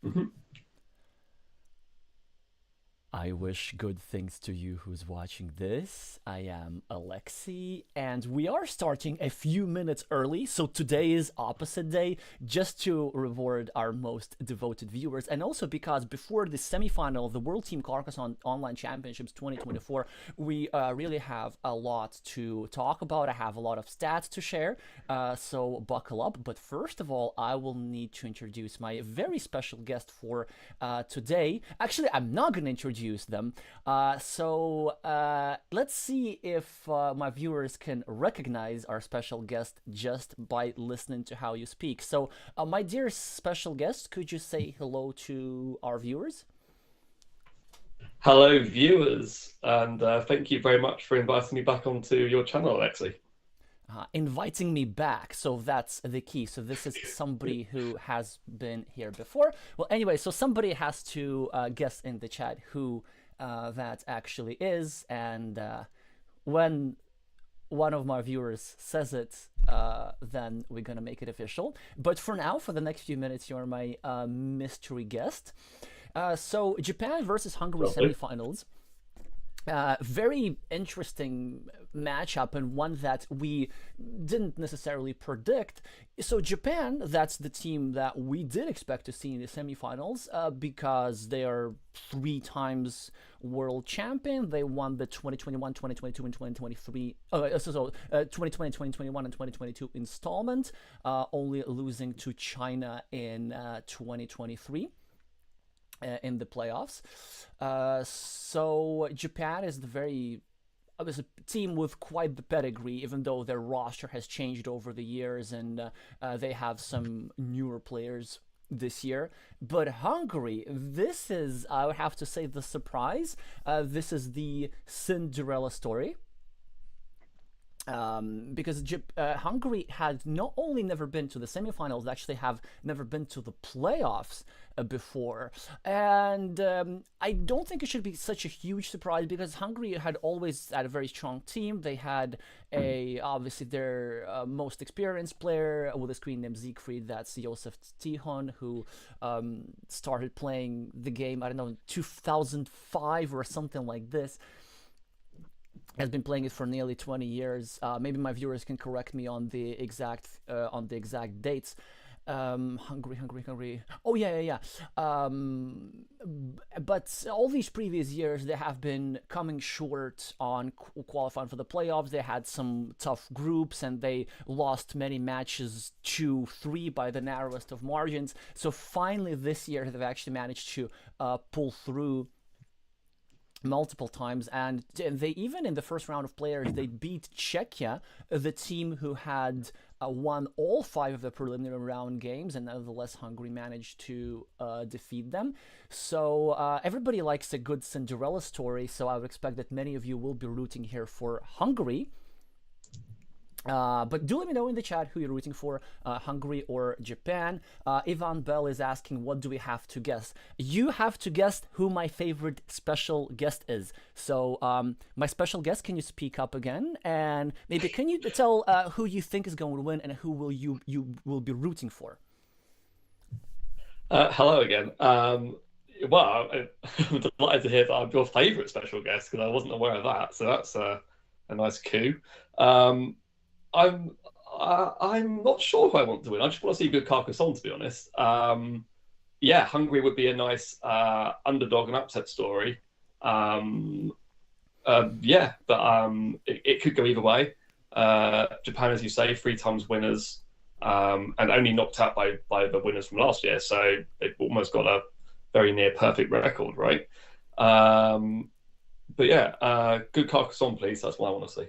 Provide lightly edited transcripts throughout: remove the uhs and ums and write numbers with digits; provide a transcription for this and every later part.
Mhm. I wish good things to you who's watching this. I am Alexey, and we are starting a few minutes early, so today is opposite day, just to reward our most devoted viewers, and also because before the semifinal of the World Team Carcassonne Online Championships 2024, we really have a lot to talk about. I have a lot of stats to share, so buckle up. But first of all, I will need to introduce my very special guest for today. Actually, I'm not going to introduce them. Let's see if my viewers can recognize our special guest just by listening to how you speak. So, my dear special guest, could you say hello to our viewers? Hello, viewers, and thank you very much for inviting me back onto your channel, Alexei. Inviting me back. So that's the key. So this is somebody who has been here before. Well, anyway, so somebody has to guess in the chat who that actually is. And when one of my viewers says it, then we're going to make it official. But for now, for the next few minutes, you're my mystery guest. So Japan versus Hungary Lovely. semifinals. Very interesting matchup and one that we didn't necessarily predict. So Japan, that's the team that we did expect to see in the semifinals because they are three times world champion. They won the 2021, 2022, and 2023. 2020, 2021, and 2022 installment, only losing to China in 2023 in the playoffs. So Japan is the very was a team with quite the pedigree, even though their roster has changed over the years and they have some newer players this year. But Hungary, this is, I would have to say, the surprise. This is the Cinderella story because Hungary had not only never been to the semifinals, they actually have never been to the playoffs before. And I don't think it should be such a huge surprise because Hungary had always had a very strong team. They had a obviously their most experienced player with a screen named Siegfried. That's Josef Tihon, who started playing the game, I don't know, 2005 or something like this, has been playing it for nearly 20 years. Maybe my viewers can correct me on the exact dates. Hungary. Oh yeah. But all these previous years, they have been coming short on qualifying for the playoffs. They had some tough groups, and they lost many matches 2-3 by the narrowest of margins. So finally, this year, they've actually managed to pull through multiple times, and they even in the first round of players they beat Czechia, the team who had won all five of the preliminary round games, and nevertheless Hungary managed to defeat them. So everybody likes a good Cinderella story, so I would expect that many of you will be rooting here for Hungary. But do let me know in the chat who you're rooting for, Hungary or Japan. Ivan Bell is asking, what do we have to guess? You have to guess who my favorite special guest is. So, my special guest, can you speak up again? And maybe can you tell who you think is going to win and who will you will be rooting for? Hello again. I'm delighted to hear that I'm your favourite special guest because I wasn't aware of that. So that's a nice coup. Um, I'm I'm not sure who I want to win. I just want to see a good Carcassonne, to be honest. Yeah, Hungary would be a nice underdog and upset story. Um, yeah, but it could go either way. Japan, as you say, three times winners, and only knocked out by the winners from last year. So they've almost got a very near perfect record, right? Um, but yeah, good Carcassonne, please. That's what I want to see.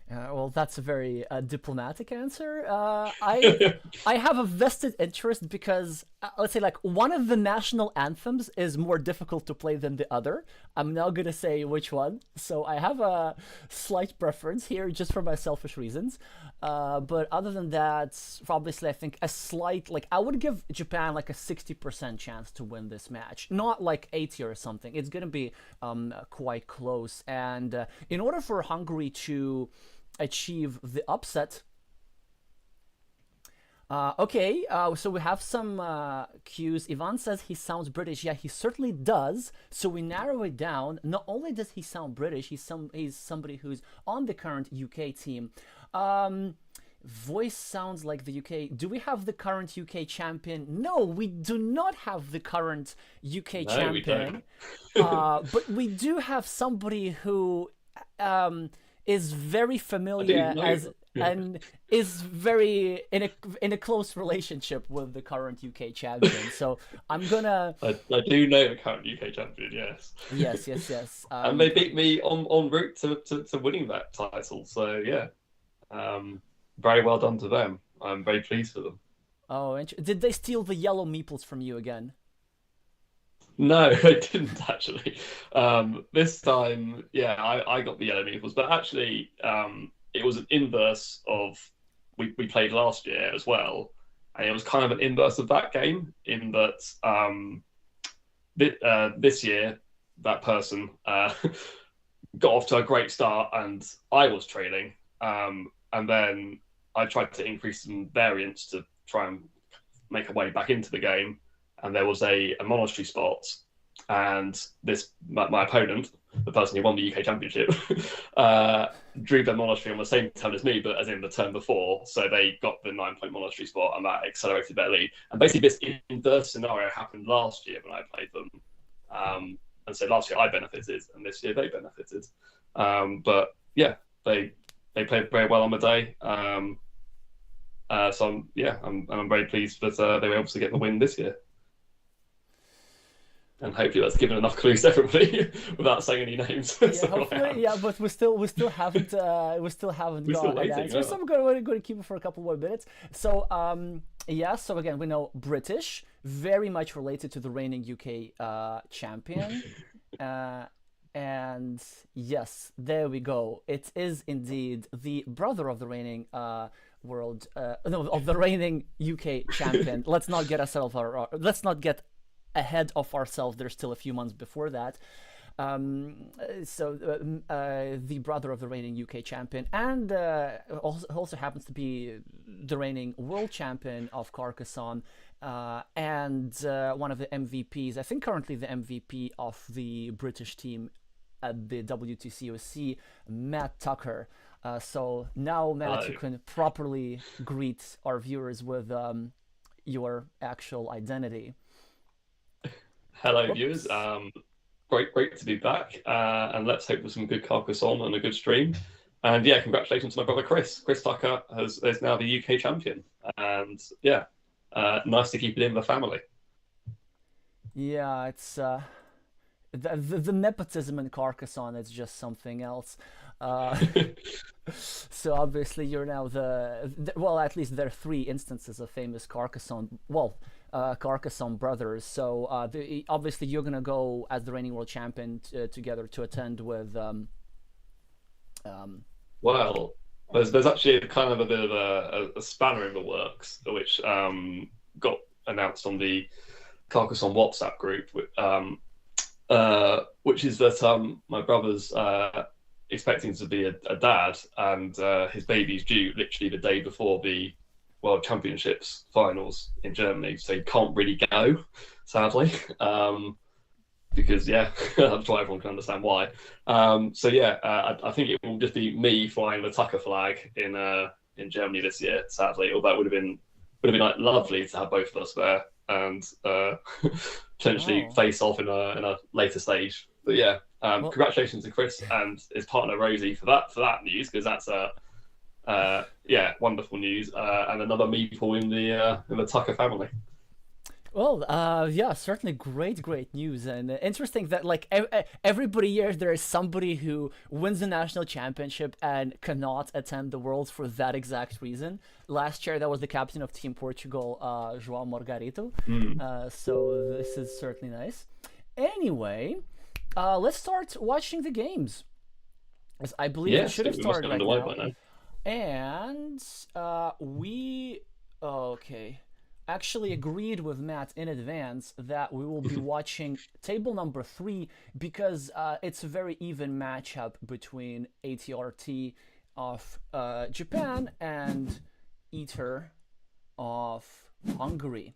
Well, that's a very diplomatic answer. I have a vested interest because let's say like one of the national anthems is more difficult to play than the other. I'm now gonna say which one. So I have a slight preference here, just for my selfish reasons. But other than that, obviously, I think a slight like I would give Japan like a 60% chance to win this match, not like 80 or something. It's gonna be quite close, and in order for Hungary to achieve the upset, Okay, so we have some cues. Ivan says he sounds British. Yeah, he certainly does. So we narrow it down. Not only does he sound British, he's somebody who's on the current UK team. Voice sounds like the UK. Do we have the current UK champion? No, we do not have the current UK No, we champion. don't. But we do have somebody who is very I do familiar know. as and is very in a close relationship with the current UK champion. So I'm gonna I do know the current UK champion, yes. yes. And they beat me on route to winning that title. So yeah, very well done to them. I'm very pleased for them. Oh, did they steal the yellow meeples from you again? No, I didn't actually. This time, yeah, I got the yellow meeples, but actually, it was an inverse of we played last year as well, and it was kind of an inverse of that game in that this year that person got off to a great start and I was trailing, and then I tried to increase some variance to try and make a way back into the game, and there was a monastery spot, and my opponent, the person who won the UK Championship, drew their monastery on the same turn as me, but as in the turn before, so they got the 9-point monastery spot, and that accelerated their lead. And basically, this inverse scenario happened last year when I played them, and so last year I benefited, and this year they benefited. But yeah, they played very well on the day. So I'm very pleased that they were able to get the win this year. And hopefully that's given enough clues to everybody without saying any names. Yeah, So hopefully, yeah, but we still haven't we're still got an waiting. answer. So I'm going to keep it for a couple more minutes. So yeah, so again we know British, very much related to the reigning UK champion, and yes, there we go. It is indeed the brother of the reigning world, no, of the reigning UK champion. Let's not get ourselves, let's not get ahead of ourselves. There's still a few months before that. The brother of the reigning UK champion, and also happens to be the reigning world champion of Carcassonne, and one of the MVPs. I think currently the MVP of the British team at the WTCOC, Matt Tucker. So now, Matt, Hello. you can properly greet our viewers with your actual identity. Hello, Whoops. viewers. Great to be back. And let's hope for some good Carcassonne and a good stream. And yeah, congratulations to my brother Chris. Chris Tucker is now the UK champion. And yeah, nice to keep it in the family. Yeah, it's the nepotism in Carcassonne is just something else. Uh, so obviously you're now well, at least there are three instances of famous Carcassonne, Carcassonne brothers. So obviously you're gonna go as the reigning world champion together to attend with Well, there's actually kind of a bit of a spanner in the works, which got announced on the Carcassonne WhatsApp group, which is that my brother's expecting to be a dad, and his baby's due literally the day before the World Championships finals in Germany, so he can't really go, sadly. Because yeah, I'm sure everyone can understand why. So yeah, I think it will just be me flying the Tucker flag in Germany this year. Sadly, although it would have been like lovely to have both of us there and potentially face off in a later stage. But yeah, congratulations to Chris and his partner Rosie for that news, because that's wonderful news, and another meeple in the Tucker family. Well, yeah, certainly great news, and interesting that like everybody here there is somebody who wins the national championship and cannot attend the Worlds for that exact reason. Last year, that was the captain of Team Portugal, João Margarito. So this is certainly nice. Anyway, let's start watching the games, as I believe it should have started right now. And we actually agreed with Matt in advance that we will be watching table number 3 because it's a very even matchup between ATRT of Japan and ITER of Hungary.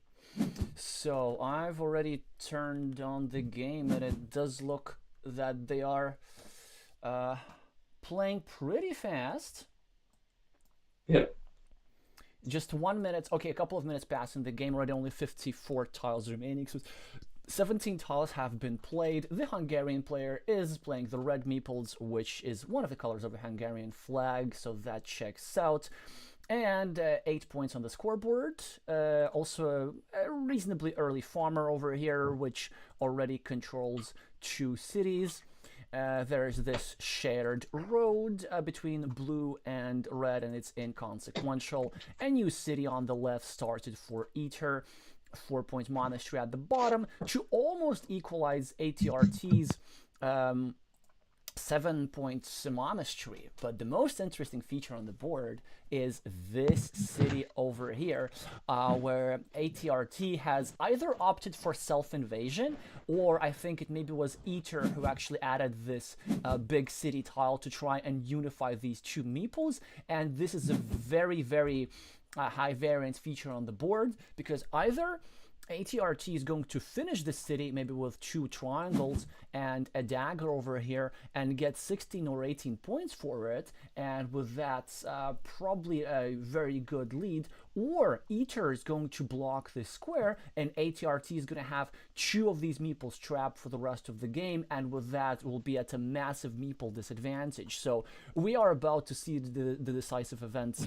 So I've already turned on the game, and it does look that they are playing pretty fast. Yeah. Just 1 minute, okay, a couple of minutes passed in the game already, only 54 tiles remaining. So 17 tiles have been played. The Hungarian player is playing the red meeples, which is one of the colors of the Hungarian flag, so that checks out. And 8 points on the scoreboard. Also a reasonably early farmer over here, which already controls 2 cities. There's this shared road between blue and red, and it's inconsequential. A new city on the left started for Eater. 4 points monastery at the bottom to almost equalize ATRT's 7 points monastery. But the most interesting feature on the board is this city over here, where ATRT has either opted for self-invasion, or I think it maybe was Eater who actually added this big city tile to try and unify these 2 meeples. And this is a very, very high variance feature on the board, because either ATRT is going to finish the city maybe with 2 triangles and a dagger over here and get 16 or 18 points for it, and with that probably a very good lead, or Eater is going to block this square and ATRT is going to have 2 of these meeples trapped for the rest of the game, and with that will be at a massive meeple disadvantage. So we are about to see the decisive events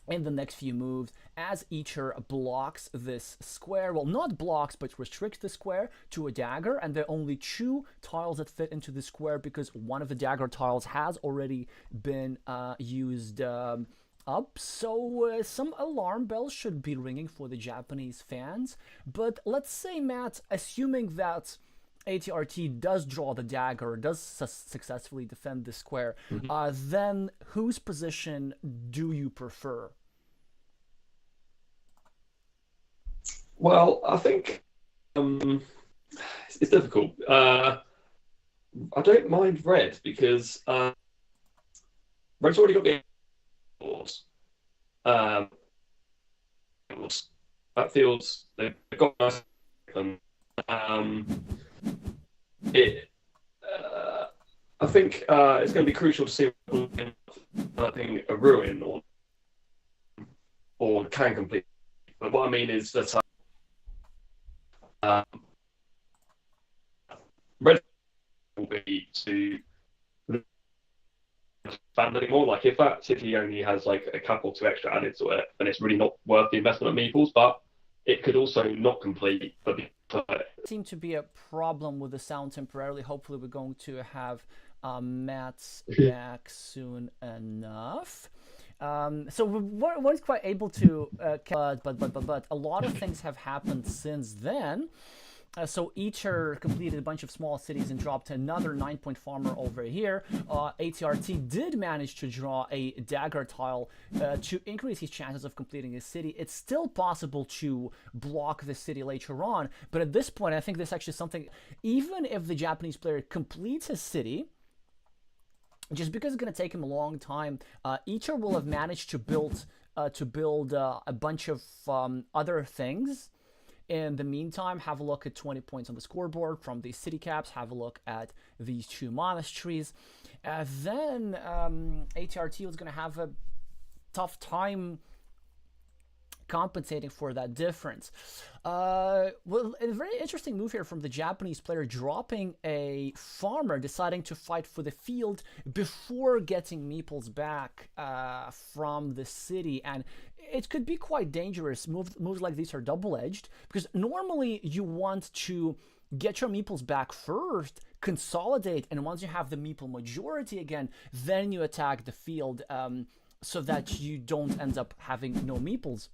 in the next few moves, as Eater blocks this square. Well, not blocks, but restricts the square to a dagger, and there are only 2 tiles that fit into the square, because one of the dagger tiles has already been used up. So some alarm bells should be ringing for the Japanese fans. But let's say, Matt, assuming that ATRT does draw the dagger, does successfully defend the square, then whose position do you prefer? Well, I think it's difficult. I don't mind red because red's already got the boards. That feels they've got nice. I think it's going to be crucial to see developing a ruin or can complete. But what I mean is that red will be to expand anymore. Like if that city only has like a couple to extra added to it, then it's really not worth the investment of meeples. But it could also not complete, but be seem to be a problem with the sound temporarily. Hopefully we're going to have Matt's back soon enough. So we weren't quite able to but a lot of things have happened since then. So Eater completed a bunch of small cities and dropped another 9-point farmer over here. ATRT did manage to draw a dagger tile to increase his chances of completing his city. It's still possible to block the city later on, but at this point I think this actually is something, even if the Japanese player completes his city, just because it's going to take him a long time, Eater will have managed to build a bunch of other things. In the meantime, have a look at 20 points on the scoreboard from these city caps. Have a look at these 2 monasteries. Then ATRT was going to have a tough time compensating for that difference. Well, a very interesting move here from the Japanese player, dropping a farmer, deciding to fight for the field before getting meeples back from the city. And it could be quite dangerous. Moves like these are double-edged, because normally you want to get your meeples back first, consolidate, and once you have the meeple majority again, then you attack the field, so that you don't end up having no meeples.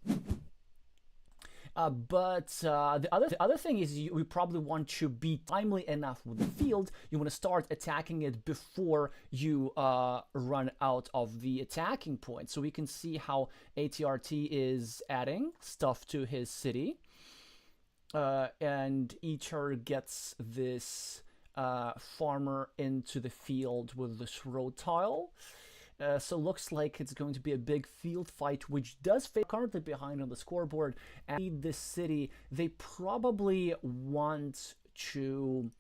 But the other thing is we probably want to be timely enough with the field. You want to start attacking it before you run out of the attacking point. So we can see how ATRT is adding stuff to his city. And Eater gets this farmer into the field with this road tile. So looks like it's going to be a big field fight, which does favor currently behind on the scoreboard. And this city, they probably want to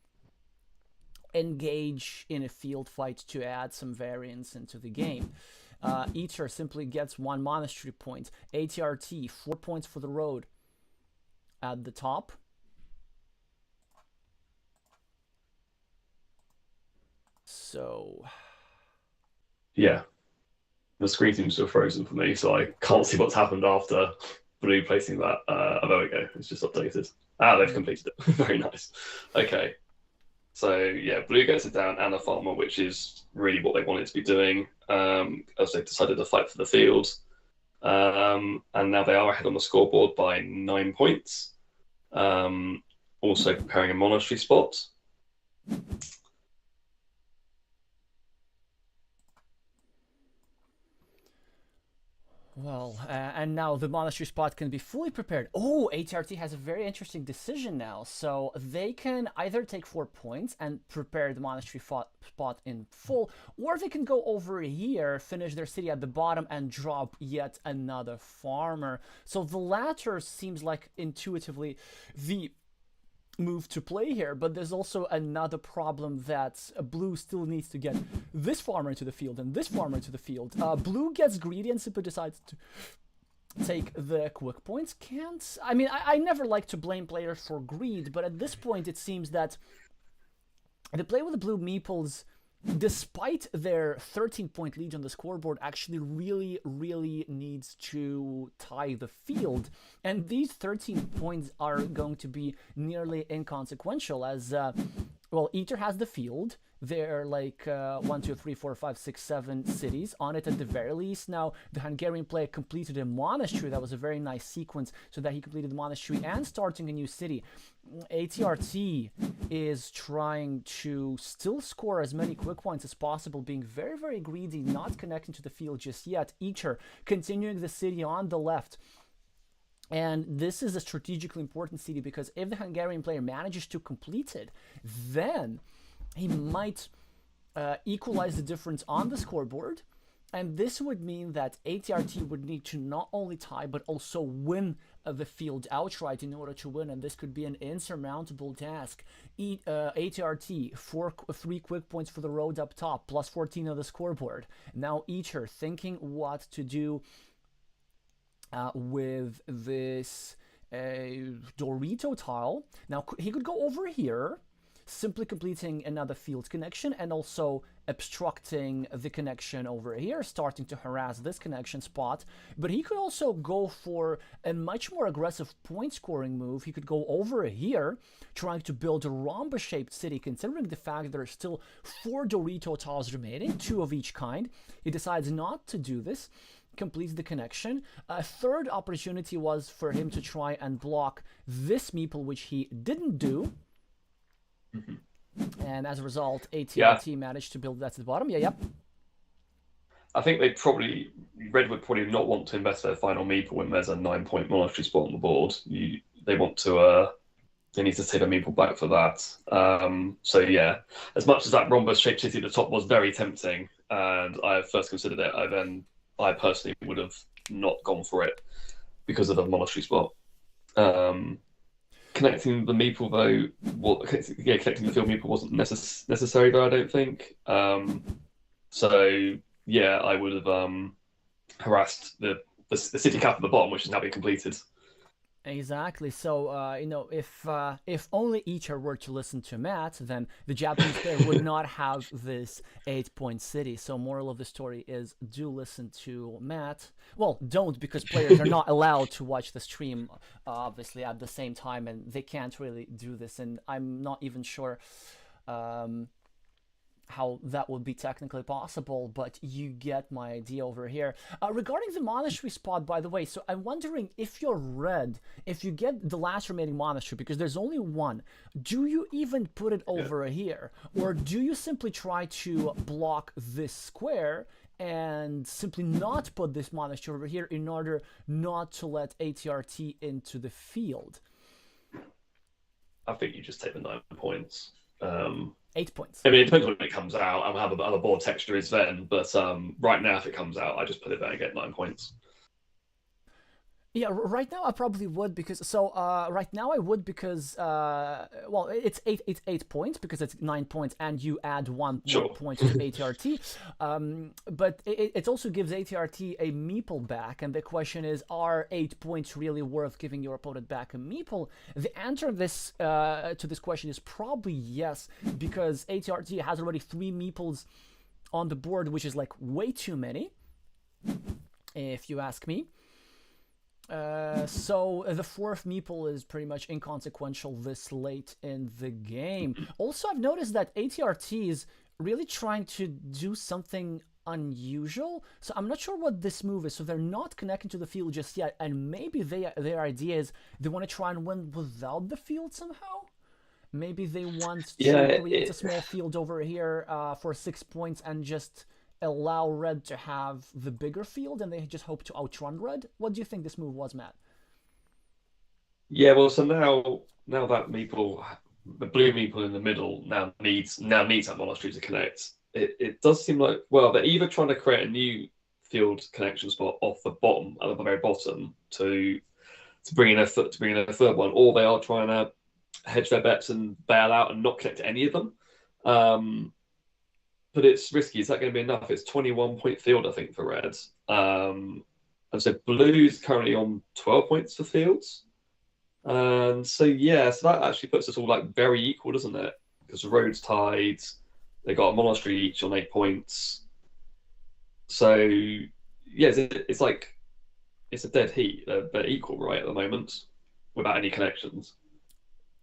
engage in a field fight to add some variance into the game. Eater simply gets 1 monastery point. ATRT, 4 points for the road at the top. So... yeah. The screen seems to have frozen for me, so I can't see what's happened after blue placing that. Oh, there we go. It's just updated. They've completed it. Very nice. Okay. So, yeah, blue gets it down and a farmer, which is really what they wanted to be doing, as they've decided to fight for the field. And now they are ahead on the scoreboard by 9 points. Also preparing a monastery spot. Well, and now the monastery spot can be fully prepared. Oh, HRT has a very interesting decision now. So they can either take 4 points and prepare the monastery spot in full, or they can go over here, finish their city at the bottom, and drop yet another farmer. So the latter seems like intuitively the move to play here, but there's also another problem that blue still needs to get this farmer into the field and this farmer into the field. Blue gets greedy and simply decides to take the quick points. Can't... I mean, I never like to blame players for greed, but at this point it seems that the play with the blue meeples, despite their 13-point lead on the scoreboard, actually really needs to tie the field. And these 13 points are going to be nearly inconsequential as, well, Eater has the field. There are like 1, 2, 3, 4, 5, 6, 7 cities on it at the very least. Now, the Hungarian player completed a monastery. That was a very nice sequence, so that he completed the monastery and starting a new city. ATRT is trying to still score as many quick points as possible, being very greedy, not connecting to the field just yet. Eater continuing the city on the left. And this is a strategically important city because if the Hungarian player manages to complete it, then he might equalize the difference on the scoreboard. And this would mean that ATRT would need to not only tie, but also win the field outright in order to win. And this could be an insurmountable task. ATRT, 3 quick points for the road up top, plus 14 on the scoreboard. Now Eater thinking what to do with this Dorito tile. Now he could go over here, simply completing another field connection and also obstructing the connection over here, starting to harass this connection spot. But he could also go for a much more aggressive point scoring move. He could go over here, trying to build a rhombus-shaped city, considering the fact there are still 4 Dorito tiles remaining, 2 of each kind. He decides not to do this, completes the connection. A third opportunity was for him to try and block this meeple, which he didn't do. And as a result, ATRT managed to build that to the bottom. Yep. I think Red would probably not want to invest their final meeple when there's a 9-point monastery spot on the board. They want to, they need to take the meeple back for that. So yeah, as much as that rhombus-shaped city at the top was very tempting, and I first considered it, I personally would have not gone for it because of the monastery spot. Connecting the meeple, though, connecting the field meeple wasn't necessary, though, I don't think. So, yeah, I would have harassed the city cap at the bottom, which has now been completed. Exactly. So, if only Eater were to listen to Matt, then the Japanese player would not have this 8-point city. So, moral of the story is do listen to Matt. Well, don't, because players are not allowed to watch the stream, obviously, at the same time, and they can't really do this. And I'm not even sure how that would be technically possible, but you get my idea over here. Regarding the monastery spot, by the way, so I'm wondering if you're red, if you get the last remaining monastery, because there's only one, do you even put it over here? Or do you simply try to block this square and simply not put this monastery over here in order not to let ATRT into the field? I think you just take the 9 points. 8 points. I mean, it depends when it comes out and how the board texture is then. But right now, if it comes out, I just put it there and get 9 points. Yeah, right now I probably would because right now I would because well it's 8 points because it's 9 points and you add one more Sure. point to ATRT, but it also gives ATRT a meeple back, and the question is, are 8 points really worth giving your opponent back a meeple? The answer to this question is probably yes, because ATRT has already 3 meeples on the board, which is like way too many, if you ask me. So the fourth meeple is pretty much inconsequential this late in the game. Also, I've noticed that ATRT is really trying to do something unusual. So I'm not sure what this move is. So they're not connecting to the field just yet, and maybe their idea is they want to try and win without the field somehow. Maybe they want Yeah, to create a small field over here for 6 points and just allow red to have the bigger field, and they just hope to outrun red. What do you think this move was, Matt? yeah. Well, so now that meeple, the blue meeple in the middle now needs that monastery to connect. It does seem like, well, they're either trying to create a new field connection spot off the bottom at the very bottom to bring in a third one, or they are trying to hedge their bets and bail out and not connect to any of them. Um, but it's risky. Is that going to be enough? It's 21-point field, I think, for Reds. And so Blue's currently on 12 points for fields. And so, yeah, so that actually puts us all like very equal, doesn't it? Because the road's tied. They got a monastery each on 8 points. So, yeah, it's like it's a dead heat. They're equal, right, at the moment, without any connections.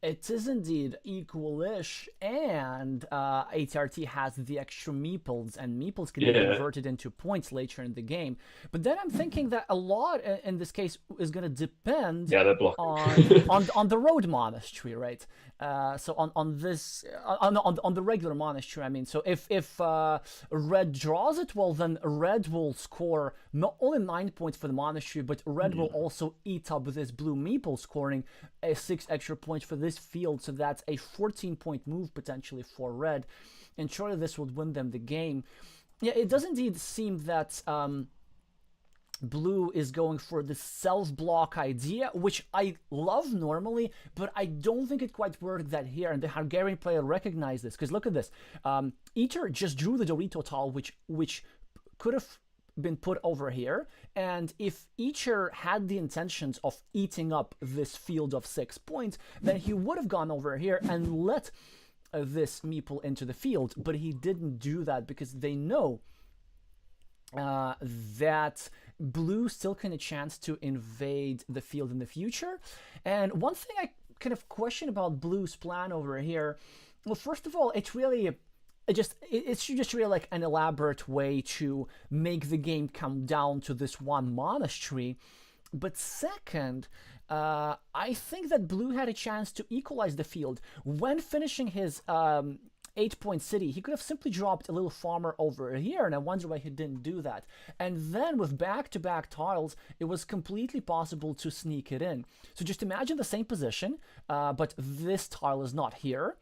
It is indeed equalish, and ATRT has the extra meeples, and meeples can be Yeah, converted into points later in the game. But then I'm thinking that a lot in this case is going to depend yeah, they're blocking. on the road monastery, right? So on this on the regular monastery, I mean. So if red draws it, well then red will score not only 9 points for the monastery, but red will also eat up this blue meeple, scoring 6 extra points for this field. So that's a 14-point move potentially for red, and surely this would win them the game. Yeah, it does indeed seem that blue is going for the self-block idea, which I love normally, but I don't think it quite worked that here, and the Hungarian player recognized this, because look at this. Eater just drew the Dorito tile, which could have been put over here, and if Eater had the intentions of eating up this field of 6 points, then he would have gone over here and let this meeple into the field, but he didn't do that because they know that blue still can a chance to invade the field in the future. And one thing I kind of question about blue's plan over here, well, first of all, it's just really like an elaborate way to make the game come down to this one monastery. But second, I think that blue had a chance to equalize the field when finishing his 8-point city. He could have simply dropped a little farmer over here, and I wonder why he didn't do that. And then with back-to-back tiles, it was completely possible to sneak it in. So just imagine the same position, but this tile is not here,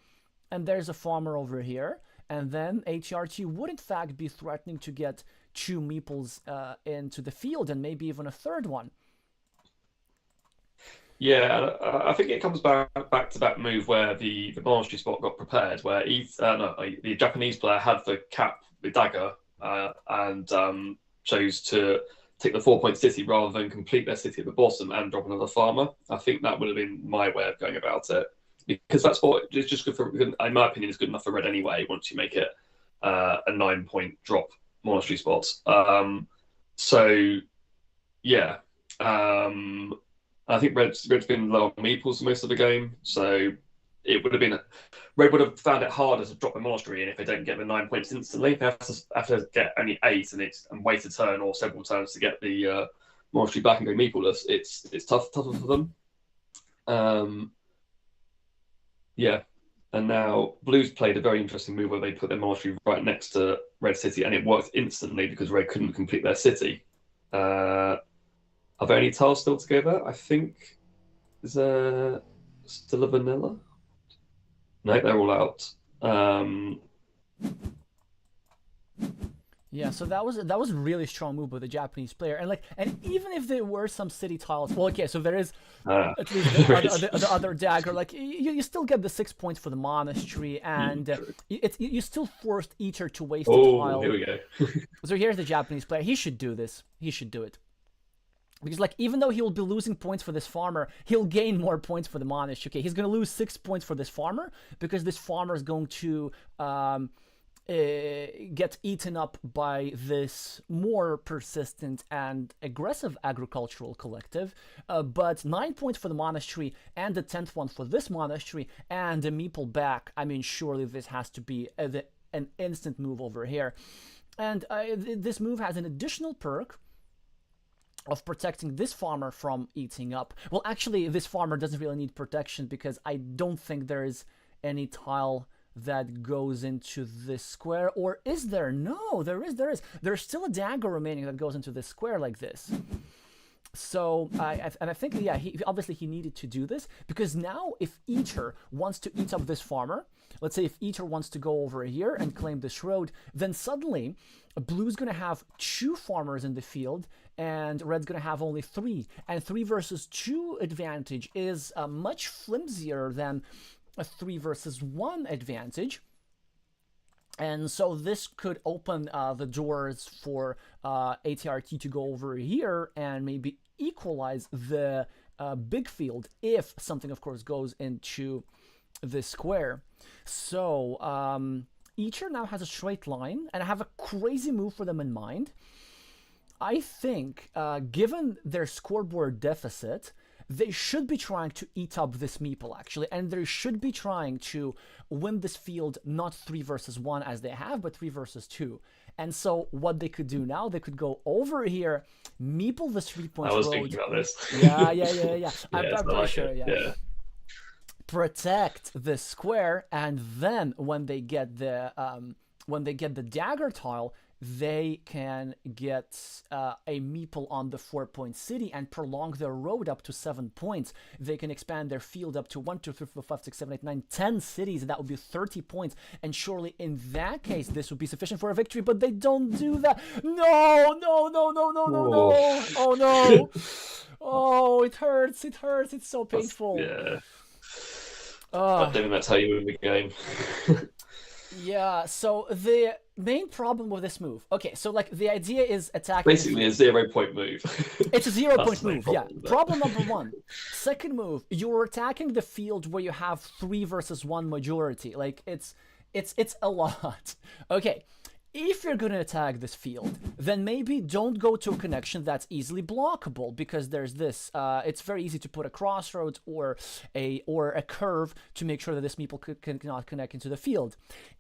and there's a farmer over here, and then HRT would in fact be threatening to get 2 meeples into the field, and maybe even a third one. Yeah, I think it comes back to that move where the monastery spot got prepared, where the Japanese player had the cap, the dagger, and chose to take the 4-point city rather than complete their city at the bottom and drop another farmer. I think that would have been my way of going about it, because that's what it's just good for. In my opinion, it's good enough for red anyway. Once you make it a 9-point drop monastery spot, so yeah. I think Red's been low on meeples for most of the game, so it would have been Red would have found it harder to drop the monastery, and if they don't get the 9 points instantly, they have to get only 8 and wait a turn or several turns to get the monastery back and go meepleless. It's tougher for them. Yeah, and now Blues played a very interesting move where they put their monastery right next to Red City, and it worked instantly because Red couldn't complete their city. Are there any tiles still to go there? I think is there still a vanilla? No, they're all out. Um, Yeah, so that was a really strong move by the Japanese player, and even if there were some city tiles, well, okay, so there is at least the other right. the other dagger. Like you still get the 6 points for the monastery, and True. you still forced Eater to waste a Oh, here tile. we go. So here's the Japanese player. He should do this. He should do it. Because like even though he will be losing points for this farmer, he'll gain more points for the monastery. Okay, he's gonna lose 6 points for this farmer because this farmer is going to get eaten up by this more persistent and aggressive agricultural collective. But 9 points for the monastery and the 10th one for this monastery and the meeple back. I mean, surely this has to be an instant move over here. And this move has an additional perk of protecting this farmer from eating up. Well, actually, this farmer doesn't really need protection because I don't think there is any tile that goes into this square. Or is there? No, there is. There's still a dagger remaining that goes into this square like this. So I think, yeah, he obviously he needed to do this because now if Eater wants to eat up this farmer, let's say if Eater wants to go over here and claim this road, then suddenly Blue's going to have 2 farmers in the field and Red's going to have only 3. And 3 versus 2 advantage is much flimsier than a 3 versus 1 advantage. And so this could open the doors for ATRT to go over here and maybe equalize the big field if something, of course, goes into this square. So Eater now has a straight line, and I have a crazy move for them in mind. I think, given their scoreboard deficit, they should be trying to eat up this meeple, actually, and they should be trying to win this field not 3 versus 1 as they have, but 3 versus 2. And so what they could do now, they could go over here, meeple the 3-point I was road. thinking about this. Yeah. Yeah, I'm pretty like sure, it. yeah. Yeah. Protect the square, and then when they get the dagger tile, they can get a meeple on the 4-point city and prolong their road up to 7 points. They can expand their field up to 1, 2, 3, 4, 5, 6, 7, 8, 9, 10 cities, and that would be 30 points. And surely in that case, this would be sufficient for a victory, but they don't do that. No. Oh no. Oh, it hurts. It's so painful. Yeah. I don't think that's how you win the game. Yeah, so the main problem with this move, okay, so like the idea is attacking. Basically, a 0-point move. It's a 0-point move, yeah. Problem, Problem number 1. Second move, you're attacking the field where you have 3 versus 1 majority. Like it's a lot. Okay. If you're going to attack this field, then maybe don't go to a connection that's easily blockable, because there's this. It's very easy to put a crossroads or a curve to make sure that this meeple cannot connect into the field.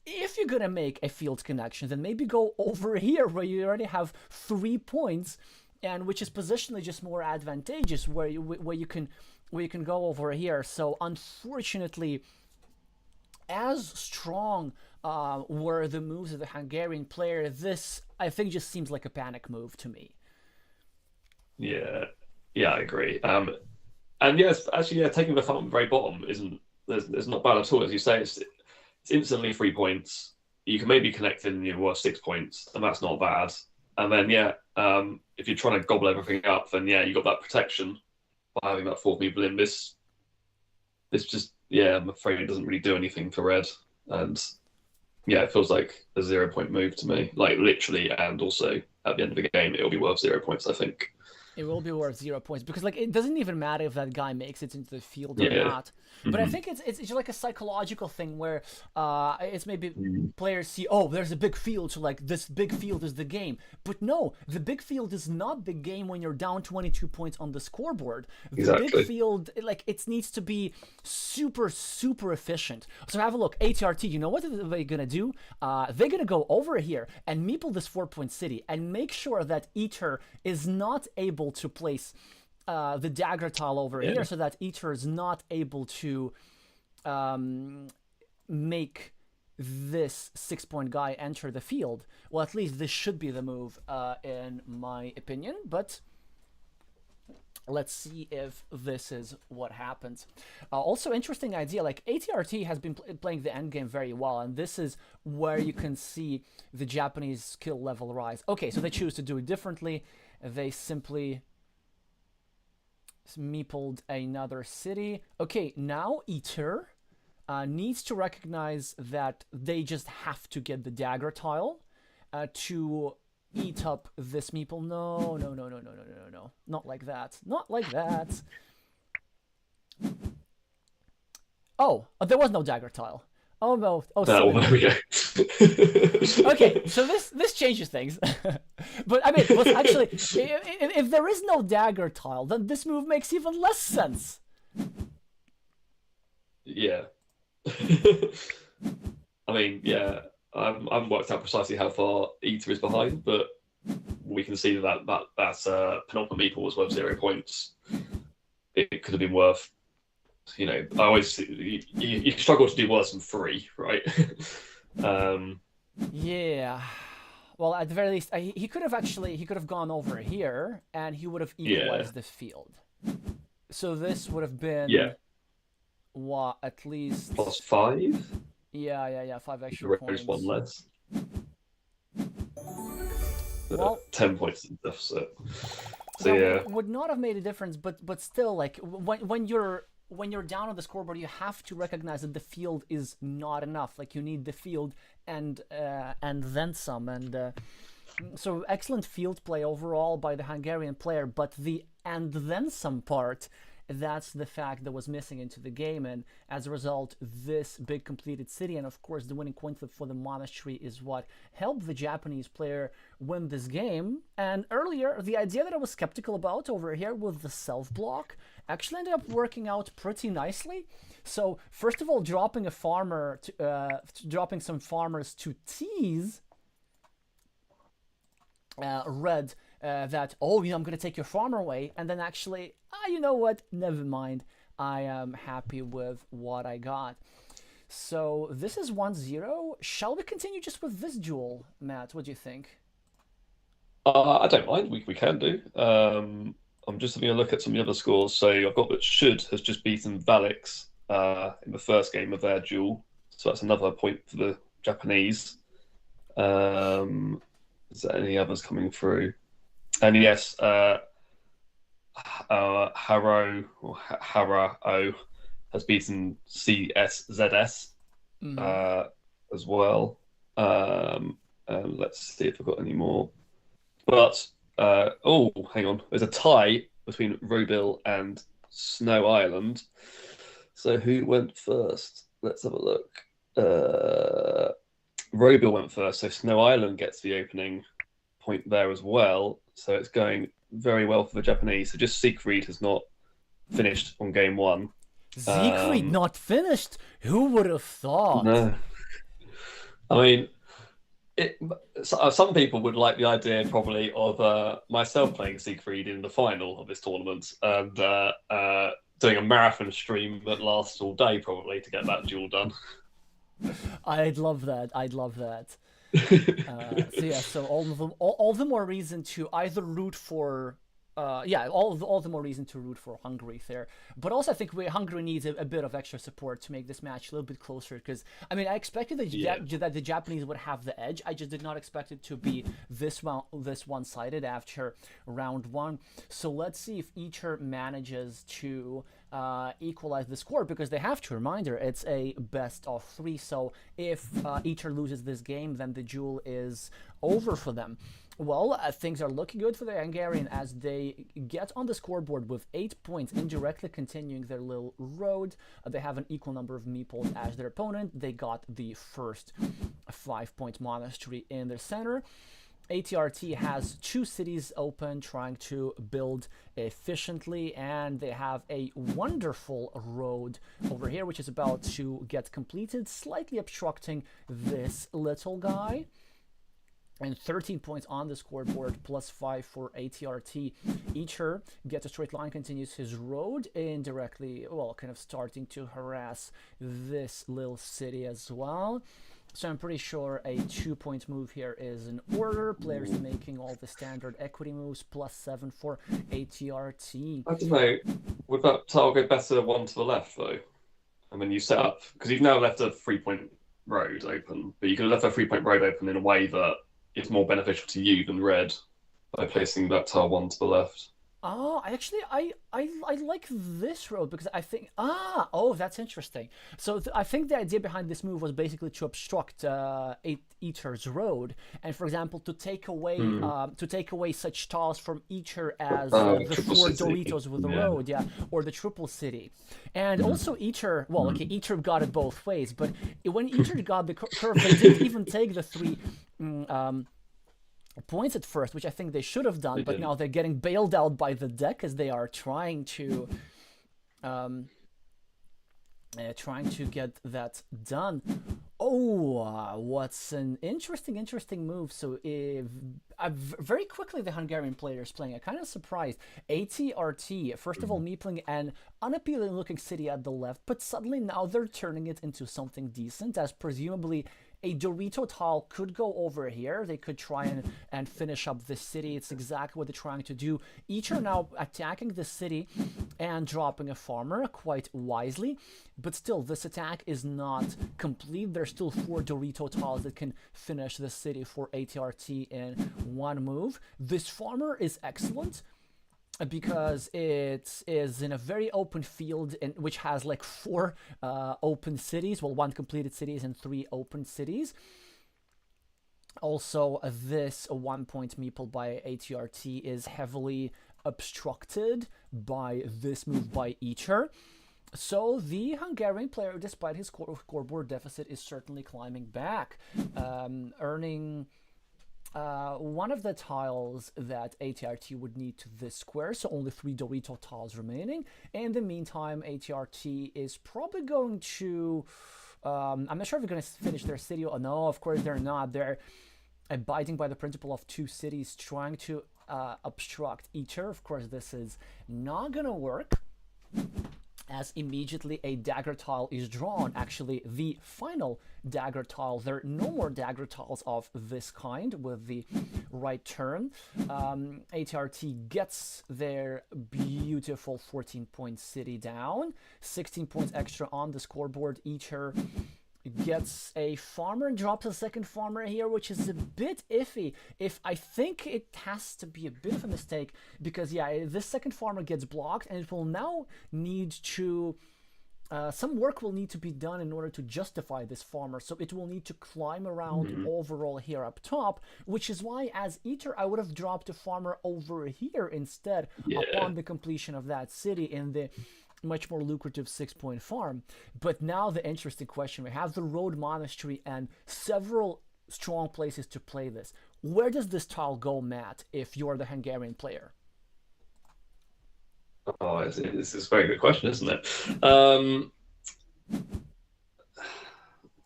If you're going to make a field connection, then maybe go over here where you already have 3 points, and which is positionally just more advantageous, where you can go over here. So unfortunately, as strong were the moves of the Hungarian player, this, I think, just seems like a panic move to me. Yeah, I agree. And yes, actually, yeah, taking the farm at the very bottom is not bad at all. As you say, it's instantly 3 points. You can maybe connect in 6 points, and that's not bad. And then if you're trying to gobble everything up, then you got that protection by having that 4 people in. This just I'm afraid it doesn't really do anything for red, and it feels like a 0-point move to me. Like literally, and also at the end of the game, it'll be worth 0 points, I think. It will be worth 0 points because like it doesn't even matter if that guy makes it into the field or not. But I think it's just like a psychological thing where it's maybe players see, oh, there's a big field, so like this big field is the game. But no, the big field is not the game when you're down 22 points on the scoreboard. The big field, like it needs to be super efficient. So have a look, ATRT. You know what they're gonna do? They're gonna go over here and meeple this 4-point city and make sure that Eater is not able to place the dagger tile over here, so that Eater is not able to make this 6-point guy enter the field. Well, at least this should be the move in my opinion, but Let's see if this is what happens. Also, interesting idea. Like ATRT has been playing the end game very well, and this is where you can see the Japanese skill level rise. Okay, so they choose to do it differently. They simply meepled another city. Okay, now Eater needs to recognize that they just have to get the dagger tile to eat up this meeple. No, no, no, no, no, no, no, no. Not like that. Not like that. Oh, there was no dagger tile. Oh no. Oh, there we go. Okay, so this changes things. But I mean, actually, if there is no dagger tile, then this move makes even less sense. Yeah. I mean, yeah. I haven't worked out precisely how far Eater is behind, but we can see that's penultimate meeple was worth 0 points. It could have been worth, you know. I always you struggle to do worse than 3, right? Yeah. Well, at the very least, he could have gone over here, and he would have equalized the field. So this would have been what, at least +5. Yeah, 5 extra points. 1 less. Well, 10 points in deficit. So yeah, would not have made a difference, but still, like when you're down on the scoreboard, you have to recognize that the field is not enough. Like you need the field and then some. And so excellent field play overall by the Hungarian player, but the and then some part, that's the fact that was missing into the game, and as a result, this big completed city and of course the winning coin flip for the monastery is what helped the Japanese player win this game. And earlier, the idea that I was skeptical about over here with the self-block actually ended up working out pretty nicely. So first of all, dropping a farmer, dropping some farmers to tease red that, oh, you know, I'm going to take your farmer away, and then actually, you know what, never mind, I am happy with what I got. So this is 1-0. Shall we continue just with this duel, Matt? What do you think? I don't mind. We can do. I'm just having a look at some of the other scores. So I've got that Should has just beaten Valix in the first game of their duel. So that's another point for the Japanese. Is there any others coming through? And yes, Haro has beaten CSZS as well. And let's see if I've got any more. But hang on, there's a tie between Robil and Snow Island. So who went first? Let's have a look. Robil went first, so Snow Island gets the opening point there as well. So it's going very well for the Japanese. So just Siegfried has not finished on game 1. Siegfried not finished? Who would have thought? No. I mean, some people would like the idea probably of myself playing Siegfried in the final of this tournament and doing a marathon stream that lasts all day probably to get that duel done. I'd love that. So yeah, so all the more reason to either root for all the more reason to root for Hungary there. But also I think Hungary needs a bit of extra support to make this match a little bit closer, because I mean I expected that the Japanese would have the edge. I just did not expect it to be this one-sided after round 1. So let's see if Eater manages to equalize the score, because they have to. Reminder, it's a best of 3, so if Eater loses this game, then the duel is over for them. Well, things are looking good for the Hungarian as they get on the scoreboard with 8 points, indirectly continuing their little road. They have an equal number of meeples as their opponent. They got the first 5-point monastery in their center. ATRT has 2 cities open, trying to build efficiently, and they have a wonderful road over here, which is about to get completed, slightly obstructing this little guy. and 13 points on the scoreboard, +5 for ATRT. Eacher gets a straight line, continues his road indirectly, well, kind of starting to harass this little city as well. So I'm pretty sure a 2-point move here is in order. Players making all the standard equity moves, +7 for ATRT. I don't know. Would that tile go better one to the left, though? And when you set up, because you've now left a 3-point road open, but you could have left a 3-point road open in a way that is more beneficial to you than red by placing that tile one to the left. Oh, I like this road because I think oh, that's interesting. So I think the idea behind this move was basically to obstruct Eater's road, and for example, to take away such tiles from Eater as the 4 Doritos with the road, or the triple city, and also Eater. Well, okay, Eater got it both ways, but when Eater got the curve, they didn't even take the 3. Points at first, which I think they should have done, but now they're getting bailed out by the deck as they are trying to get that done. Oh, what's an interesting move. So very quickly the Hungarian players playing. I'm kind of surprised. ATRT, first of all, meepling an unappealing looking city at the left, but suddenly now they're turning it into something decent, as presumably a Dorito tile could go over here. They could try and finish up this city. It's exactly what they're trying to do. Each are now attacking the city and dropping a farmer quite wisely. But still, this attack is not complete. There's still 4 Dorito tiles that can finish the city for ATRT in one move. This farmer is excellent, because it is in a very open field, which has like 4 open cities, well, 1 completed cities and 3 open cities. Also, this 1-point meeple by ATRT is heavily obstructed by this move by Eacher. So the Hungarian player, despite his scoreboard deficit, is certainly climbing back, earning one of the tiles that ATRT would need to this square, so only 3 Dorito tiles remaining. In the meantime, ATRT is probably going to... I'm not sure if they're going to finish their city. Oh, no, of course they're not. They're abiding by the principle of 2 cities, trying to obstruct Eater. Of course, this is not going to work, as immediately a dagger tile is drawn. Actually, the final dagger tile. There are no more dagger tiles of this kind with the right turn. ATRT gets their beautiful 14-point city down. 16 points extra on the scoreboard. Eater gets a farmer and drops a second farmer here, which is a bit iffy. I think it has to be a bit of a mistake, because this second farmer gets blocked, and it will now need to some work will need to be done in order to justify this farmer, so it will need to climb around overall here up top, which is why as Eater I would have dropped a farmer over here instead upon the completion of that city in the much more lucrative 6-point farm. But now the interesting question, we have the road monastery and several strong places to play this. Where does this tile go, Matt, if you're the Hungarian player? Oh, it's a very good question, isn't it?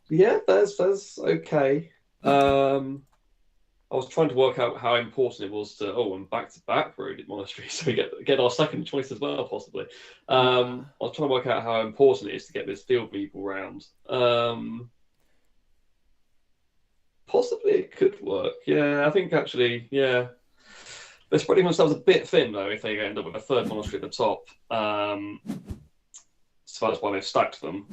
Yeah, that's okay. I was trying to work out how important it was to and back-to-back road monastery, so we get our second choice as well, possibly. I was trying to work out how important it is to get this field people round. Possibly it could work. Yeah, I think actually, yeah. They're spreading themselves a bit thin, though, if they end up with a third monastery at the top. So that's why they've stacked them.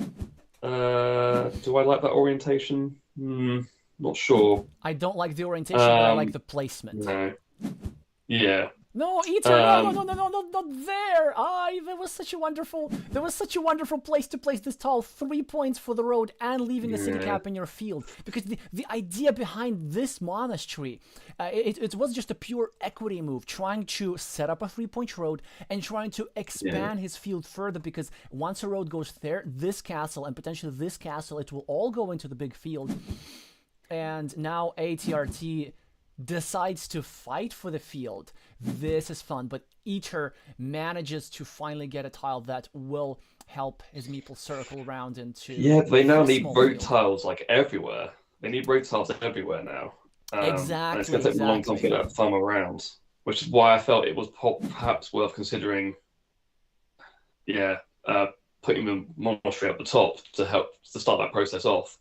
Do I like that orientation? Not sure. I don't like the orientation, but I like the placement. No. Yeah. No, Eater, no, not there. There was such a wonderful place to place this tile. 3 points for the road and leaving a city cap in your field. Because the idea behind this monastery, it was just a pure equity move, trying to set up a 3-point road and trying to expand his field further. Because once a road goes there, this castle and potentially this castle, it will all go into the big field. And now ATRT decides to fight for the field. This is fun, but Eater manages to finally get a tile that will help his meeple circle around into... Yeah, they now need road tiles like everywhere. They need road tiles everywhere now. And it's Exactly, going to take them a long time to exactly. get that farm around, which is why I felt it was perhaps worth considering. Yeah, putting the monastery at the top to help to start that process off.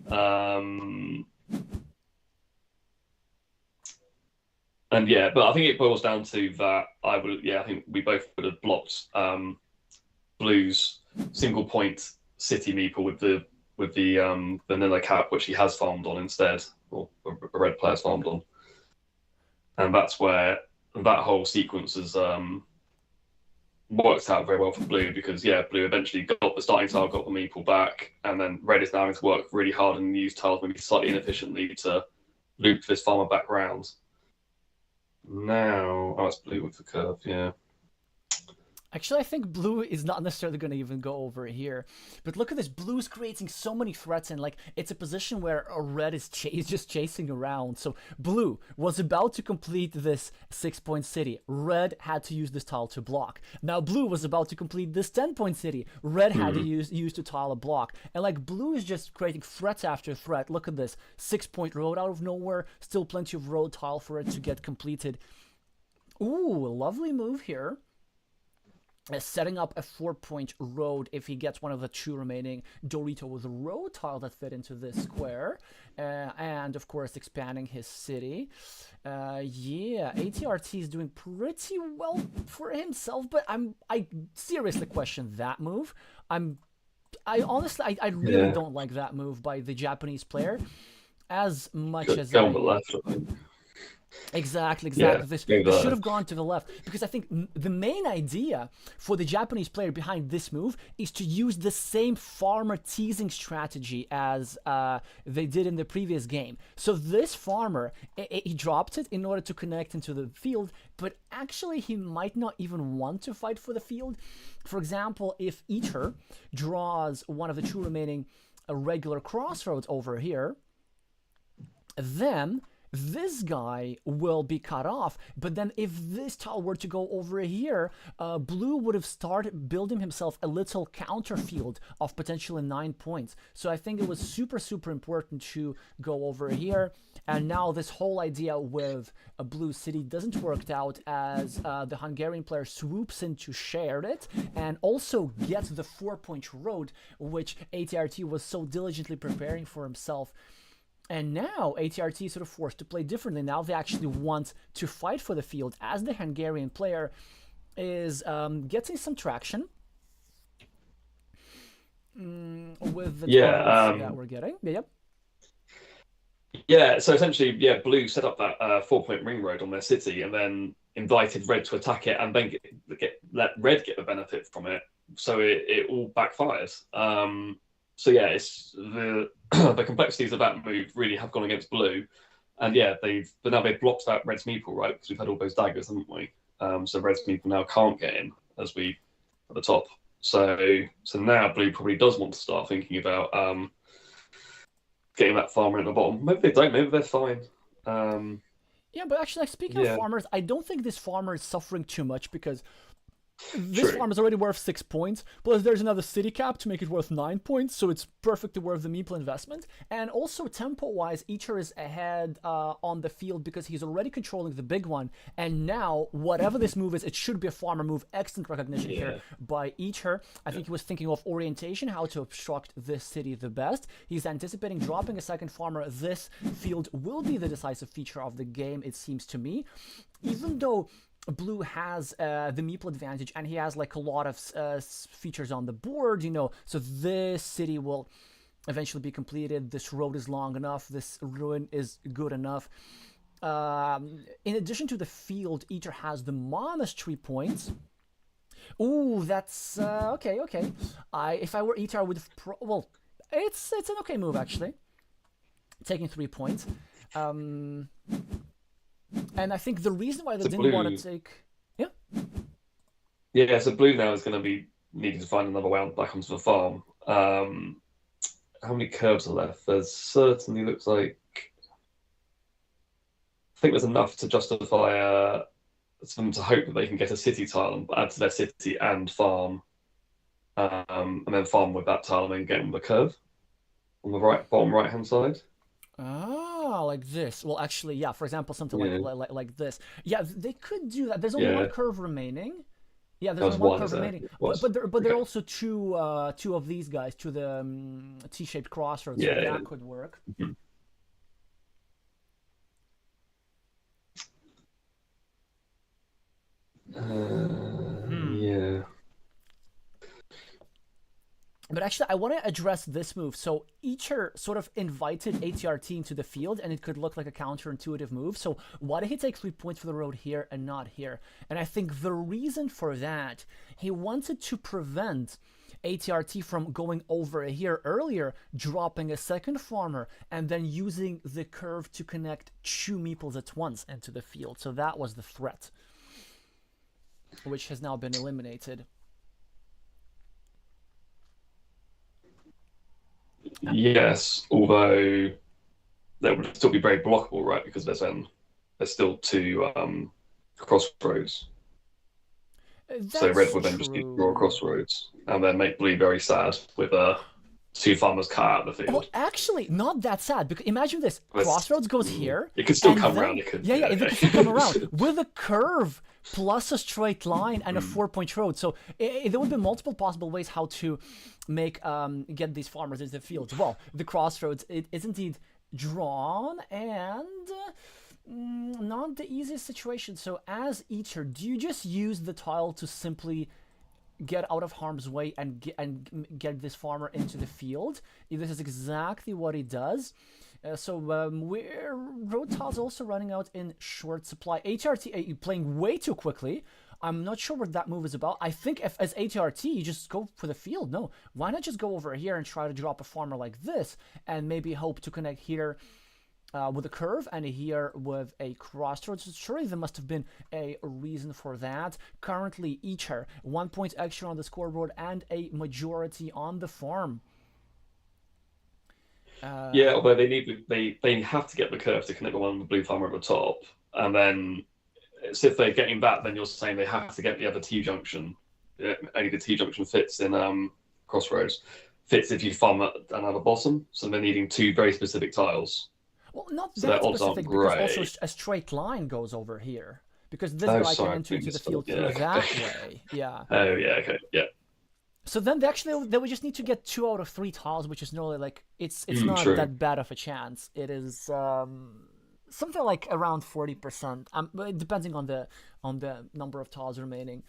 Um, and yeah, but I think it boils down to that. I think we both would have blocked Blue's single point city meeple with the vanilla cap, which he has farmed on instead, or a red player's farmed on, and that's where that whole sequence has worked out very well for Blue because yeah, Blue eventually got the starting tile, got the meeple back, and then Red is now having to work really hard and use tiles maybe slightly inefficiently to loop this farmer back round. Now, oh, it's Blue with the curve, yeah. Actually, I think blue is not necessarily going to even go over here. But look at this. Blue's creating so many threats, and like it's a position where a red is just chasing around. So blue was about to complete this 6-point city. Red had to use this tile to block. Now blue was about to complete this 10-point city. Red had to use to tile a block. And like blue is just creating threats after threat. Look at this. 6-point road out of nowhere. Still plenty of road tile for it to get completed. Ooh, a lovely move here. Setting up a 4-point road if he gets one of the 2 remaining Dorito with a road tile that fit into this square. And of course expanding his city. Yeah, ATRT is doing pretty well for himself, but I seriously question that move. I honestly really don't like that move by the Japanese player as much as Go on the left, I think. Exactly. Yeah, This go should there. have gone to the left because I think the main idea for the Japanese player behind this move is to use the same farmer teasing strategy as they did in the previous game. So this farmer, he dropped it in order to connect into the field, but actually he might not even want to fight for the field. For example, if Eater draws one of the 2 remaining regular crossroads over here, then this guy will be cut off. But then if this tile were to go over here, blue would have started building himself a little counter field of potentially 9 points. So I think it was super important to go over here. And now this whole idea with a blue city doesn't work out as the Hungarian player swoops in to share it and also gets the 4-point road, which ATRT was so diligently preparing for himself. And now ATRT is sort of forced to play differently. Now they actually want to fight for the field as the Hungarian player is getting some traction with the tiles that we're getting. Yep. Yeah, so essentially, yeah, Blue set up that 4-point ring road on their city and then invited Red to attack it and then let Red get the benefit from it. So it all backfired. So yeah, it's the the complexities of that move really have gone against Blue, and yeah, now they've blocked that Red's meeple, right? Because we've had all those daggers, haven't we? So Red's meeple now can't get in as we at the top. So now Blue probably does want to start thinking about getting that farmer at the bottom. Maybe they don't. Maybe they're fine. Yeah, but actually, like, speaking of farmers, I don't think this farmer is suffering too much because this farm is already worth 6 points, plus there's another city cap to make it worth 9 points, so it's perfectly worth the meeple investment. And also, tempo-wise, Eater is ahead on the field because he's already controlling the big one, and now, whatever this move is, it should be a farmer move. Excellent recognition here by Eater. I think he was thinking of orientation, how to obstruct this city the best. He's anticipating dropping a second farmer. This field will be the decisive feature of the game, it seems to me. Even though Blue has the meeple advantage and he has like a lot of features on the board, you know, so this city will eventually be completed. This road is long enough. This ruin is good enough. In addition to the field, Eater has the monastery points. Ooh, that's okay. If I were Eater, I would have well, it's an okay move actually. Taking 3 points. And I think the reason why they didn't want to take... Yeah, so Blue now is going to be needing to find another way back onto the farm. How many curves are left? There's certainly looks like... I think there's enough to justify for them to hope that they can get a city tile and add to their city and farm. And then farm with that tile and then get on the curve on the bottom right-hand side. Oh, like this. Well, actually, yeah. For example, something Yeah. like this. Yeah, they could do that. There's only one Yeah. curve remaining. Yeah, That there's was only one one, curve is there? remaining. It But was. there are Okay. also two of these guys, to the T-shaped crossroads, so Yeah. that could work. Yeah. Hmm. Yeah. But actually, I want to address this move. So Eacher sort of invited ATRT into the field, and it could look like a counterintuitive move. So why did he take 3 points for the road here and not here? And I think the reason for that, he wanted to prevent ATRT from going over here earlier, dropping a second farmer, and then using the curve to connect two meeples at once into the field. So that was the threat, which has now been eliminated. Yes, although that would still be very blockable, right? Because there's still two crossroads. So red That's would then just need to draw true. crossroads and then make blue very sad with two farmers cut out of the Well, field. actually, not that sad, because imagine this: Crossroads goes here, It could still and come then around. It could, yeah, yeah, yeah, it could still come around with a curve plus a straight line and a 4 point road. So there would be multiple possible ways how to make get these farmers into the fields. Well, the crossroads it is indeed drawn, and not the easiest situation. So as Eater, do you just use the tile to simply get out of harm's way and get this farmer into the field? This is exactly what he does. We're road tiles also running out in short supply. ATRT playing way too quickly. I'm not sure what that move is about. I think if as ATRT you just go for the field. No, why not just go over here and try to drop a farmer like this and maybe hope to connect here with a curve and here with a crossroads. Surely there must have been a reason for that. Currently, Eacher 1 point extra on the scoreboard and a majority on the farm. yeah. Although they have to get the curve to connect the one with the blue farmer at the top, and then so if they're getting that, then you're saying they have to get the other T junction. Only the T junction fits in crossroads. Fits if you farm at another bottom. So they're needing two very specific tiles. Well, not So their that odds aren't specific, because also great. a straight line goes over here. Because this Oh, guy can sorry, enter into the misspelled. field Yeah, through that okay. way. Yeah. Oh, yeah, okay, yeah. So then they would just need to get 2 out of 3 tiles, which is normally like it's not True. that bad of a chance. It is something like around 40%, depending on the number of tiles remaining.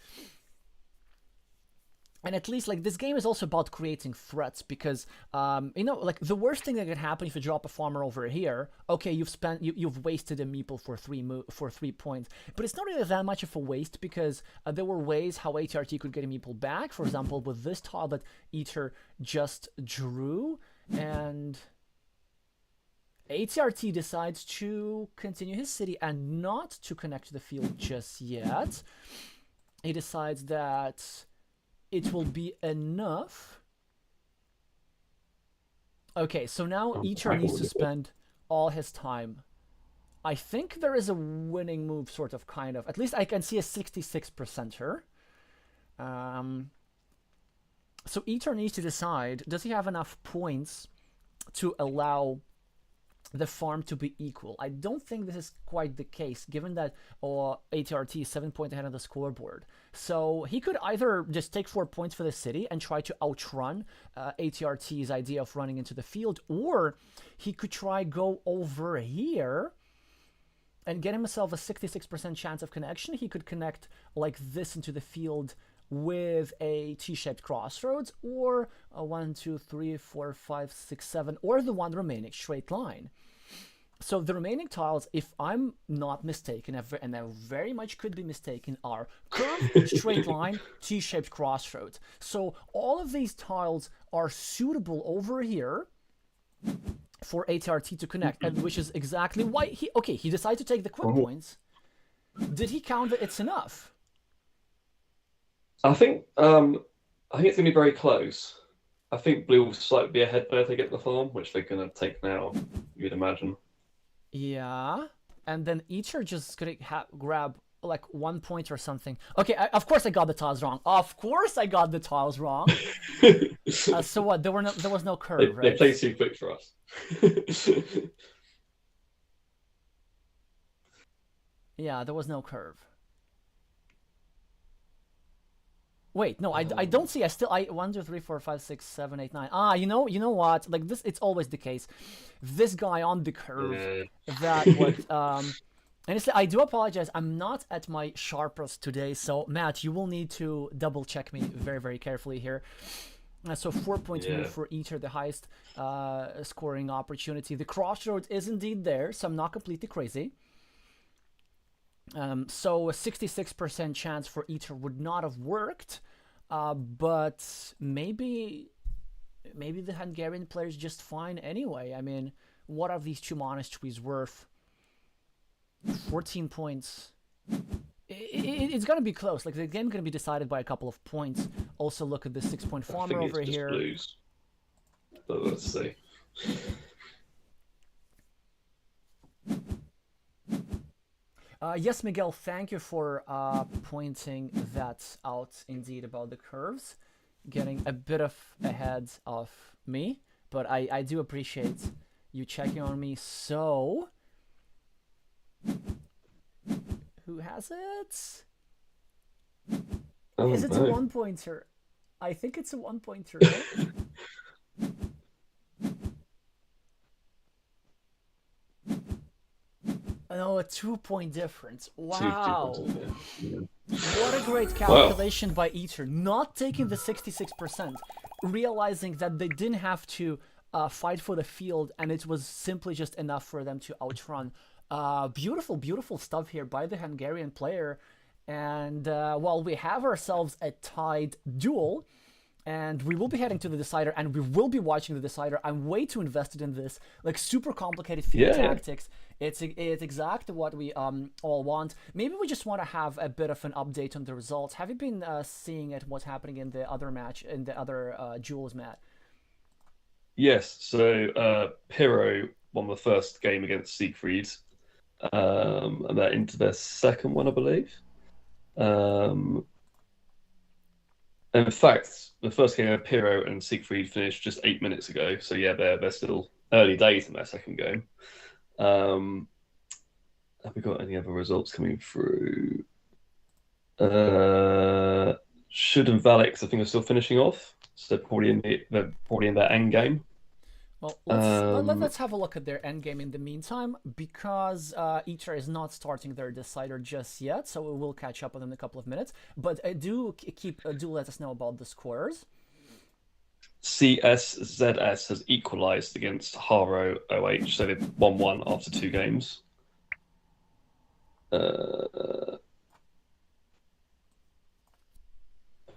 And at least like this game is also about creating threats, because like the worst thing that could happen if you drop a farmer over here, okay, you've wasted a meeple for 3 points, but it's not really that much of a waste, because there were ways how ATRT could get a meeple back. For example, with this tile that Eater just drew, and ATRT decides to continue his city and not to connect to the field just yet. He decides that it will be enough. Okay, so now Eater needs to spend all his time. I think there is a winning move, sort of, kind of. At least I can see a 66%er. So Eater needs to decide, does he have enough points to allow the farm to be equal? I don't think this is quite the case, given that ATRT is 7 points ahead of the scoreboard. So he could either just take 4 points for the city and try to outrun ATRT's idea of running into the field, or he could try go over here and get himself a 66% chance of connection. He could connect like this into the field with a T-shaped crossroads, or a 1, 2, 3, 4, 5, 6, 7, or the one remaining straight line. So the remaining tiles, if I'm not mistaken, and I very much could be mistaken, are curve, straight line, T-shaped crossroads. So all of these tiles are suitable over here for ATRT to connect, and which is exactly why he decided to take the quick points. Did he count that it's enough? I think it's gonna be very close. I think blue will slightly be ahead there if they get the farm, which they're gonna take now, you'd imagine. Yeah, and then Eater just gonna grab like 1 point or something. Okay, of course I got the tiles wrong. Of course I got the tiles wrong. So what? There was no curve, They right? play too quick for us. Yeah, there was no curve. Wait, no, I Um, don't see. I 1, 2, 3, 4, 5, 6, 7, 8, 9. Ah, you know what? Like this, it's always the case. This guy on the curve, yeah, that what honestly, I do apologize. I'm not at my sharpest today, so Matt, you will need to double check me very, very carefully here. So 4 points move yeah. for Eater, the highest scoring opportunity. The crossroads is indeed there, so I'm not completely crazy. So a 66% chance for Eater would not have worked, but maybe the Hungarian players just fine anyway. I mean, what are these two monasteries worth? 14 points. It's gonna be close. Like the game's gonna be decided by a couple of points. Also, look at the 6 point I farmer think it's over just here. blues. But let's see. Yes, Miguel, thank you for pointing that out indeed about the curves. Getting a bit of ahead of me, but I do appreciate you checking on me. So, who has it? Oh Is it a no. 1 pointer? I think it's a 1 pointer, right? No, a 2 point difference. Two Wow. points. Yeah. What a great Wow. calculation by Eater, not taking the 66%, realizing that they didn't have to fight for the field and it was simply just enough for them to outrun. Beautiful, beautiful stuff here by the Hungarian player. And while we have ourselves a tied duel, and we will be heading to the decider and we will be watching the decider. I'm way too invested in this, like super complicated field Yeah. tactics. It's exactly what we all want. Maybe we just want to have a bit of an update on the results. Have you been seeing at what's happening in the other match, in the other duels, Matt? Yes. So Piro won the first game against Siegfried, and they're into their second one, I believe. Um, in fact, the first game of Piro and Siegfried finished just 8 minutes ago. So yeah, they're still early days in their second game. Um, have we got any other results coming through? Uh, Should and Valix, I think, are still finishing off. So they're probably in their end game. Well, Um, let's have a look at their end game in the meantime, because Eater is not starting their decider just yet, so we will catch up with them in a couple of minutes. But do let us know about the scores. CSZS has equalised against Haro OH, so they've won one after two games.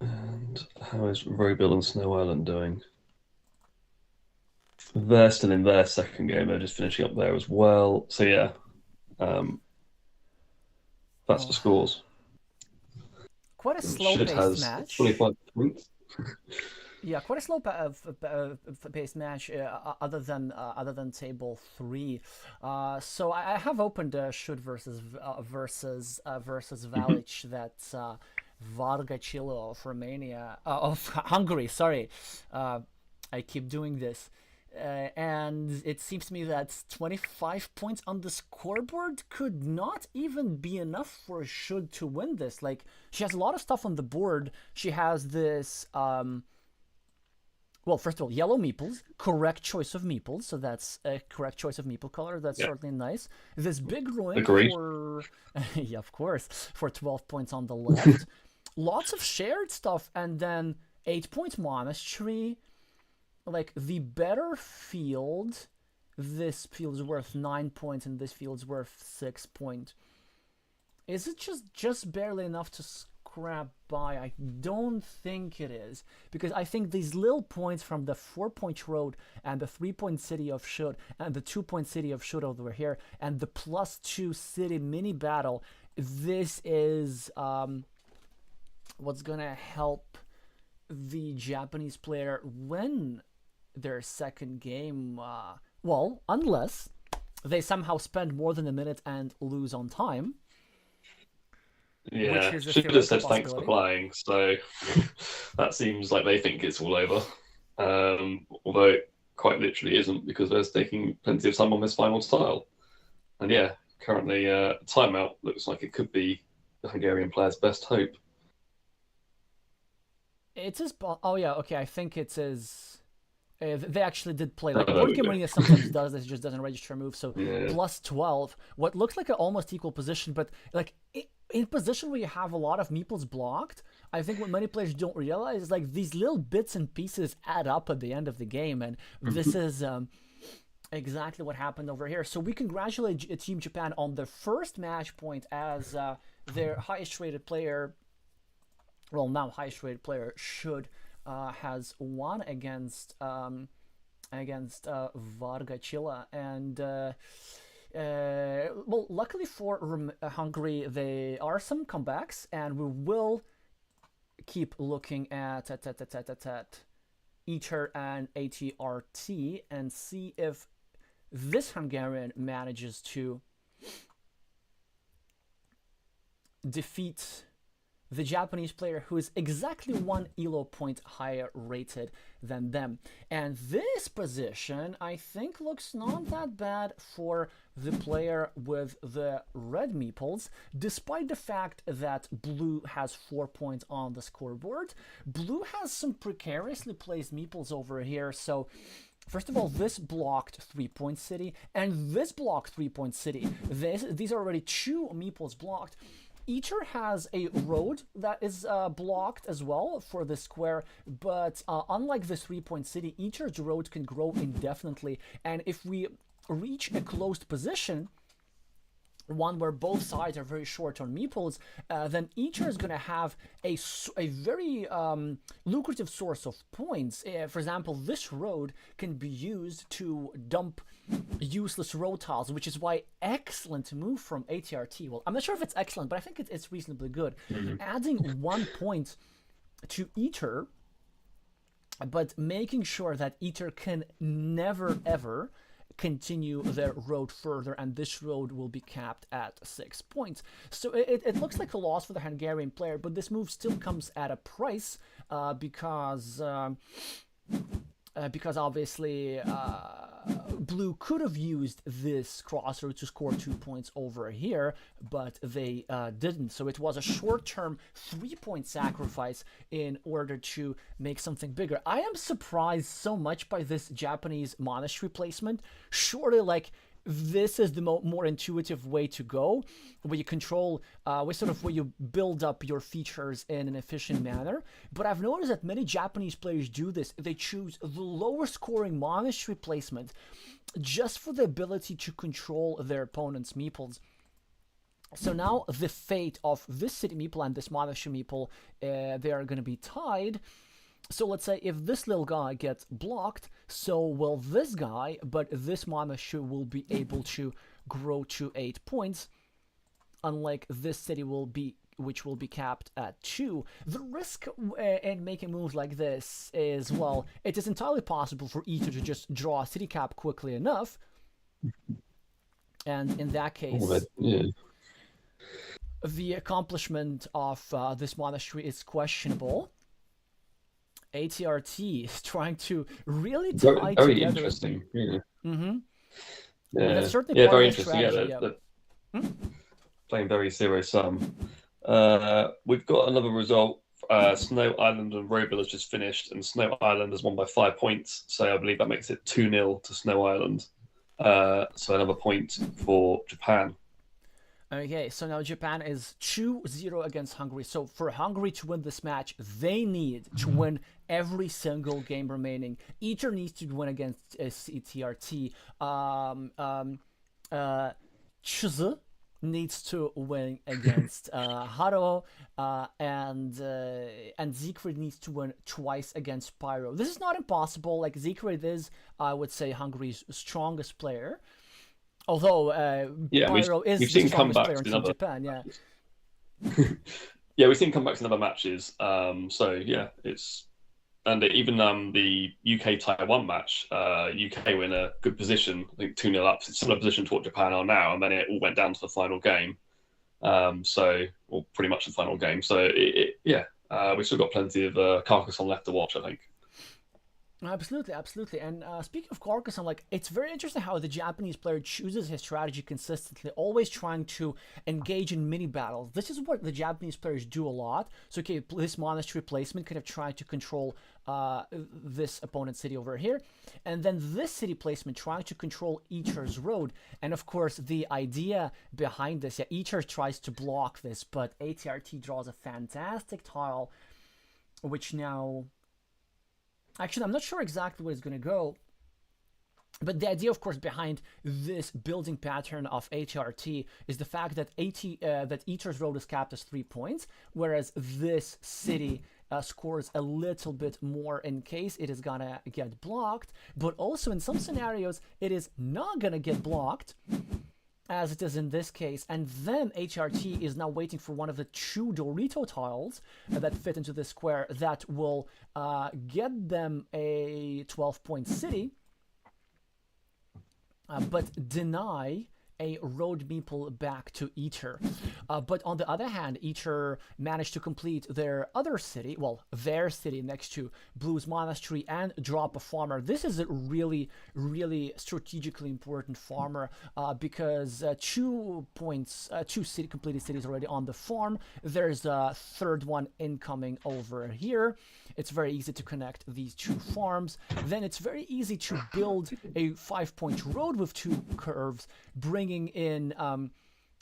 And how is Robil and Snow Island doing? They're still in their second game. They're just finishing up there as well. So yeah, um, that's the Oh, scores. quite a Should slow-paced has match. 25 points. Yeah, quite a slow-paced match. Other than table three. So I have opened Should versus Mhm. Valic. That's Varga Chilo of Romania, of Hungary. Sorry, I keep doing this. And it seems to me that 25 points on the scoreboard could not even be enough for Should to win this. Like, she has a lot of stuff on the board. She has this, well, first of all, yellow meeples, correct choice of meeples, so that's a correct choice of meeple color. That's Yeah, certainly nice. This big ruin agreed. for, yeah, of course, for 12 points on the left. Lots of shared stuff, and then 8 points monastery. Like the better field, this field's worth 9 points, and this field's worth 6 points. Is it just barely enough to scrap by? I don't think it is, because I think these little points from the 4 point road and the 3 point city of Should and the 2 point city of Should over here and the +2 city mini battle, this is what's gonna help the Japanese player win their second game. Well, unless they somehow spend more than a minute and lose on time, which Yeah, is a should have theoretical said thanks for possibility. playing. So that seems like they think it's all over. Although it quite literally isn't, because they're taking plenty of time on this final tile. And yeah, currently timeout. Looks like it could be the Hungarian player's best hope. It is. Oh yeah, okay. I think it is. They actually did play like There Board we Game go. Arena sometimes does this, it just doesn't register a move. So Yeah. plus 12, what looks like an almost equal position, but like in position where you have a lot of meeples blocked, I think what many players don't realize is like these little bits and pieces add up at the end of the game, and this is exactly what happened over here. So we congratulate Team Japan on the first match point as their highest rated player, well now highest rated player, should has won against Varga Chila, and well, luckily for Hungary, there are some comebacks, and we will keep looking at ITER and ATRT and see if this Hungarian manages to defeat the Japanese player who is exactly 1 elo point higher rated than them. And this position, I think, looks not that bad for the player with the red meeples, despite the fact that blue has 4 points on the scoreboard. Blue has some precariously placed meeples over here, so first of all, this blocked 3-point city, and this blocked 3-point city. These are already 2 meeples blocked. ITER has a road that is blocked as well for the square, but unlike the 3-point city, ITER's road can grow indefinitely, and if we reach a closed position, one where both sides are very short on meeples, then ITER is going to have a very lucrative source of points. For example, this road can be used to dump useless road tiles, which is why excellent move from ATRT. Well, I'm not sure if it's excellent, but I think it's reasonably good. Adding 1 point to ITER, but making sure that ITER can never ever continue their road further, and this road will be capped at 6 points. So it looks like a loss for the Hungarian player, but this move still comes at a price because obviously blue could have used this crossroad to score 2 points over here, but they didn't. So it was a short-term 3-point sacrifice in order to make something bigger. I am surprised so much by this Japanese monastery placement. Surely, like, this is the more intuitive way to go, where you control, where you build up your features in an efficient manner. But I've noticed that many Japanese players do this. They choose the lower scoring monastery placement just for the ability to control their opponent's meeples. So now the fate of this city meeple and this monastery meeple, they are going to be tied. So let's say if this little guy gets blocked, so will this guy, but this monastery will be able to grow to 8 points, unlike this city which will be capped at 2. The risk in making moves like this is, well, it is entirely possible for ITER to just draw a city cap quickly enough, and in that case, the accomplishment of this monastery is questionable. ATRT is trying to really tie very together. Interesting. Yeah. Yeah. That's certainly part very of the interesting. strategy. Yeah, they're playing very zero sum. We've got another result. Snow Island and Robil has just finished, and Snow Island has won by 5 points. So I believe that makes it 2-0 to Snow Island. So another point for Japan. Okay, so now Japan is 2-0 against Hungary. So for Hungary to win this match, they need to win every single game remaining. ITER needs to win against CTRT. Chuz needs to win against Haro, and Siegfried needs to win twice against Pyro. This is not impossible. Like, Siegfried is, I would say, Hungary's strongest player. Although Pyro is the strongest player in Team Japan, yeah. Yeah, we've seen comebacks in other matches. So yeah, it's even the UK-Taiwan match. UK were in a good position, I think 2-0 up. It's similar position to what Japan are now, and then it all went down to the final game. Or pretty much the final game. So we've still got plenty of Carcassonne left to watch, I think. Absolutely, absolutely. And speaking of Carcassonne, like it's very interesting how the Japanese player chooses his strategy consistently, always trying to engage in mini battles. This is what the Japanese players do a lot. So, okay, this monastery placement could have tried to control this opponent's city over here, and then this city placement trying to control Eater's road. And of course, the idea behind this, yeah, Eater tries to block this, but ATRT draws a fantastic tile, which now. Actually, I'm not sure exactly where it's going to go, but the idea, of course, behind this building pattern of ATRT is the fact that that Eater's Road is capped as 3 points, whereas this city scores a little bit more in case it is gonna get blocked, but also in some scenarios it is not gonna get blocked, as it is in this case, and then HRT is now waiting for one of the 2 Dorito tiles that fit into the square that will get them a 12-point city, but deny a road meeple back to Eater. But on the other hand, Eater managed to complete their other city, well, their city next to Blue's Monastery, and drop a farmer. This is a really, really strategically important farmer because 2 points, 2 completed cities already on the farm. There's a third one incoming over here. It's very easy to connect these 2 farms. Then it's very easy to build a 5-point road with 2 curves, bringing in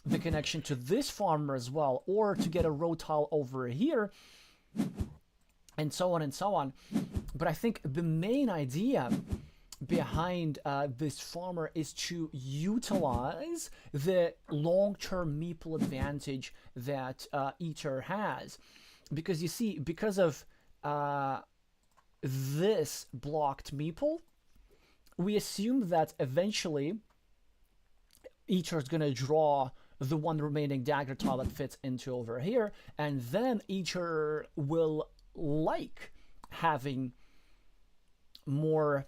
the connection to this farmer as well, or to get a road tile over here, and so on and so on. But I think the main idea behind this farmer is to utilize the long-term meeple advantage that Eater has. Because you see, because of this blocked meeple, we assume that eventually Eater is going to draw the one remaining dagger tile that fits into over here, and then Eater will like having more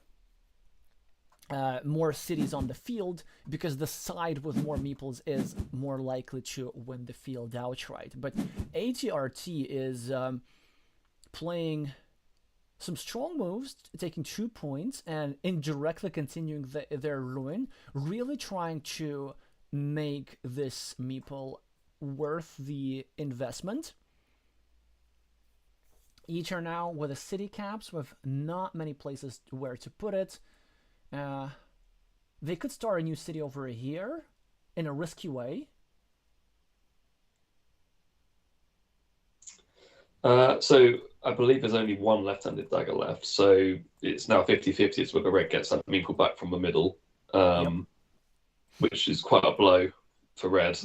cities on the field, because the side with more meeples is more likely to win the field outright. But ATRT is playing some strong moves, taking 2 points and indirectly continuing their ruin, really trying to make this meeple worth the investment. Eater now with a city caps with not many places where to put it. They could start a new city over here in a risky way. So I believe there's only 1 left-handed dagger left, so it's now 50-50. It's whether red gets that meeple back from the middle, Yep. which is quite a blow for red.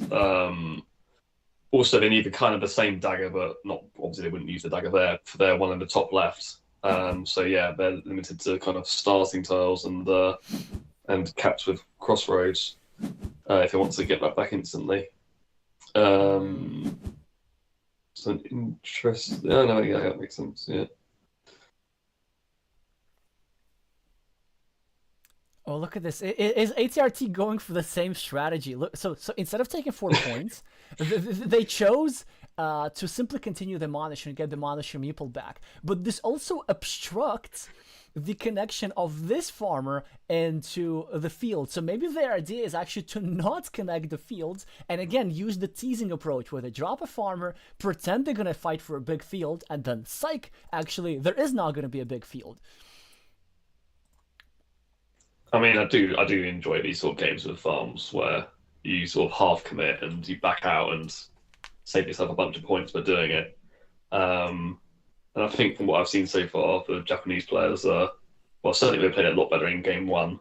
Also, they need kind of the same dagger, but not obviously they wouldn't use the dagger there for their one in the top left. So yeah, they're limited to kind of starting tiles and caps with crossroads if they want to get that back instantly. It's an interest. Oh, no, yeah, that makes sense. Yeah. Oh, look at this. Is ATRT going for the same strategy? Look, so instead of taking 4 points, they chose to simply continue the Monastery and get the Monastery meeple back. But this also obstructs the connection of this farmer into the field. So maybe their idea is actually to not connect the fields, and again use the teasing approach where they drop a farmer, pretend they're going to fight for a big field, and then psych, actually there is not going to be a big field. I mean, I do enjoy these sort of games with farms where you sort of half commit and you back out and save yourself a bunch of points by doing it. And I think from what I've seen so far, the Japanese players are, well, certainly they played a lot better in game 1.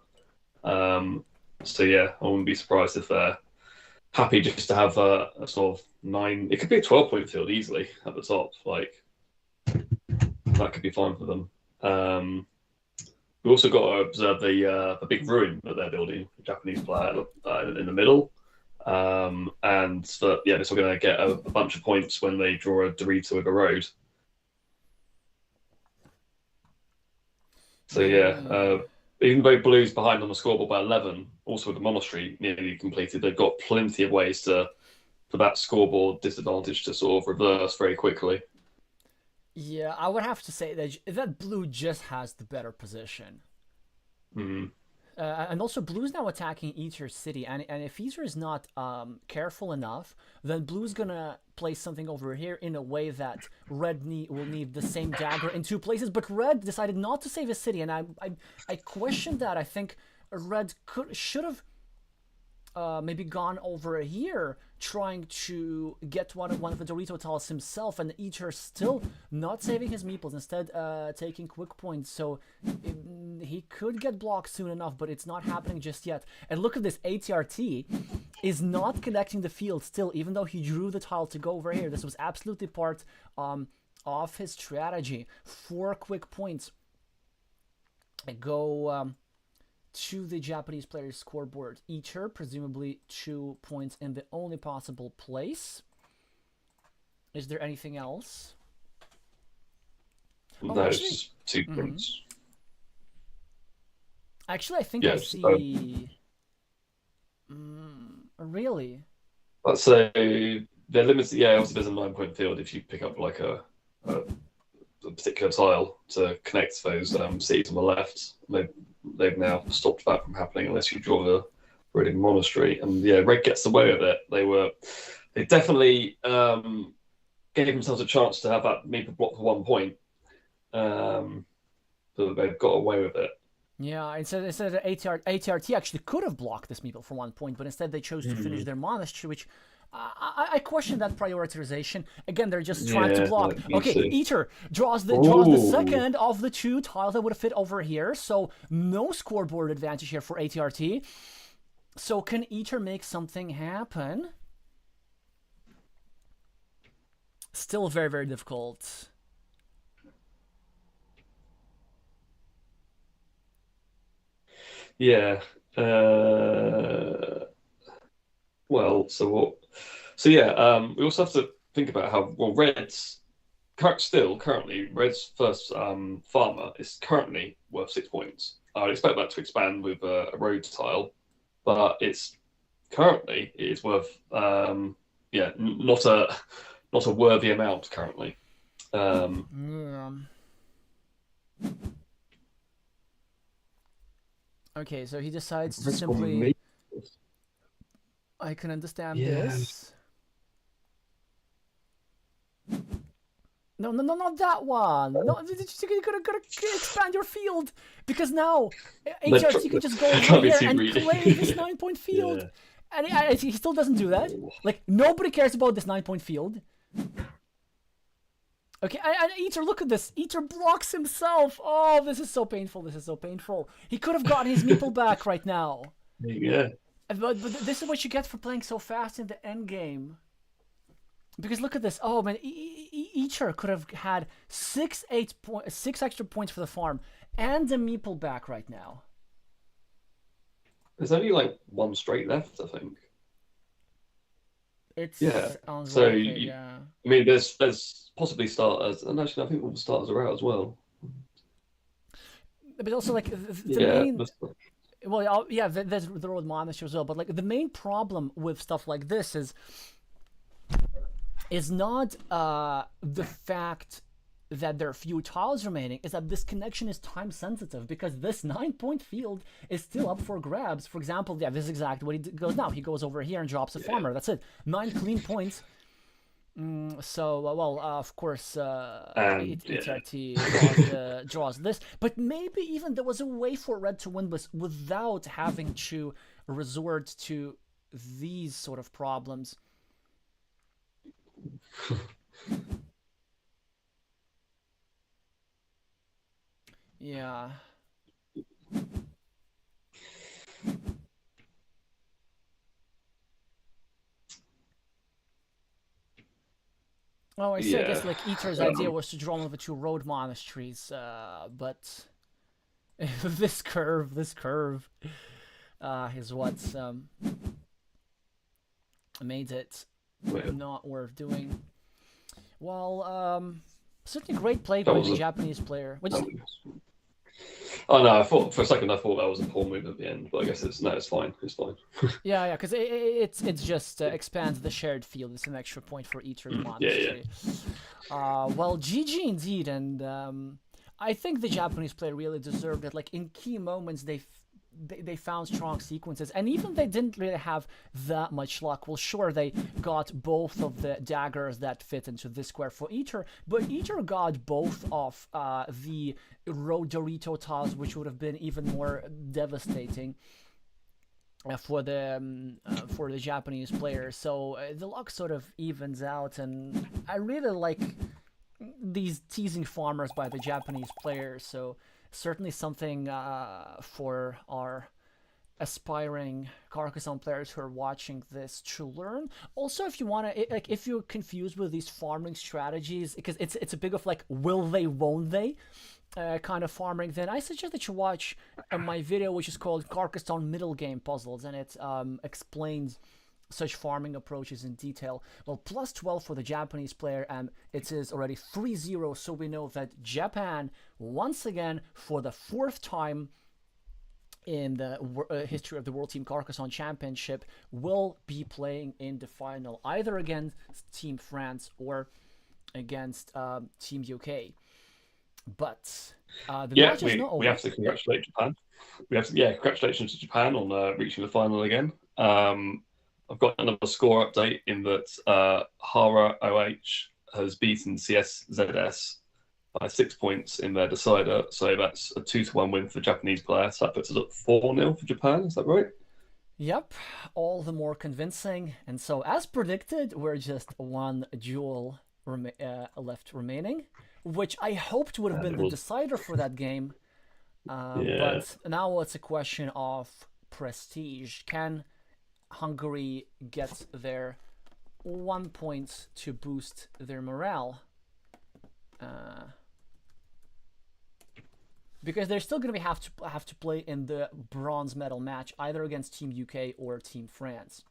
So yeah, I wouldn't be surprised if they're happy just to have a sort of 9. It could be a 12-point field easily at the top. Like that could be fine for them. We also got to observe the big ruin that they're building, the Japanese player in the middle. And that, yeah, they're still going to get a bunch of points when they draw a Dorito with a road. So yeah, even though Blue's behind on the scoreboard by 11, also with the Monastery nearly completed, they've got plenty of ways for that scoreboard disadvantage to sort of reverse very quickly. Yeah, I would have to say that blue just has the better position. Mm. And also, blue's now attacking Ether City, and if Ether is not careful enough, then blue's gonna place something over here in a way that will need the same dagger in two places. But red decided not to save his city, and I question that. I think red should have maybe gone over here trying to get one of the Dorito tiles himself, and Eater still not saving his meeples, instead taking quick points, so he could get blocked soon enough, but it's not happening just yet. And look at this, ATRT is not connecting the field still, even though he drew the tile to go over here. This was absolutely part of his strategy. 4 quick points go to the Japanese player's scoreboard. Eater, presumably 2 points in the only possible place. Is there anything else? Oh, no, actually, it's just 2 points. Actually, I think I see... really? So they're limited. Yeah, obviously there's a 9-point field if you pick up like a particular tile to connect those cities on the left. They've now stopped that from happening unless you draw the Reading Monastery. And yeah, red gets away with it. They definitely gave themselves a chance to have that meeple block for 1 point. But they've got away with it. Yeah, instead ATRT actually could have blocked this meeple for 1 point, but instead they chose to finish their monastery, which I question that prioritization. Again, they're just trying to block. Okay, Eater draws the second of the 2 tiles that would have fit over here, so no scoreboard advantage here for ATRT. So can Eater make something happen? Still very, very difficult. Yeah. Well, so what? So yeah, we also have to think about how Red's currently Red's first farmer is currently worth 6 points. I would expect that to expand with a road tile, but it's worth not a worthy amount currently. Okay, so he decides to simply... I can understand this. No, not that one. No, you gotta expand your field, because now HRT can just go over here and claim this 9-point field. Yeah. And he still doesn't do that. Like, nobody cares about this 9-point field. Okay, and Eater, look at this. Eater blocks himself. Oh, this is so painful. This is so painful. He could have gotten his meeple back right now. Yeah. But this is what you get for playing so fast in the end game. Because look at this. Oh, man. Eater could have had 6 extra points for the farm and the meeple back right now. There's only like 1 straight left, I think. It's so I mean, there's possibly starters, and actually I think all the starters are out as well. But also, like, the main... Well, yeah, there's the road monastery as well, but like the main problem with stuff like this is not the fact that there are few tiles remaining, is that this connection is time sensitive, because this 9-point field is still up for grabs. For example, yeah, this is exactly what he goes now. He goes over here and drops a farmer. That's it. 9 clean points. Of course, HRT draws this, but maybe even there was a way for red to win this without having to resort to these sort of problems. Yeah. Oh, I see. I guess like Eater's idea was to draw one of the 2 road monasteries, but this curve is what's made it not worth doing. Well, certainly great play by the Japanese player. Oh no, I thought for a second I thought that was a poor move at the end, but I guess it's fine. It's fine. Yeah, yeah, because it's just expands the shared field. It's an extra point for each Yeah, yeah. monastery. Well, GG indeed, and I think the Japanese player really deserved it. Like in key moments, they found strong sequences, and even they didn't really have that much luck. Well, sure, they got both of the daggers that fit into this square for Eater, but Eater got both of the Road Dorito toss, which would have been even more devastating for the Japanese players. So the luck sort of evens out, and I really like these teasing farmers by the Japanese players. So certainly something for our aspiring Carcassonne players who are watching this to learn. Also, if you want to, like, if you're confused with these farming strategies, because it's a big of like, will they, won't they? Kind of farming, then I suggest that you watch my video, which is called Carcassonne Middle Game Puzzles, and it explains such farming approaches in detail. Well, plus 12 for the Japanese player, and it is already 3-0, so we know that Japan, once again, for the fourth time in the history of the World Team Carcassonne Championship, will be playing in the final, either against Team France or against Team UK. But the match is not over. We have to congratulate Japan. Congratulations to Japan on reaching the final again. I've got another score update in that Hara OH has beaten CSZS by 6 points in their decider. So that's a 2-1 win for the Japanese player. So that puts us at 4-0 for Japan. Is that right? Yep, all the more convincing. And so, as predicted, we're just one duel left remaining, which I hoped would have been the decider for that game. But now it's a question of prestige. Can Hungary get their 1 point to boost their morale? Because they're still going to have to play in the bronze medal match, either against Team UK or Team France.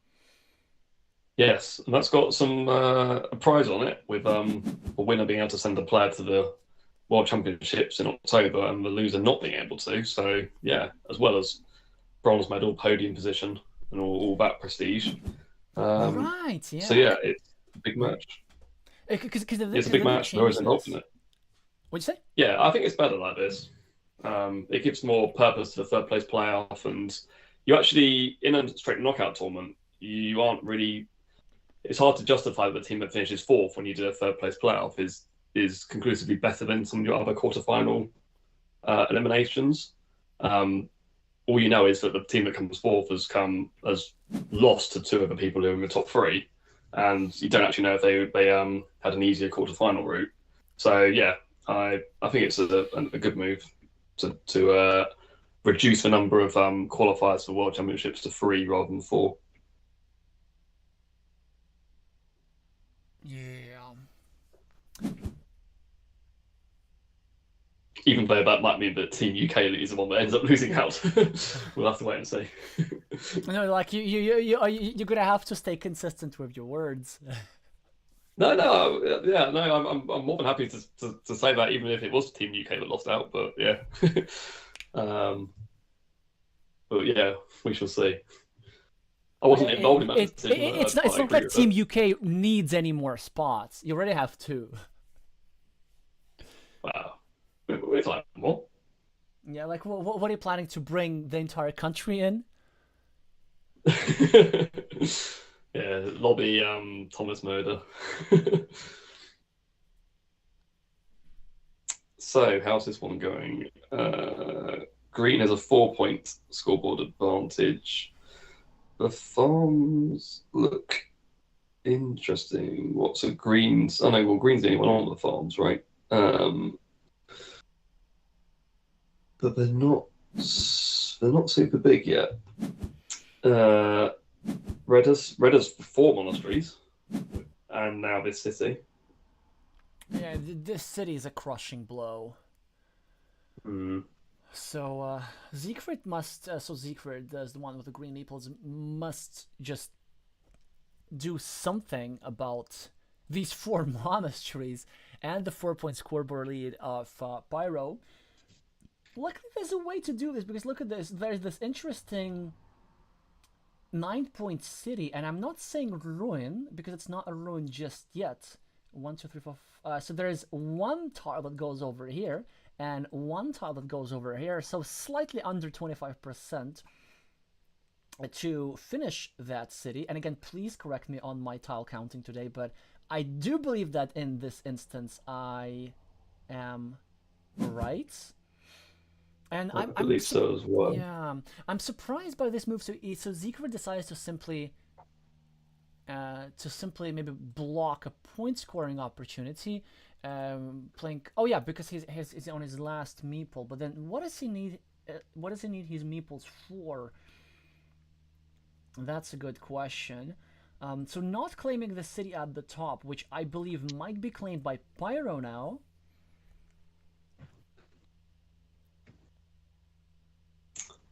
Yes, and that's got some a prize on it, with the winner being able to send a player to the World Championships in October and the loser not being able to. So yeah, as well as bronze medal, podium position, and all that prestige. Right. Yeah. So yeah, it's a big match. It's a big match. There is involved in it. What'd you say? Yeah, I think it's better like this. It gives more purpose to the third place playoff, and you actually, in a straight knockout tournament, you aren't really. It's hard to justify that the team that finishes fourth when you do a third place playoff is conclusively better than some of your other quarterfinal eliminations. All you know is that the team that comes fourth has lost to two other people who are in the top three, and you don't actually know if they had an easier quarterfinal route. So yeah, I think it's a good move to reduce the number of qualifiers for World Championships to 3 rather than 4. Yeah. Even though that might mean that Team UK is the one that ends up losing out. We'll have to wait and see. No, like you're gonna have to stay consistent with your words. No, I'm more than happy to say that, even if it was Team UK that lost out. But yeah, but yeah, we shall see. I wasn't involved in that decision. It's not like Team UK needs any more spots. You already have 2. Wow, we're like more. Yeah, like what are you planning to bring the entire country in? Yeah, lobby Thomas Murder. So, how's this one going? Green has a 4-point scoreboard advantage. The farms look interesting. What's a Green's? Oh no, well, Green's the only one on the farms, right? But they're not super big yet. Red has 4 monasteries, and now this city. Yeah, this city is a crushing blow. So Siegfried must. Siegfried, as the one with the green meeples, must just do something about these 4 monasteries and the 4-point scoreboard lead of Pyro. luckily there's a way to do this, because look at this. There's this interesting 9-point city, and I'm not saying ruin because it's not a ruin just yet. 1, 2, 3, 4. So there's one tile that goes over here and one tile that goes over here, so slightly under 25% to finish that city. And again, please correct me on my tile counting today, but I do believe that in this instance I am right. And I believe so as well. yeah, I'm surprised by this move. So Zekra decides to simply maybe block a point scoring opportunity, playing. Oh yeah, because he's on his last meeple. But then what does he need? What does he need his meeples for? That's a good question. So not claiming the city at the top, which I believe might be claimed by Pyro now.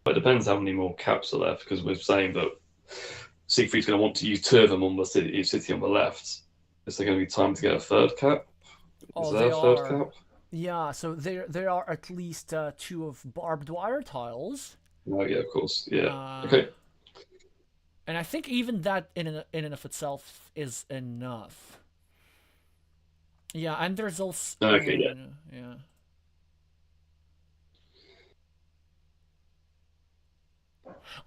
But it depends how many more caps are left, because we're saying that Siegfried's going to want to use 2 of them on the city on the left. Is there going to be time to get a 3rd cap? Is there a 3rd cap? Yeah, so there are at least 2 of barbed wire tiles. Oh yeah, of course. Yeah. Okay. And I think even that in and of itself is enough. Yeah, and there's also okay. Yeah.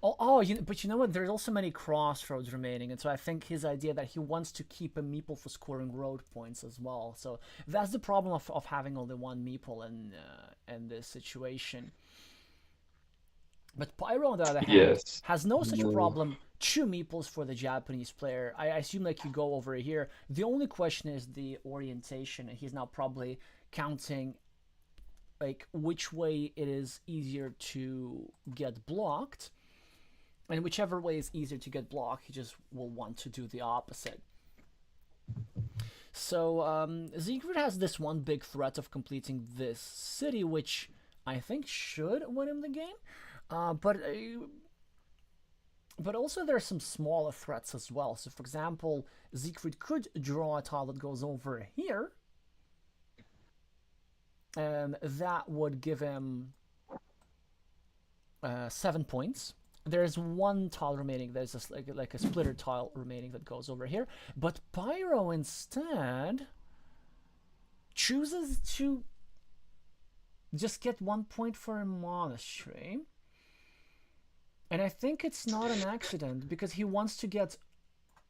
But you know what? There's also many crossroads remaining, and so I think his idea that he wants to keep a meeple for scoring road points as well. So that's the problem of having only one meeple in this situation. But Pyro, on the other hand, has no such problem. 2 meeples for the Japanese player. I assume like you go over here. The only question is the orientation, and he's now probably counting like which way it is easier to get blocked. And whichever way is easier to get blocked, he just will want to do the opposite. So Siegfried has this one big threat of completing this city, which I think should win him the game. But also there are some smaller threats as well. So for example, Siegfried could draw a tile that goes over here, and that would give him 7 points. There's one tile remaining. There's like a splitter tile remaining that goes over here. But Pyro instead chooses to just get 1 point for a monastery. And I think it's not an accident, because he wants to get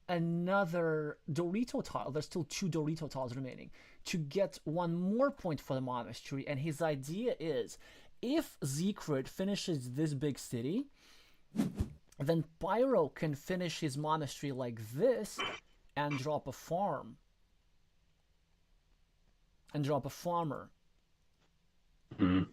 another Dorito tile. There's still 2 Dorito tiles remaining to get 1 more point for the monastery. And his idea is, if Siegfried finishes this big city, then Pyro can finish his monastery like this and drop a farm. And drop a farmer. Mm-hmm.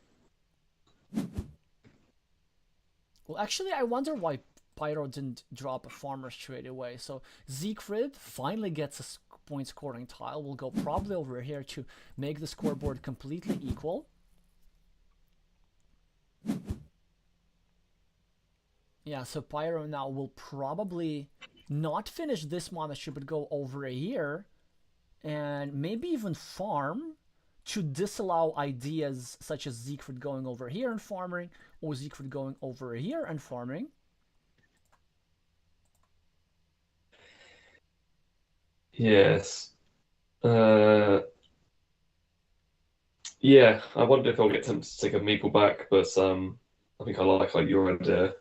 Well, actually, I wonder why Pyro didn't drop a farmer straight away. So Siegfried finally gets a point scoring tile. We'll go probably over here to make the scoreboard completely equal. Yeah, so Pyro now will probably not finish this monastery, but go over here and maybe even farm to disallow ideas such as Siegfried going over here and farming, or Siegfried going over here and farming. Yes. Yeah, I wonder if I'll get tempted to take a meeple back, but I think I like your idea.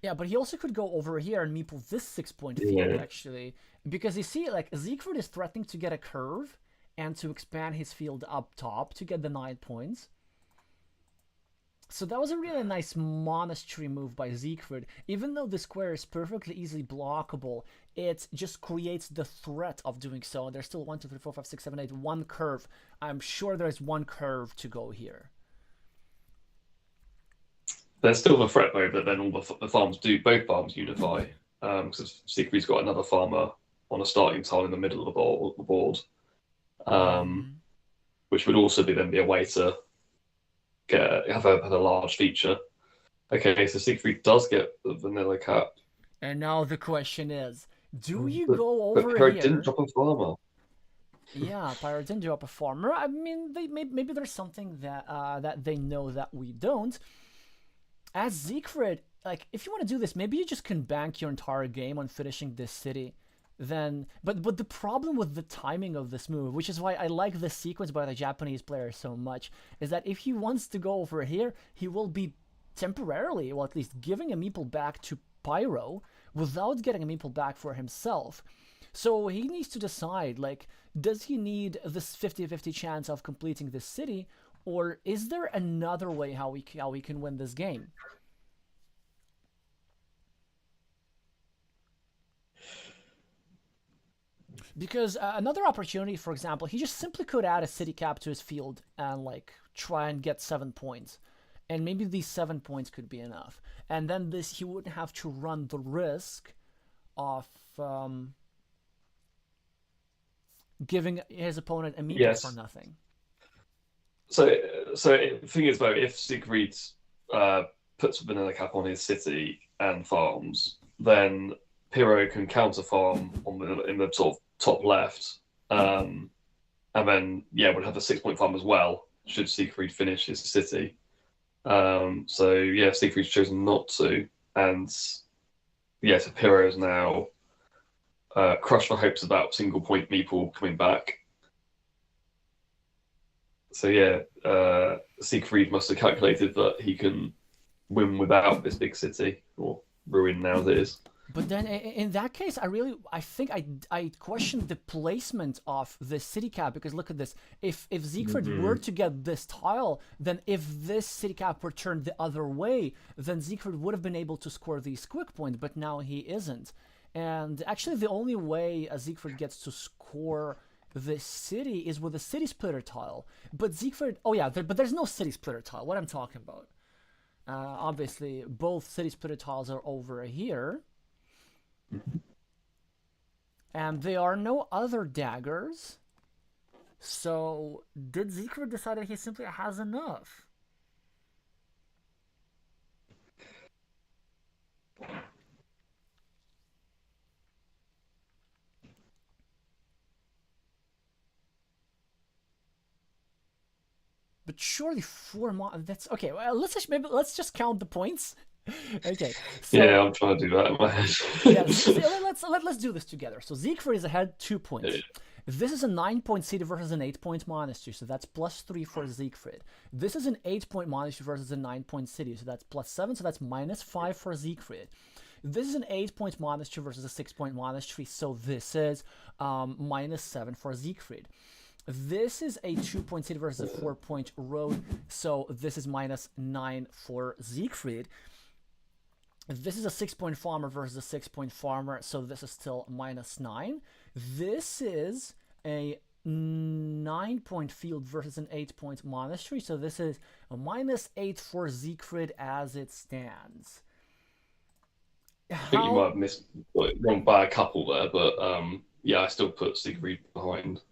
Yeah, but he also could go over here and meeple this 6-point field, actually. Because you see, like, Siegfried is threatening to get a curve and to expand his field up top to get the 9 points. So that was a really nice monastery move by Siegfried. Even though the square is perfectly easily blockable, it just creates the threat of doing so. And there's still 1, 2, 3, 4, 5, 6, 7, 8, 1 curve. I'm sure there's 1 curve to go here. There's still the threat though that then all the farms both farms unify, because Siegfried's got another farmer on a starting tile in the middle of the board, which would also be a way to have a large feature. Okay, so Siegfried does get the vanilla cap. And now the question is, do you go over here? Didn't drop a farmer. Yeah, Pyro didn't drop a farmer. I mean, maybe there's something that that they know that we don't. As Siegfried, like if you want to do this, maybe you just can bank your entire game on finishing this city. Then, but the problem with the timing of this move, which is why I like this sequence by the Japanese player so much, is that if he wants to go over here, he will be temporarily, or at least giving a meeple back to Pyro without getting a meeple back for himself. So he needs to decide, like, does he need this 50-50 chance of completing this city, or is there another way how we can win this game? Because another opportunity, for example, he just simply could add a city cap to his field and like try and get 7 points, and maybe these 7 points could be enough. And then this he wouldn't have to run the risk of giving his opponent a meeple for nothing. So the thing is though, if Siegfried puts a vanilla cap on his city and farms, then Pyro can counter farm in the sort of top left, and then would have a 6 point farm as well should Siegfried finish his city. So yeah, Siegfried's chosen not to, and so Pyro is now crushed for hopes about single point meeple coming back. So yeah, Siegfried must have calculated that he can win without this big city, or ruin now as it is. But then in that case, I think I question the placement of the city cap, because look at this. If Siegfried were to get this tile, then if this city cap were turned the other way, then Siegfried would have been able to score these quick points, but now he isn't. And actually the only way Siegfried gets to score this city is with a city splitter tile. But Siegfried, but there's no city splitter tile. What I'm talking about. Obviously, both city splitter tiles are over here. And there are no other daggers. So, did Siegfried decide that he simply has enough? But surely 4 that's okay. Well, let's just count the points. Okay. So, yeah, I'm trying to do that in my head. let's do this together. So Siegfried is ahead 2 points. Yeah. This is a 9-point city versus an 8-point monastery, so that's +3 for Siegfried. This is an 8-point monastery versus a 9-point city, so that's +7, so that's -5 for Siegfried. This is an 8-point monastery versus a 6-point monastery, so this is -7 for Siegfried. This is a 2-point city versus a 4-point road, so this is -9 for Siegfried. This is a 6-point farmer versus a 6-point farmer, so this is still -9. This is a 9-point field versus an 8-point monastery, so this is a -8 for Siegfried as it stands. I think you might have missed wrong by a couple there, but I still put Siegfried behind.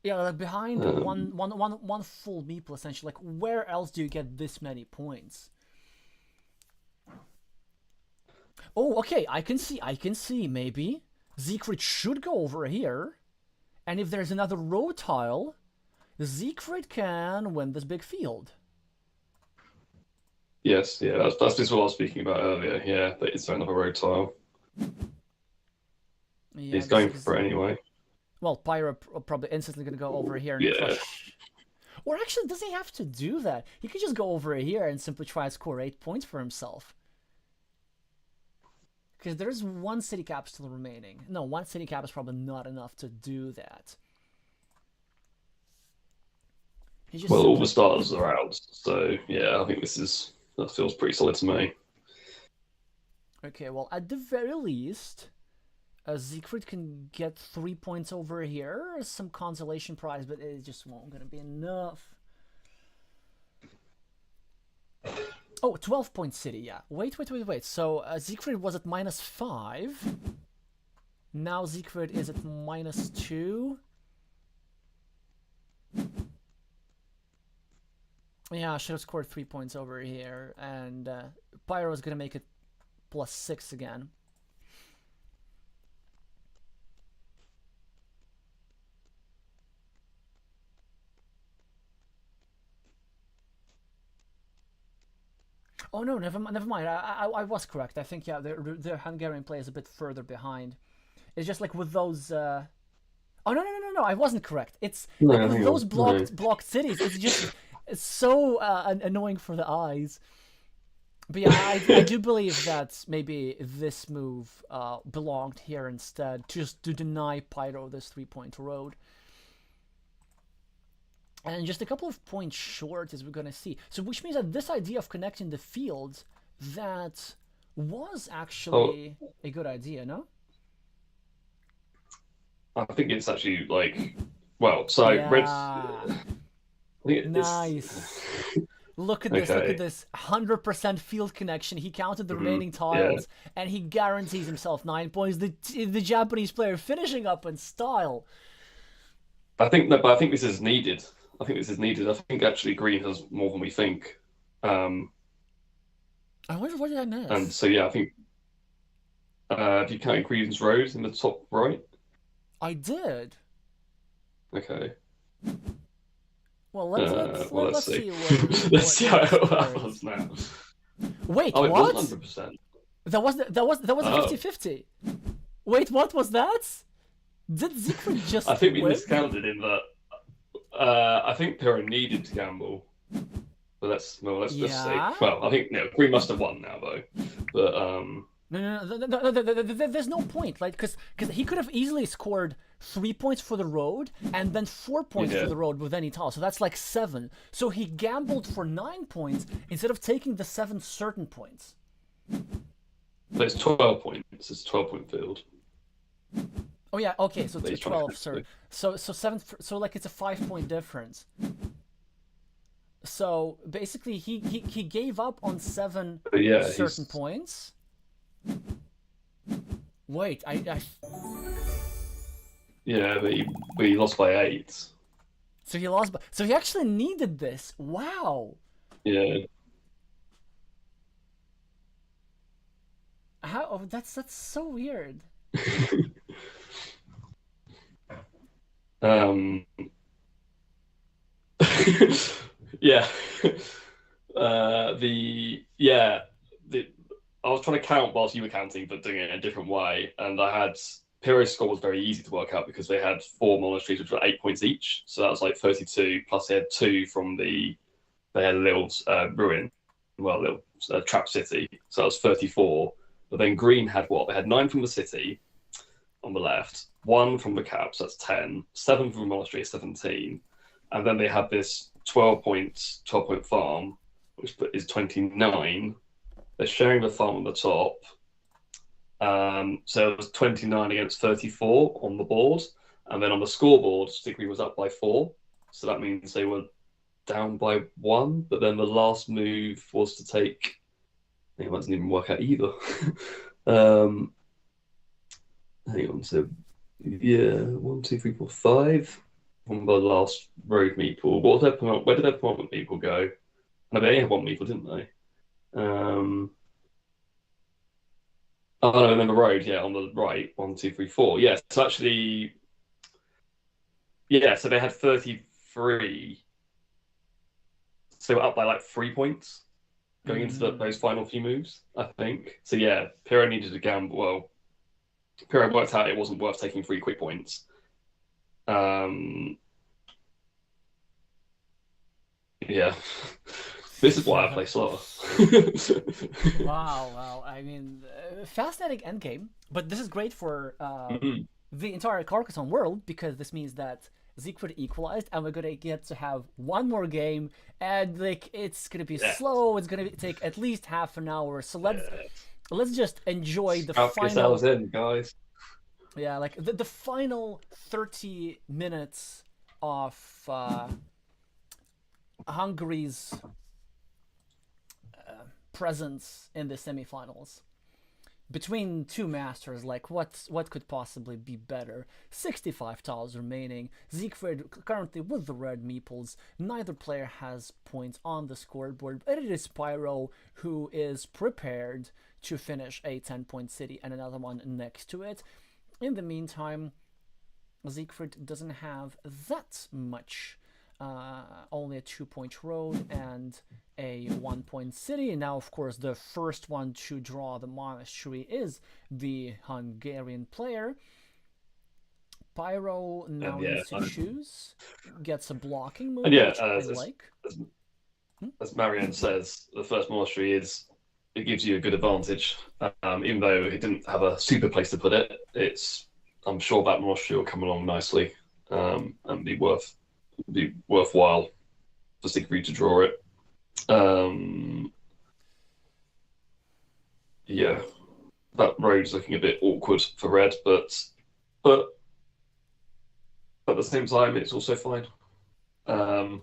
Yeah, like behind one full meeple, essentially. Like, where else do you get this many points? Oh, okay, I can see, maybe. Siegfried should go over here. And if there's another row tile, Siegfried can win this big field. Yes, yeah, that's just what I was speaking about earlier. Yeah, but it's another row tile. Yeah, he's going for it anyway. Well, Pyro probably instantly going to go over here and crush. Or actually, does he have to do that? He could just go over here and simply try to score 8 points for himself. Because there's 1 city cap still remaining. No, 1 city cap is probably not enough to do that. Well, all the starters are out, so yeah, I think that feels pretty solid to me. Okay, well, at the very least, Siegfried can get 3 points over here, some consolation prize, but it just won't gonna be enough. Oh, 12-point city, yeah. Wait. So Siegfried was at -5. Now Siegfried is at -2. Yeah, I should have scored 3 points over here, and Pyro is gonna make it +6 again. Oh no, never mind. I was correct. I think yeah, the Hungarian player is a bit further behind. It's just like with those. Oh no! I wasn't correct. It's No, like with hang those on. No. blocked cities. It's so annoying for the eyes. But yeah, I do believe that maybe this move belonged here instead, just to deny Pyro this 3-point road. And just a couple of points short, as we're gonna see. So, which means that this idea of connecting the fields, that was Oh, actually a good idea, no? I think it's actually like, well, so red's. Yeah, I think it's nice. Look at this, look at okay. this. 100% field connection. He counted the Mhm. remaining Yeah, tiles, and he guarantees himself 9 points. The Japanese player finishing up in style. I think that, but I think this is needed. I think this is needed. I think actually green has more than we think. Um, I wonder what did I and miss? so yeah, I think if you count green's rows in the top right, I did. okay. Well, Well, let's let's see. see Let's see how what the it score is. was now. Wait, Oh, it wasn't what? 100%. That was a Oh, 50-50. Wait, what was that? Did Siegfried I just think we win? miscounted in that. I think Pyrrha needed to gamble, but let's just see. Yeah. Well, I think green must have won now though, but There's no point, like, because he could have easily scored 3 points for the road and then 4 points for yeah, the road with any tile. So that's like 7. So he gambled for 9 points instead of taking the 7 certain points. but it's 12 points. It's a 12-point field Oh yeah, okay, so that he's trying to 12, connect sorry. to. So 7, so like it's a 5 point difference. So basically, he gave up on 7 But yeah, certain he's points. Wait, yeah, but he lost by 8. so he lost, so he actually needed this. Wow. Yeah. How? Oh, that's so weird. Um. Yeah. The yeah the I was trying to count whilst you were counting, but doing it in a different way. And I had Pyrrho's score was very easy to work out because they had 4 monasteries, which were 8 points each. So that was like 32. Plus they had 2 from they had a little ruin, well, a little trap city. So that was 34. But then Green had what? They had 9 from the city on the left, 1 from the caps, that's 10, 7 from the monastery, 17. And then they had this 12 point farm, which is 29. They're sharing the farm on the top. So it was 29 against 34 on the board. And then on the scoreboard, Stigby was up by 4. So that means they were down by 1. But then the last move was to take. I think that doesn't even work out either. um, Hang on. So, yeah, 1, 2, 3, 4, 5 from the last road meeple. What was their where did their penultimate meeple go? No, they only had 1 meeple, didn't they? Oh no, and then the road, yeah, on the right, 1, 2, 3, 4. Yeah, so actually, yeah, so they had 33. So they were up by like 3 points going into Mm. those final few moves, I think. So yeah, Pyrrho needed to gamble. Well, Pyrrho worked out it wasn't worth taking 3 quick points. Um, yeah, this is why I play slower. Wow, wow. I mean, fascinating endgame. But this is great for Mhm. the entire Carcassonne world because this means that Siegfried equalized, and we're gonna get to have one more game, and like it's gonna be Yeah, slow. It's gonna take at least half an hour. So yeah. let's just enjoy the Strap yourselves final. in, guys. Yeah, like the final 30 minutes of Hungary's presence in the semifinals between two masters. Like what could possibly be better? 65 tiles remaining. Siegfried currently with the red meeples. Neither player has points on the scoreboard, but it is Pyro who is prepared to finish a 10-point city and another one next to it. In the meantime, Siegfried doesn't have that much only a 2-point road and a 1-point city. Now, of course, the first one to draw the monastery is the Hungarian player. Pyro now needs to choose, gets a blocking move, and yeah, which I like. As Marianne says, the first monastery it gives you a good advantage, even though it didn't have a super place to put it. I'm sure that monastery will come along nicely and be worthwhile for Siegfried to draw it. Yeah, that road's looking a bit awkward for red, but at the same time, it's also fine, and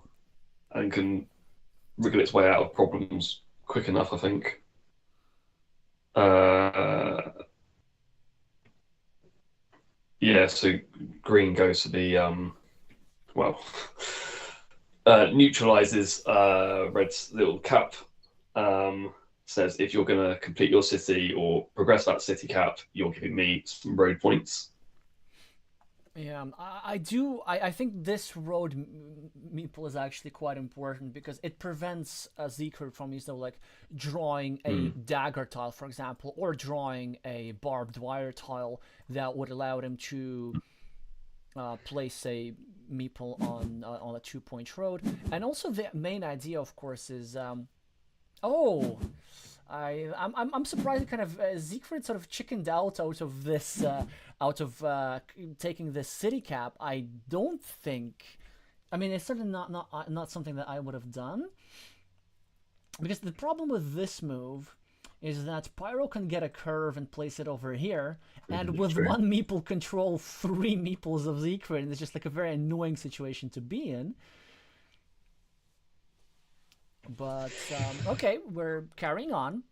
can wriggle its way out of problems quick enough, I think. Yeah, so green goes to the neutralizes red's little cap. Says if you're going to complete your city or progress that city cap, you're giving me some road points. Yeah, I think this road meeple is actually quite important because it prevents Siegfried from, like drawing a dagger tile, for example, or drawing a barbed wire tile that would allow him to place a meeple on a 2-point road. And also the main idea, of course, is I'm surprised kind of Siegfried sort of chickened out of this taking this city cap. I don't think, I mean, it's certainly not something that I would have done, because the problem with this move is that Pyro can get a curve and place it over here, and with one meeple control 3 meeples of Siegfried, and it's just like a very annoying situation to be in. But okay, we're carrying on.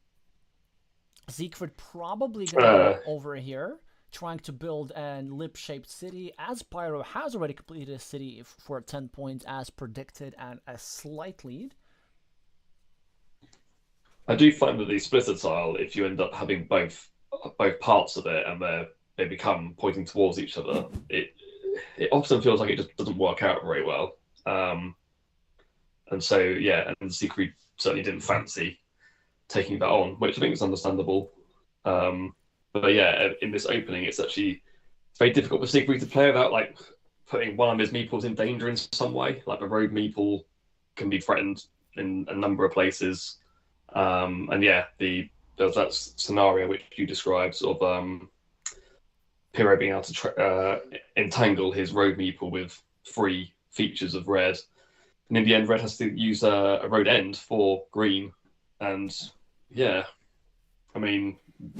Siegfried probably gonna go over here, trying to build a lip-shaped city, as Pyro has already completed a city for 10 points as predicted and a slight lead. I do find that the splitter tile, if you end up having both parts of it and they become pointing towards each other, it often feels like it just doesn't work out very well. And so, yeah, and Siegfried certainly didn't fancy taking that on, which I think is understandable. But yeah, in this opening, it's very difficult for Siegfried to play without like putting one of his meeples in danger in some way. Like the road meeple can be threatened in a number of places. And yeah, there's that scenario which you described of Pyro being able to entangle his road meeple with 3 features of red. And in the end, red has to use a road end for green. And yeah, I mean,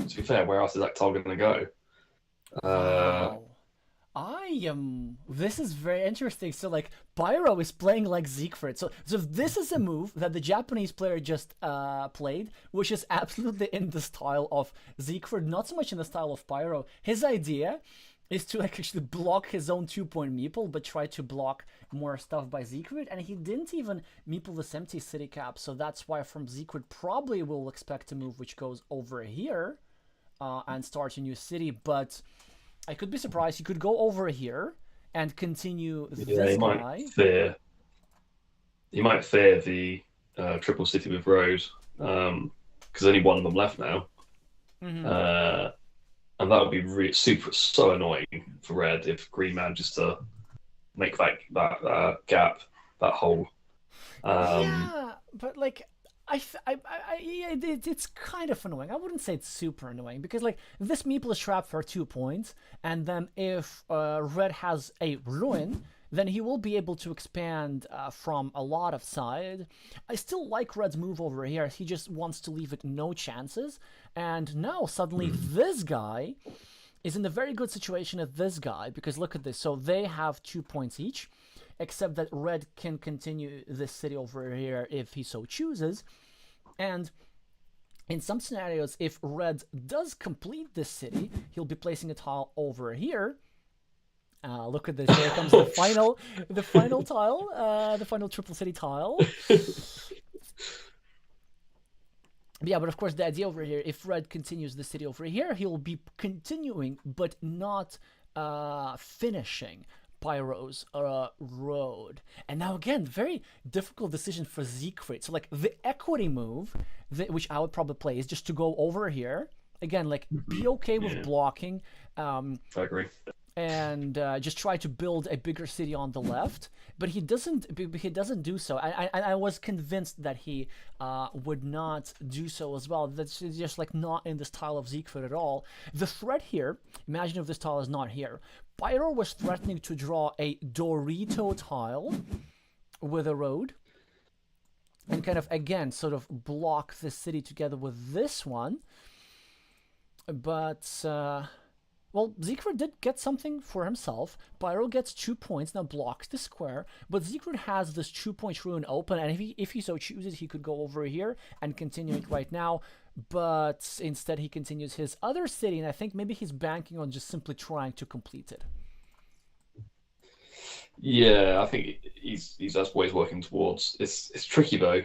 to be fair, where else is that tile going to go? Wow. This is very interesting. So, like, Pyro is playing like Siegfried. So this is a move that the Japanese player just played, which is absolutely in the style of Siegfried, not so much in the style of Pyro. His idea is to actually block his own 2-point meeple, but try to block more stuff by Siegfried, and he didn't even meeple this empty city cap, so that's why from Siegfried probably we'll expect a move which goes over here and start a new city, but I could be surprised. He could go over here and continue this guy. He might fear the triple city with road, because only one of them left now. And that would be so annoying for red if green manages to make that gap, that hole. Yeah, but like it's kind of annoying. I wouldn't say it's super annoying because like this meeple is trapped for 2 points, and then if red has a ruin, then he will be able to expand from a lot of side. I still like red's move over here. He just wants to leave it no chances. And now suddenly this guy is in a very good situation at this guy, because look at this. So they have 2 points each, except that red can continue this city over here if he so chooses. And in some scenarios, if red does complete this city, he'll be placing a tile over here. Look at this. Here comes the final tile, the final triple city tile. Yeah, but of course the idea over here, if red continues the city over here, he'll be continuing but not finishing. Pyro's road. And now again, very difficult decision for Siegfried. So like the equity move, which I would probably play, is just to go over here. Again, like be okay with blocking. I agree. And just try to build a bigger city on the left, but he doesn't. He doesn't do so. I was convinced that he would not do so as well. That's just like not in the style of Siegfried at all. The threat here. Imagine if this tile is not here. Pyro was threatening to draw a Dorito tile with a road, and kind of again sort of block the city together with this one, but. Well, Siegfried did get something for himself. Pyro gets 2 points, now blocks the square, but Siegfried has this 2-point ruin open, and if he so chooses, he could go over here and continue it right now, but instead he continues his other city, and I think maybe he's banking on just simply trying to complete it. Yeah, I think that's what he's working towards. It's tricky though.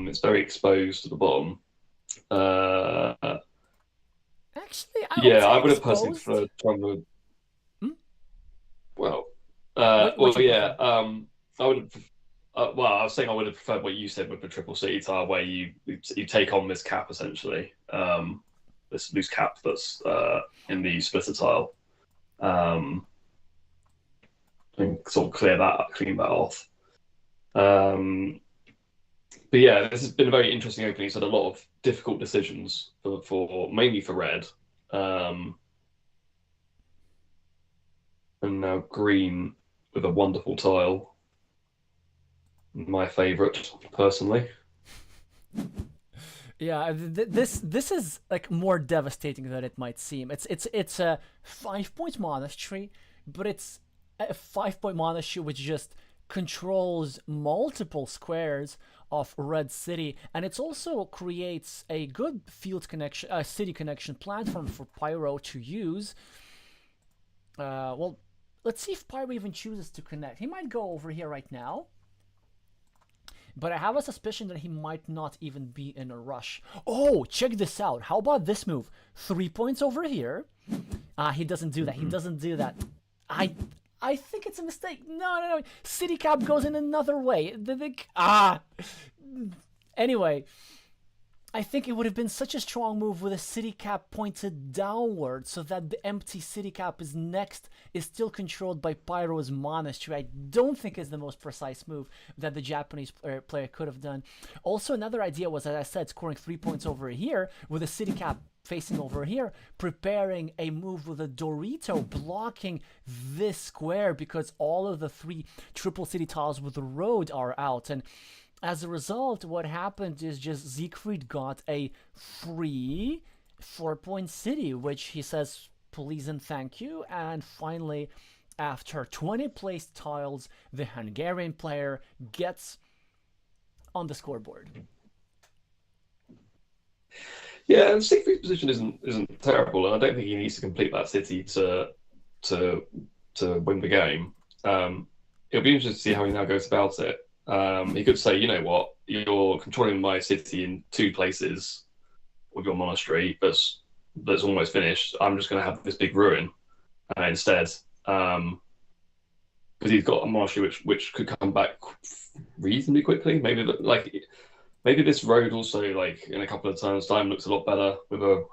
It's very exposed to the bottom. Actually, I would have personally preferred trying to. Well, I would have. I was saying I would have preferred what you said with the triple city tile, where you take on this cap essentially, this loose cap that's in the splitter tile, and sort of clean that off. But yeah, this has been a very interesting opening. It's had a lot of difficult decisions for mainly for red, and now green with a wonderful tile. My favourite, personally. Yeah, this is like more devastating than it might seem. It's a 5-point monastery, but it's a 5-point monastery which just controls multiple squares of red city, and it also creates a good field connection, city connection platform for Pyro to use. Well, let's see if Pyro even chooses to connect. He might go over here right now, but I have a suspicion that he might not even be in a rush. Oh, check this out. How about this move? 3 points over here. He doesn't do that. He doesn't do that. I think it's a mistake. No. City cap goes in another way. Anyway, I think it would have been such a strong move with a city cap pointed downward, so that the empty city cap is still controlled by Pyro's monastery. I don't think it's the most precise move that the Japanese player could have done. Also, another idea was, as I said, scoring 3 points over here with a city cap facing over here, preparing a move with a Dorito, blocking this square because all of the 3 triple city tiles with the road are out. And as a result, what happened is just Siegfried got a free 4-point city, which he says please and thank you. And finally, after 20 placed tiles, the Hungarian player gets on the scoreboard. Yeah, and Siegfried's position isn't terrible, and I don't think he needs to complete that city to win the game. It'll be interesting to see how he now goes about it. He could say, you know what, you're controlling my city in 2 places with your monastery that's almost finished. I'm just going to have this big ruin instead, because he's got a monastery which could come back reasonably quickly. Maybe this road also, like in a couple of turns' time, looks a lot better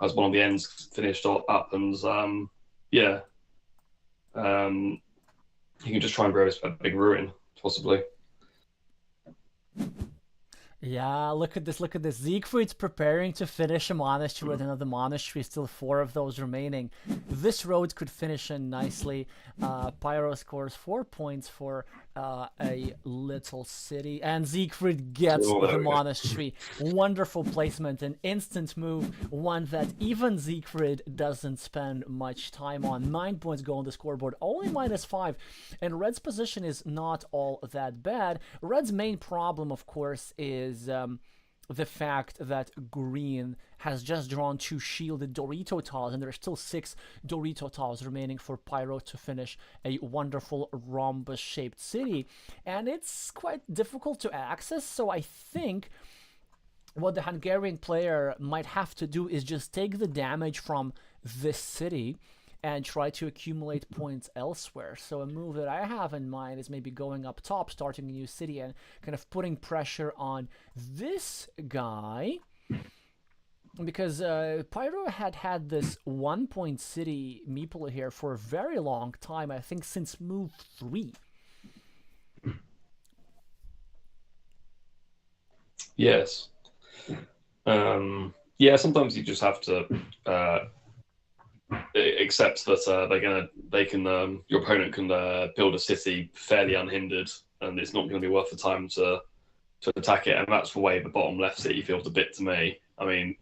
has one of the ends finished up, and he can just try and grow a big ruin, possibly. Yeah, look at this. Siegfried's preparing to finish a monastery with another monastery, still 4 of those remaining. This road could finish in nicely. Pyro scores 4 points for a little city, and Siegfried gets the monastery. Wonderful placement, an instant move, one that even Siegfried doesn't spend much time on. 9 points go on the scoreboard, only -5, and Red's position is not all that bad. Red's main problem, of course, is the fact that green has just drawn 2 shielded Dorito tiles, and there are still 6 Dorito tiles remaining for Pyro to finish a wonderful rhombus-shaped city. And it's quite difficult to access, so I think what the Hungarian player might have to do is just take the damage from this city and try to accumulate points elsewhere. So a move that I have in mind is maybe going up top, starting a new city, and kind of putting pressure on this guy. Because Pyro had this 1-point city meeple here for a very long time, I think since move 3. Yes. Yeah, sometimes you just have to accept that your opponent can build a city fairly unhindered, and it's not going to be worth the time to attack it. And that's the way the bottom left city feels a bit to me. I mean,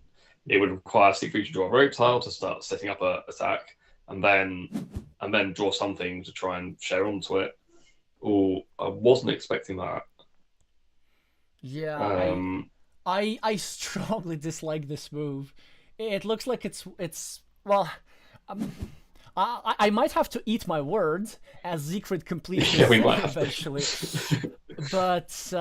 it would require Siegfried to draw a road tile to start setting up an attack, and then draw something to try and share onto it. Oh, I wasn't expecting that. Yeah, I strongly dislike this move. It looks like it's well, I might have to eat my words as Siegfried completes Yeah, we this might eventually, but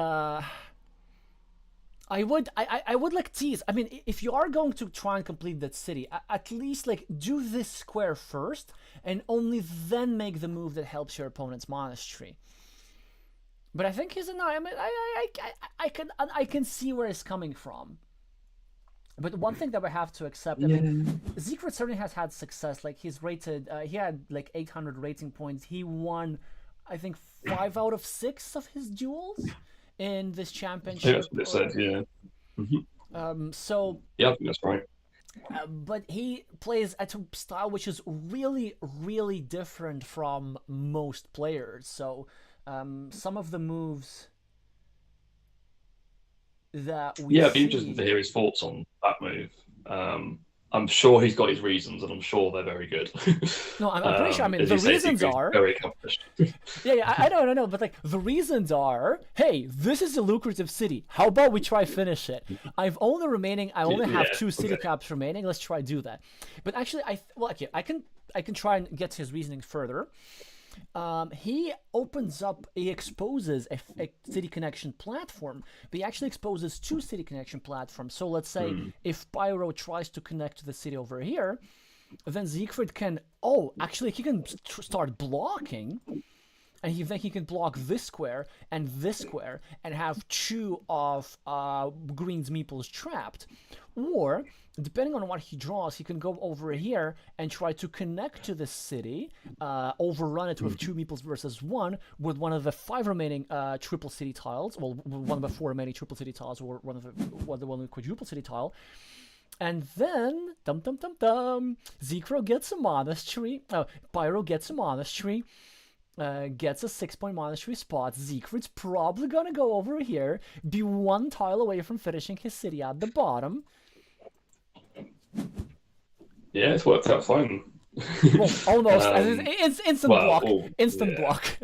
I would like tease. I mean, if you are going to try and complete that city, at least like do this square first, and only then make the move that helps your opponent's monastery. But I think he's a no. I mean, I can see where it's coming from. But one thing that we have to accept, I mean, Siegfried certainly has had success. Like he's rated, he had like 800 rating points. He won, I think, 5 out of 6 of his duels in this championship. That's what it said, yeah. So yeah, I think that's right. But he plays a style which is really, really different from most players. So some of the moves that we it'd be interesting to hear his thoughts on that move. I'm sure he's got his reasons, and I'm sure they're very good. No, I'm pretty sure. I mean, the reasons are very accomplished. yeah, I know, but like the reasons are, hey, this is a lucrative city. How about we try finish it? I only have 2 city caps remaining. Let's try do that. But actually, I can try and get his reasoning further. He exposes a city connection platform, but he actually exposes 2 city connection platforms. So let's say if Pyro tries to connect to the city over here, then Siegfried can, he can start blocking, and he can block this square and have 2 of Green's meeples trapped. Or, depending on what he draws, he can go over here and try to connect to the city, overrun it with 2 meeples versus 1, with one of the 5 remaining triple city tiles, well, one of the 4 remaining triple city tiles, or one of the quadruple city tile. And then, Siegfried gets a monastery, Pyro gets a monastery, gets a 6-point monastery spot. Siegfried's probably gonna go over here, be 1 tile away from finishing his city at the bottom. Yeah, it's worked out fine. Well, almost. It's instant block. Instant block.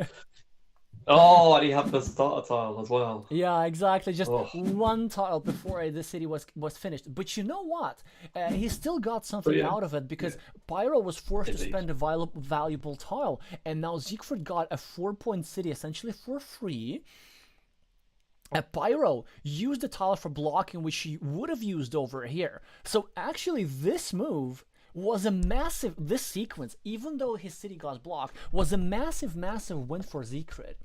Oh, and he had the starter tile as well. Yeah, exactly. Just 1 tile before the city was finished. But you know what? He still got something out of it, because Pyro was forced to spend a valuable tile, and now Siegfried got a 4-point city essentially for free. Pyro used the tile for blocking, which he would have used over here. So actually, this move was a massive. This sequence, even though his city got blocked, was a massive win for Siegfried.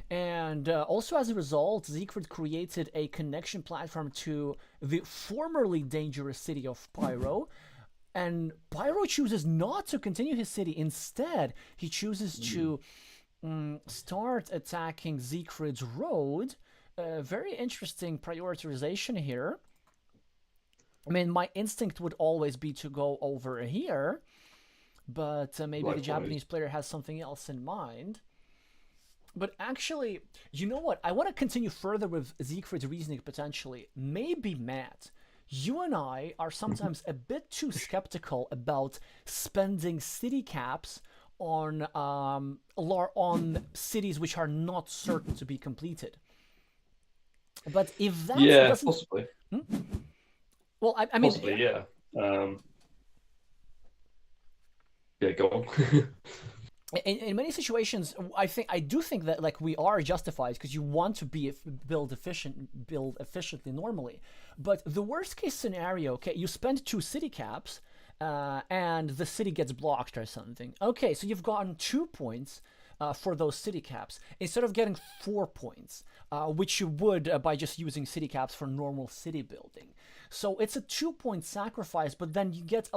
And also as a result, Siegfried created a connection platform to the formerly dangerous city of Pyro. And Pyro chooses not to continue his city. Instead, he chooses to start attacking Siegfried's road. Very interesting prioritization here. I mean, my instinct would always be to go over here, but maybe the Japanese player has something else in mind. But actually, you know what? I want to continue further with Siegfried's reasoning potentially. Maybe, Matt, you and I are sometimes a bit too skeptical about spending city caps on cities which are not certain to be completed. But if that doesn't... possibly. Well, I mean... Possibly, yeah. Go on. In many situations, I do think that like we are justified, because you want to build efficiently normally. But the worst case scenario, okay, you spend 2 city caps, and the city gets blocked or something. Okay, so you've gotten 2 points for those city caps instead of getting 4 points, which you would by just using city caps for normal city building. So it's a 2-point sacrifice, but then you get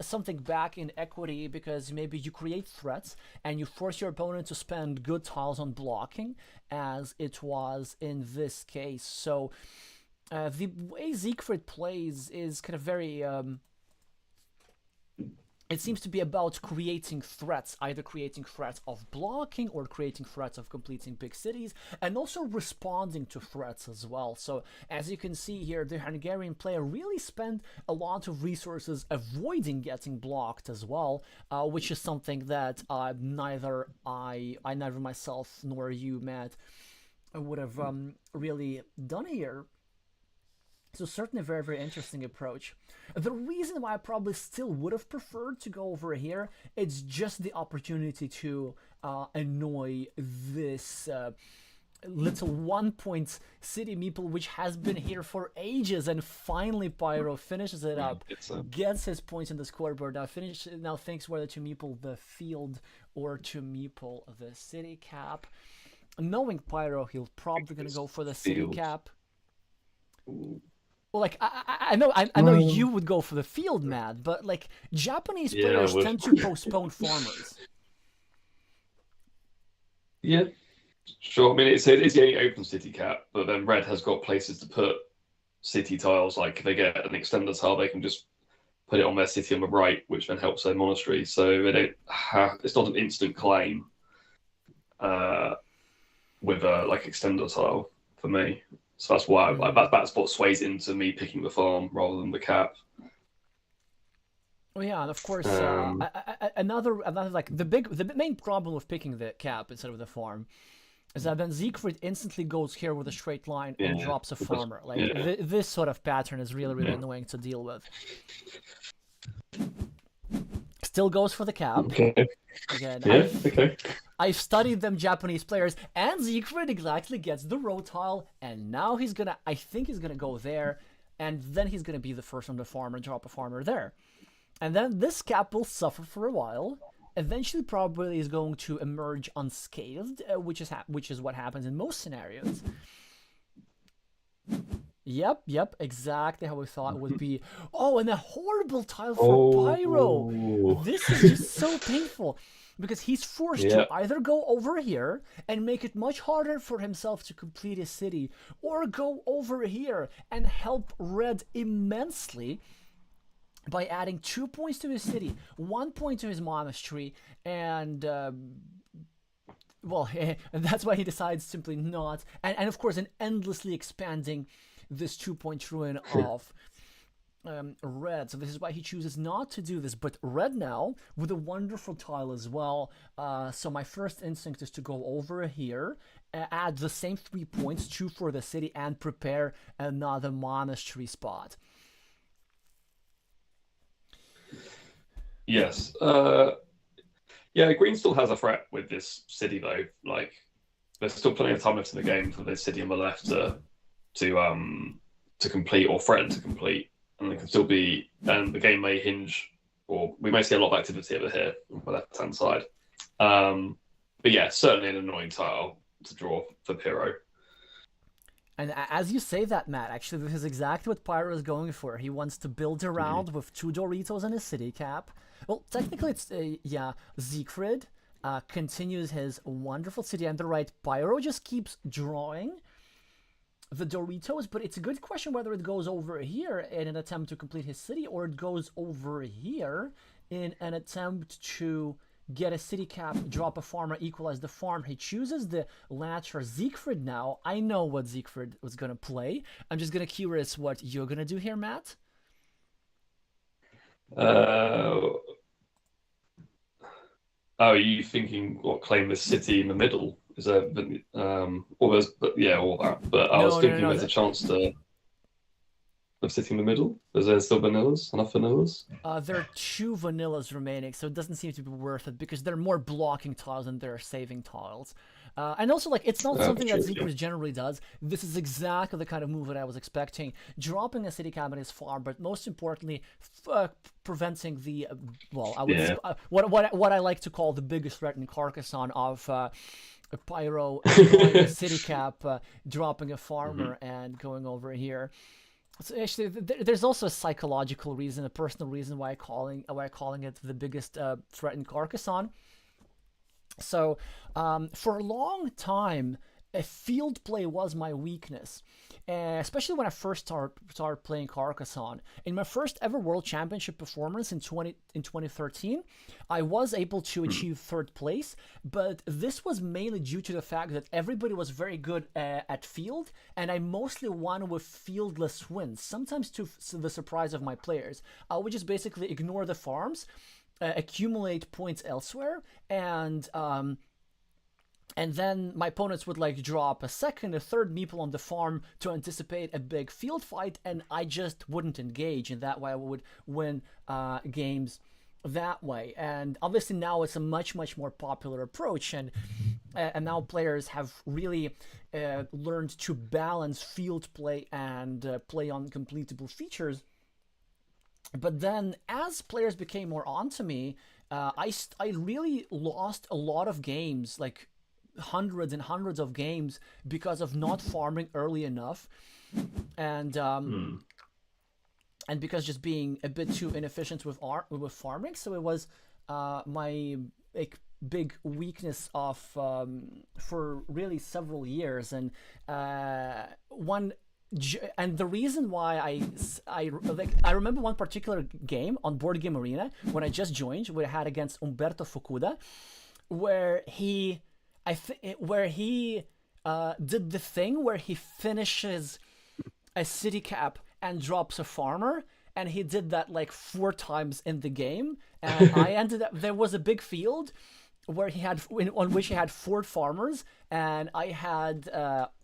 something back in equity because maybe you create threats and you force your opponent to spend good tiles on blocking, as it was in this case. So the way Siegfried plays is kind of very it seems to be about creating threats, either creating threats of blocking or creating threats of completing big cities, and also responding to threats as well. So as you can see here, the Hungarian player really spent a lot of resources avoiding getting blocked as well, which is something that neither myself nor you, Matt, would have really done here. So certainly a very, very interesting approach. The reason why I probably still would have preferred to go over here, it's just the opportunity to annoy this little 1-point city meeple, which has been here for ages, and finally Pyro finishes it up, gets his points in the scoreboard. Now thinks whether to meeple the field or to meeple the city cap. Knowing Pyro, he'll probably gonna go for the city cap. Well, like I know you would go for the field, Matt, but like Japanese players tend to postpone farmers. Yeah, sure. I mean, it's the only open city cap, but then red has got places to put city tiles. Like if they get an extender tile, they can just put it on their city on the right, which then helps their monastery. So they don't have. It's not an instant claim with a like extender tile for me. So that's why that's what sways into me picking the farm rather than the cap. Oh yeah, and of course, another like the main problem with picking the cap instead of the farm is that then Siegfried instantly goes here with a straight line and drops a farmer. Like this sort of pattern is really annoying to deal with. Still goes for the cap. Okay. Again, I've studied them Japanese players, and Siegfried exactly gets the row tile, and now I think he's gonna go there, and then he's gonna be the first on the farm and drop a farmer there. And then this cap will suffer for a while. Eventually probably is going to emerge unscathed, which is what happens in most scenarios. Yep, exactly how we thought it would be. Oh, and a horrible tile for Pyro. This is just so painful. Because he's forced to either go over here and make it much harder for himself to complete his city, or go over here and help red immensely by adding 2 points to his city, 1 point to his monastery, and well, and that's why he decides simply not, and of course, an endlessly expanding this 2-point ruin of red. So this is why he chooses not to do this. But red now with a wonderful tile as well. So my first instinct is to go over here, add the same 3 points, 2 for the city, and prepare another monastery spot. Yes. Yeah, green still has a threat with this city though. Like there's still plenty of time left in the game for this city on the left to complete or threaten to complete. And they can still be, and the game may hinge, or we may see a lot of activity over here on the left-hand side. But yeah, certainly an annoying tile to draw for Pyro. And as you say that, Matt, actually, this is exactly what Pyro is going for. He wants to build around with 2 Doritos and a city cap. Well, technically, it's, Siegfried continues his wonderful city on the right. Pyro just keeps drawing the Doritos, but it's a good question whether it goes over here in an attempt to complete his city, or it goes over here in an attempt to get a city cap, drop a farmer, equalize the farm. He chooses the latter. Siegfried now. I know what Siegfried was going to play. I'm just going to curious what you're going to do here, Matt. Oh, are you thinking what claim the city in the middle? Is there, all that. But I was thinking there's a chance to of city in the middle. Is there still vanillas? Enough vanillas? There are 2 vanillas remaining, so it doesn't seem to be worth it because they're more blocking tiles than they're saving tiles. And also, like, it's not something that True, yeah. Zekers generally does. This is exactly the kind of move that I was expecting. Dropping a city cap in his farm, but most importantly, preventing the, well, I would, Yeah. what I like to call the biggest threat in Carcassonne of Pyro drawing a city cap, dropping a Mhm. farmer, and going over here. So actually, there's also a psychological reason, a personal reason why I'm calling it the biggest threat in Carcassonne. So, for a long time, field play was my weakness, especially when I first started playing Carcassonne. In my first ever World Championship performance in 2013, I was able to Mhm. achieve third place, but this was mainly due to the fact that everybody was very good at field, and I mostly won with fieldless wins. Sometimes to the surprise of my players, I would just basically ignore the farms, accumulate points elsewhere, and then my opponents would like drop a second, a third meeple on the farm to anticipate a big field fight, and I just wouldn't engage, and that way I would win games that way. And obviously now it's a much more popular approach, and now players have really learned to balance field play and play on completable features. But then as players became more onto me, I really lost a lot of games, like hundreds and hundreds of games, because of not farming early enough, and Mm. because just being a bit too inefficient with farming. So it was my like big weakness of for really several years, and one and the reason why I remember one particular game on Board Game Arena when I just joined, where I had against Umberto Fukuda, where he did the thing where he finishes a city cap and drops a farmer, and he did that like 4 times in the game, and I ended up, there was a big field where he had, on which he had 4 farmers, and I had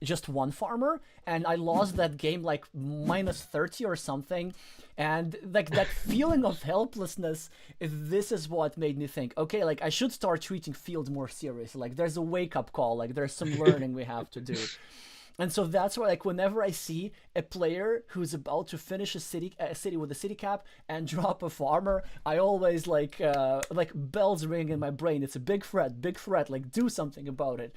just 1 farmer, and I lost that game like -30 or something. And like that feeling of helplessness, this is what made me think, okay, like I should start treating field more seriously. Like there's a wake up call, like there's some learning we have to do. And so that's why, like, whenever I see a player who's about to finish a city with a city cap and drop a farmer, I always like bells ring in my brain. It's a big threat, big threat. Like, do something about it.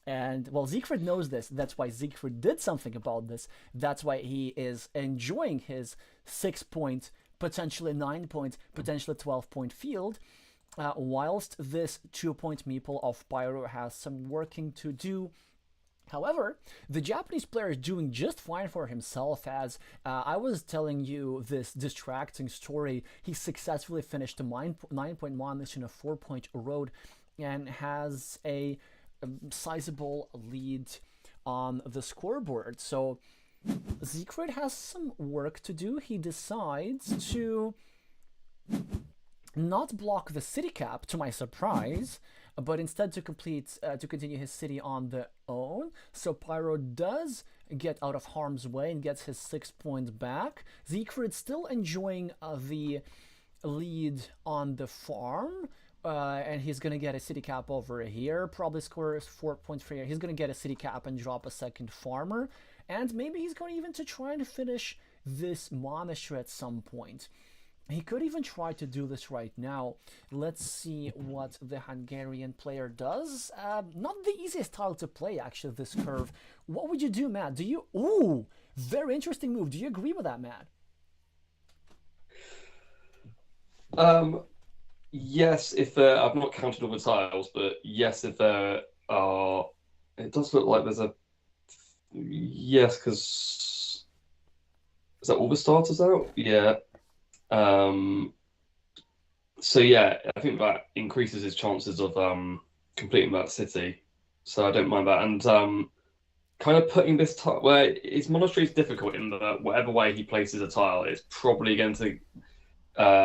And well, Siegfried knows this. That's why Siegfried did something about this. That's why he is enjoying his 6 point, potentially 9 point, potentially 12 point field. Whilst this 2 point meeple of Pyro has some working to do. However, the Japanese player is doing just fine for himself, as I was telling you this distracting story. He successfully finished a 9 point Monash in a 4 point road, and has a sizable lead on the scoreboard. So Siegfried has some work to do. He decides to not block the city cap, to my surprise, but instead to continue his city on the own. So Pyro does get out of harm's way and gets his 6 points back. Siegfried still enjoying the lead on the farm. And he's gonna get a city cap over here. Probably scores 4 points for here. He's gonna get a city cap and drop a second farmer, and maybe he's going even to try to finish this monastery at some point. He could even try to do this right now. Let's see what the Hungarian player does. Not the easiest tile to play, actually, this curve. What would you do, Matt? Do you... Ooh, very interesting move. Do you agree with that, Matt? Yes, if I've not counted all the tiles, but yes, if there are, it does look like there's a yes, because is that all the starters out? Yeah. Um, so yeah, I think that increases his chances of completing that city. So I don't mind that. And kind of putting this tile where his monastery is difficult in that whatever way he places a tile, it's probably going to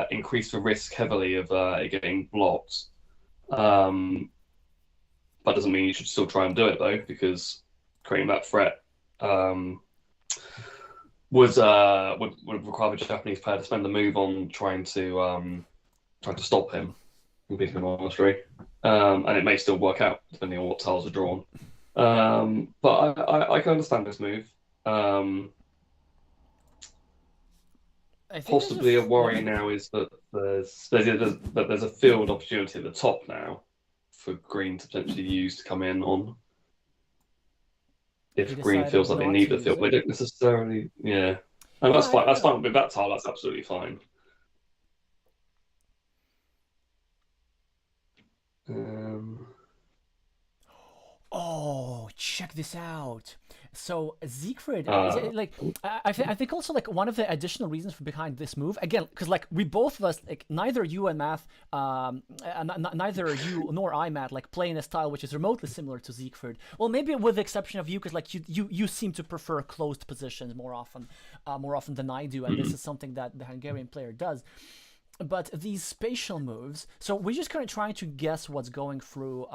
increase the risk heavily of it getting blocked. That doesn't mean you should still try and do it though, because creating that threat would require the Japanese player to spend the move on trying to stop him from beating the monastery. and it may still work out depending on what tiles are drawn. But I can understand this move. Um, I think there's Possibly a yeah. worry now is that there's a field opportunity at the top now for green to potentially use to come in on He if green feels decided like they not to need the use field. They it. don't necessarily, yeah. And Yeah, that's I fine. don't That's know. fine with that tile. That's absolutely fine. Um, Oh, check this out. So Siegfried, uh, like I think also like one of the additional reasons for behind this move again, because like we both of us like neither you and Math, neither you nor I Matt like play in a style which is remotely similar to Siegfried. Well, maybe with the exception of you, because like you seem to prefer closed positions more often than I do, and this is something that the Hungarian player does. But these spatial moves, so we're just kind of trying to guess what's going through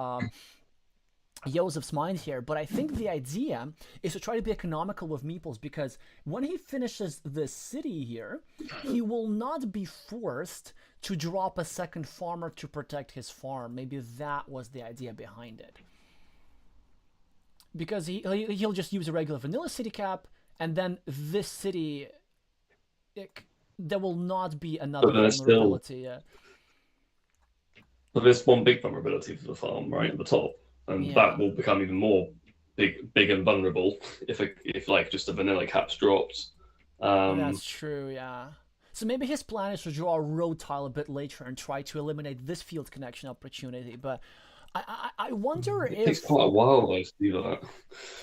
Josef's mind here, but I think the idea is to try to be economical with meeples, because when he finishes the city here, he will not be forced to drop a second farmer to protect his farm. Maybe that was the idea behind it. Because he'll just use a regular vanilla city cap, and then this city, there will not be another but there's still vulnerability. but there's one big vulnerability for the farm right at the top, and that Yeah. will become even more big and vulnerable if like just a vanilla cap's dropped. Um, That's true, yeah. So maybe his plan is to draw a road tile a bit later and try to eliminate this field connection opportunity. But I wonder it takes if quite a while though to do that.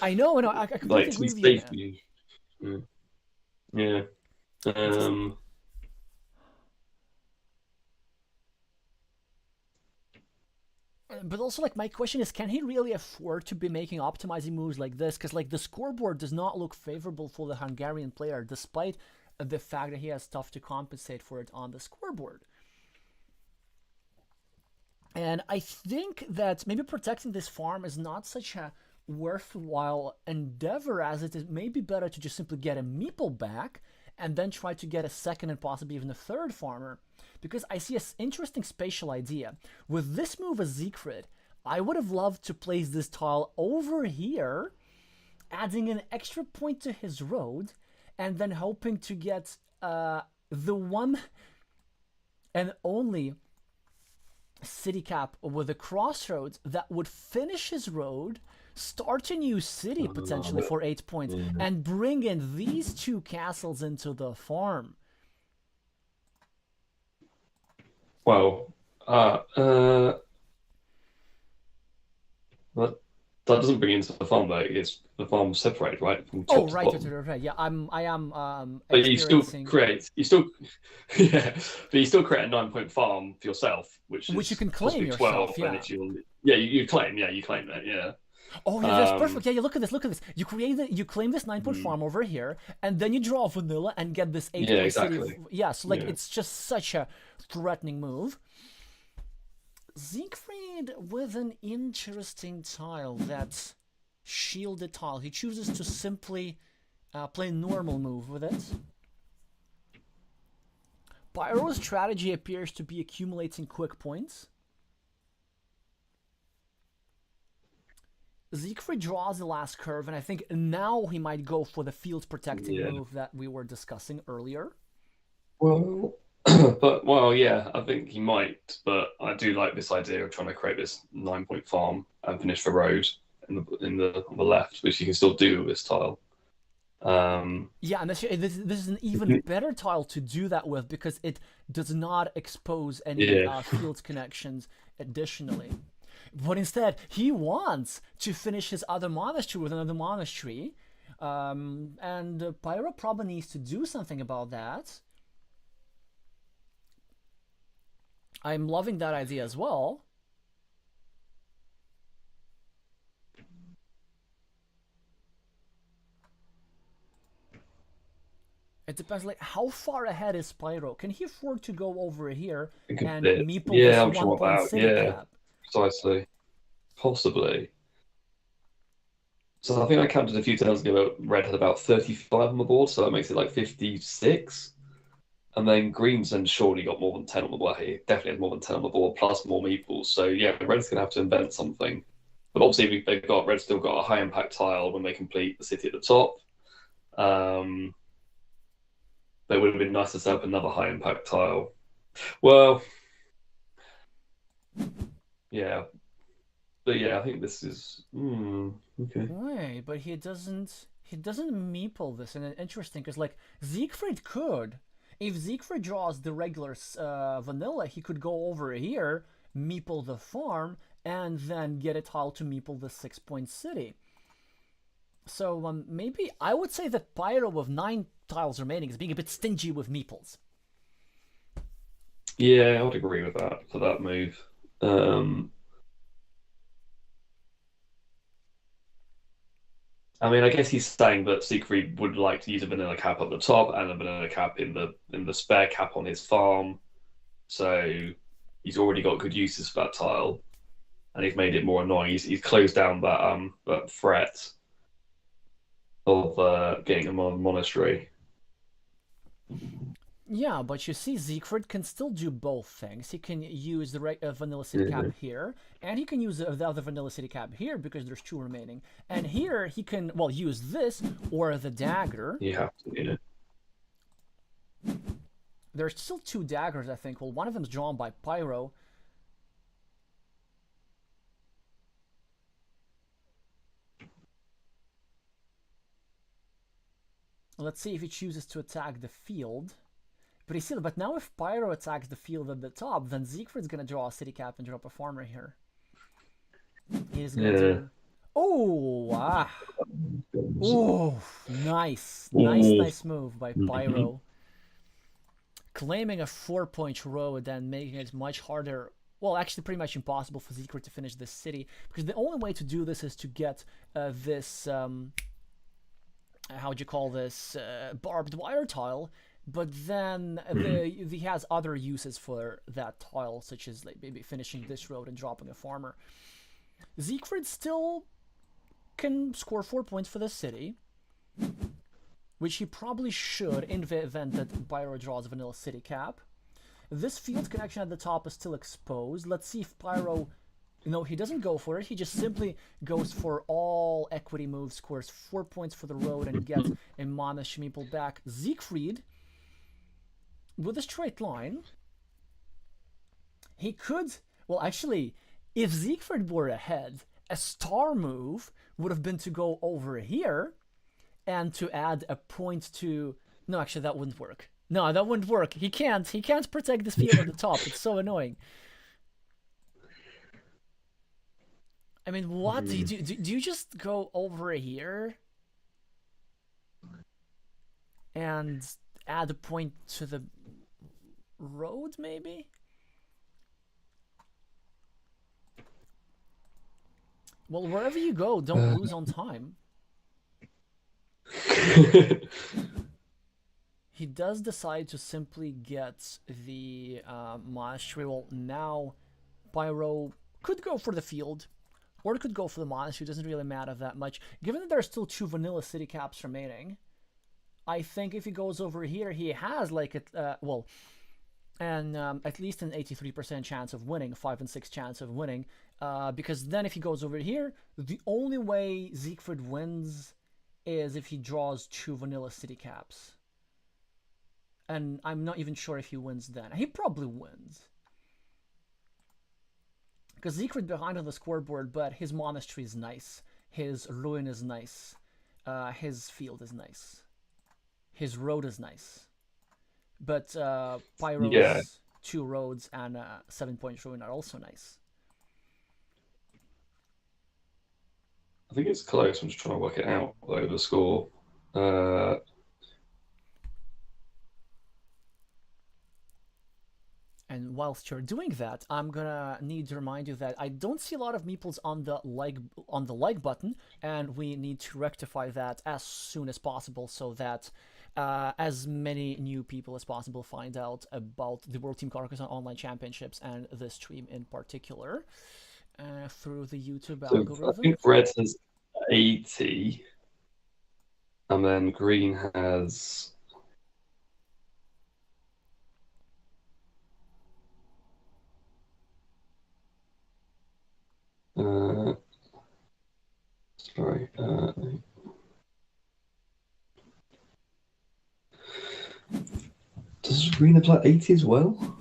I know, and I completely Like to agree be with you, safe, man. yeah. Yeah. It's but also like my question is, can he really afford to be making optimizing moves like this? Because like the scoreboard does not look favorable for the Hungarian player, despite the fact that he has stuff to compensate for it on the scoreboard. And I think that maybe protecting this farm is not such a worthwhile endeavor, as it is maybe better to just simply get a meeple back and then try to get a second and possibly even a third farmer. Because I see an interesting spatial idea. With this move as Siegfried, I would have loved to place this tile over here, adding an extra point to his road, and then hoping to get the one and only city cap with a crossroads that would finish his road, start a new city potentially for 8 points, Yeah. and bring in these two castles into the farm. Well, but that doesn't bring it into the farm though. It's the farm separated, right, from Oh, top to right, right, bottom. right, right. Yeah, I am But experiencing, you still, yeah, but you still create a 9 point farm for yourself, which which you is can claim possibly 12, yourself. and Yeah. it's your, yeah, you claim that, yeah. Oh yeah, that's Um, perfect. Yeah, you look at this. Look at this. You claim this 9 point mm, farm over here, and then you draw a vanilla and get this eight yeah, point city. exactly. Yeah, so like Yeah. it's just such a threatening move. Siegfried with an interesting tile, that shielded tile. He chooses to simply play normal move with it. Pyro's strategy appears to be accumulating quick points. Siegfried draws the last curve, and I think now he might go for the field protecting Yeah. move that we were discussing earlier. Well, well, yeah, I think he might, but I do like this idea of trying to create this 9 point farm and finish the road in the on the left, which you can still do with this tile. Um, Yeah, and this is an even better tile to do that with, because it does not expose any yeah, field connections additionally. But instead, he wants to finish his other monastery with another monastery. And Pyro probably needs to do something about that. I'm loving that idea as well. It depends, like, how far ahead is Pyro? Can he afford to go over here a good and bit. meeple Yeah, this I'm one sure point about. city Yeah, cap? precisely. Possibly. So I think I counted a few turns ago. Red had about 35 on the board, so that makes it like 56. And then Green's then surely got more than 10 on the board. He definitely has more than 10 on the board, plus more meeples. So yeah, Red's going to have to invent something. But obviously, Red's still got a high impact tile when they complete the city at the top. It would have been nice to set up another high impact tile. Well, yeah. But yeah, I think this is okay. Wait, but he doesn't meeple this, and it's interesting because like Siegfried could, if Siegfried draws the regular vanilla, he could go over here, meeple the farm, and then get a tile to meeple the 6-point city. So maybe I would say that Pyro with 9 tiles remaining is being a bit stingy with meeples. Yeah, I would agree with that for that move. I mean, I guess he's saying that Siegfried would like to use a vanilla cap at the top and a vanilla cap in the spare cap on his farm. So he's already got good uses for that tile, and he's made it more annoying. He's closed down that threat of getting a monastery. Yeah, but you see, Siegfried can still do both things. He can use the Vanilla City Cap here, and he can use the other Vanilla City Cap here because there's 2 remaining. And here he can, well, use this or the dagger. You have to, yeah. There's still 2 daggers, I think. Well, one of them's drawn by Pyro. Let's see if he chooses to attack the field. But now if Pyro attacks the field at the top, then Siegfried's gonna draw a city cap and drop a farmer here. He's gonna do... Oh, ah. Oh, nice. Nice move by Pyro. Claiming a 4-point road and making it much harder, well, actually pretty much impossible for Siegfried to finish this city, because the only way to do this is to get this, how would you call this, barbed wire tile. But then he has other uses for that tile, such as like maybe finishing this road and dropping a farmer. Siegfried still can score 4 points for this city, which he probably should in the event that Pyro draws a vanilla city cap. This field connection at the top is still exposed. Let's see if Pyro... No, he doesn't go for it. He just simply goes for all equity moves, scores 4 points for the road, and gets a mana Schmeeple back. Siegfried... with a straight line, he could... Well, actually, if Siegfried were ahead, a star move would have been to go over here and to add a point to... No, actually, that wouldn't work. No, that wouldn't work. He can't protect this field at the top. It's so annoying. I mean, what? Do you just go over here and add a point to the road, maybe? Well, wherever you go, don't lose on time. He does decide to simply get the monastery. Well, now Pyro could go for the field, or it could go for the monastery. It doesn't really matter that much. Given that there are still 2 vanilla city caps remaining, I think if he goes over here, he has like a at least an 83% chance of winning, 5 and 6 chance of winning. Because then if he goes over here, the only way Siegfried wins is if he draws 2 vanilla city caps. And I'm not even sure if he wins then. He probably wins. Because Siegfried behind on the scoreboard, but his monastery is nice. His ruin is nice. His field is nice. His road is nice. But Pyro's 2 roads and 7-point ruin are also nice. I think it's close. I'm just trying to work it out, though, the score. And whilst you're doing that, I'm gonna need to remind you that I don't see a lot of meeples on the like button, and we need to rectify that as soon as possible so that as many new people as possible find out about the World Team Carcassonne Online Championships and this stream in particular through the YouTube algorithm. I think Red has 80, and then Green has Green have like 80 as well?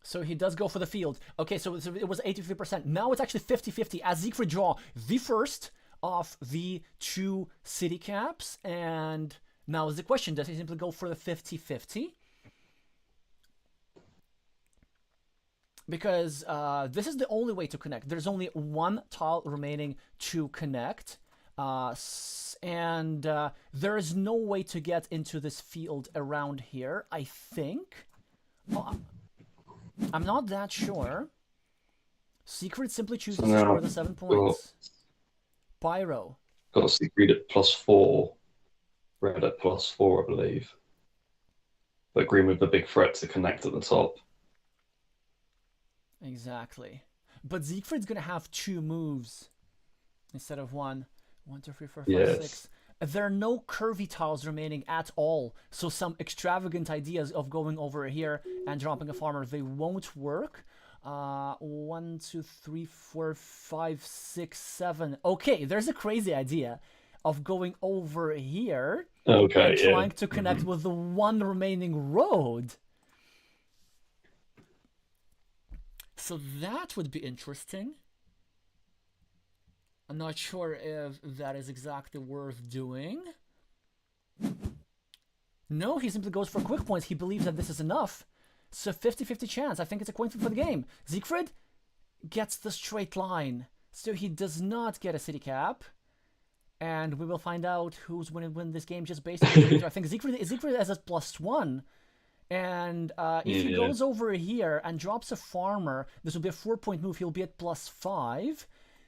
So he does go for the field. Okay, so it was 83%. Now it's actually 50-50 as Siegfried draw the first of the two city caps. And now is the question, does he simply go for the 50-50? Because this is the only way to connect. There's only one tile remaining to connect. And there is no way to get into this field around here, I think. Oh, I'm not that sure. Secret simply chooses to score the 7 points. Pyro. Got Secret at +4. Red at +4, I believe. But Green with the big threat to connect at the top. Exactly. But Siegfried's going to have 2 moves instead of 1. 1, 2, 3, 4, 5, 6. There are no curvy tiles remaining at all, so some extravagant ideas of going over here and dropping a farmer, they won't work. 1, 2, 3, 4, 5, 6, 7. Okay, there's a crazy idea of going over here and trying to connect with the one remaining road. So that would be interesting. I'm not sure if that is exactly worth doing. No, he simply goes for quick points. He believes that this is enough. So 50-50 chance. I think it's a coin flip for the game. Siegfried gets the straight line. So he does not get a city cap. And we will find out who's going to win this game just based on the I think Siegfried has a +1. And if he goes over here and drops a farmer, this will be a 4-point move. He'll be at +5.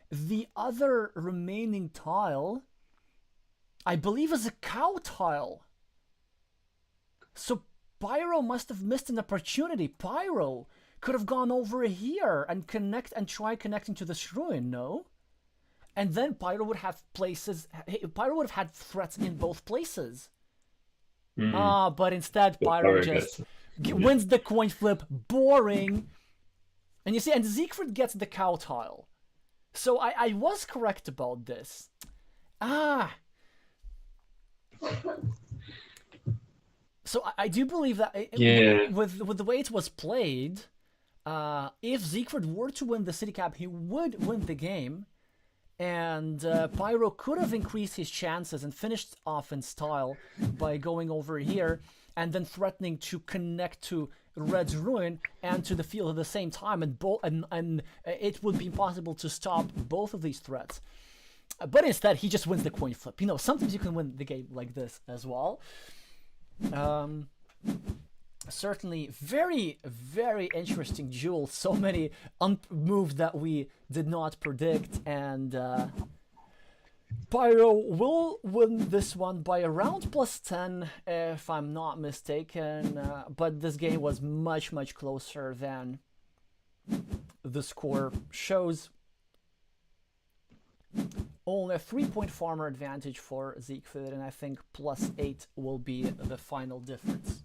The other remaining tile, I believe, is a cow tile. So Pyro must have missed an opportunity. Pyro could have gone over here and try connecting to this ruin, no? And then Pyro would have Pyro would have had threats in both places. But instead Pyro just wins the coin flip. Boring. And you see, and Siegfried gets the cow tile. So I was correct about this. So I do believe that with the way it was played, if Siegfried were to win the city cap, he would win the game. And Pyro could have increased his chances and finished off in style by going over here and then threatening to connect to Red's ruin and to the field at the same time, and it would be impossible to stop both of these threats. But instead, he just wins the coin flip. You know, sometimes you can win the game like this as well. Certainly, very, very interesting duel. So many moves that we did not predict, and Pyro will win this one by around +10, if I'm not mistaken. But this game was much, much closer than the score shows. Only a 3-point farmer advantage for Siegfried, and I think +8 will be the final difference.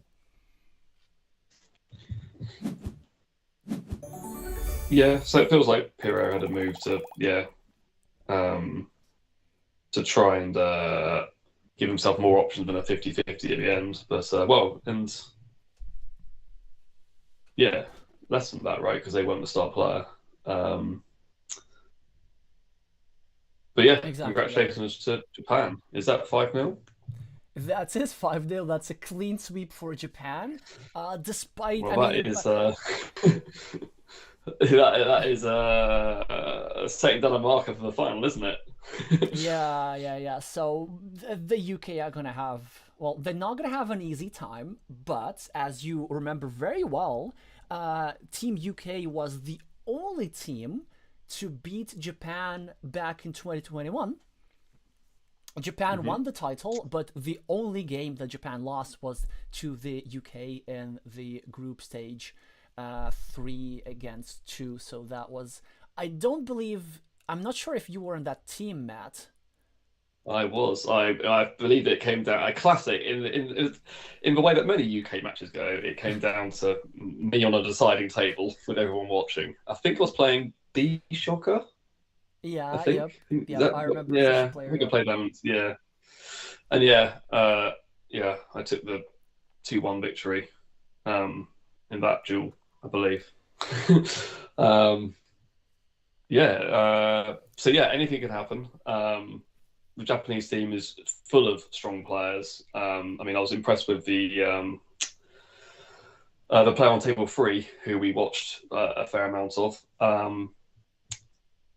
Yeah, so it feels like Pyro had a move to try and give himself more options than a 50-50 at the end. But less than that, right? Because they weren't the star player. But yeah, exactly. Congratulations to Japan. Is that 5-0? That is 5-0. That's a clean sweep for Japan. Despite that is setting down a marker for the final, isn't it? Yeah. So the UK are gonna have, well, they're not gonna have an easy time, but as you remember very well, Team UK was the only team to beat Japan back in 2021. Japan won the title, but the only game that Japan lost was to the UK in the group stage, 3-2. So that was, I'm not sure if you were in that team, Matt. I was. I believe it came down a classic in the way that many UK matches go. It came down to me on a deciding table with everyone watching. I think I was playing B Shocker. Yeah, I think. I remember. Yeah, I think I played them. Yeah, and I took the 2-1 victory. in that duel, I believe. um, yeah. So yeah, anything can happen. The Japanese team is full of strong players. I mean, I was impressed with the player on table three, who we watched a fair amount of.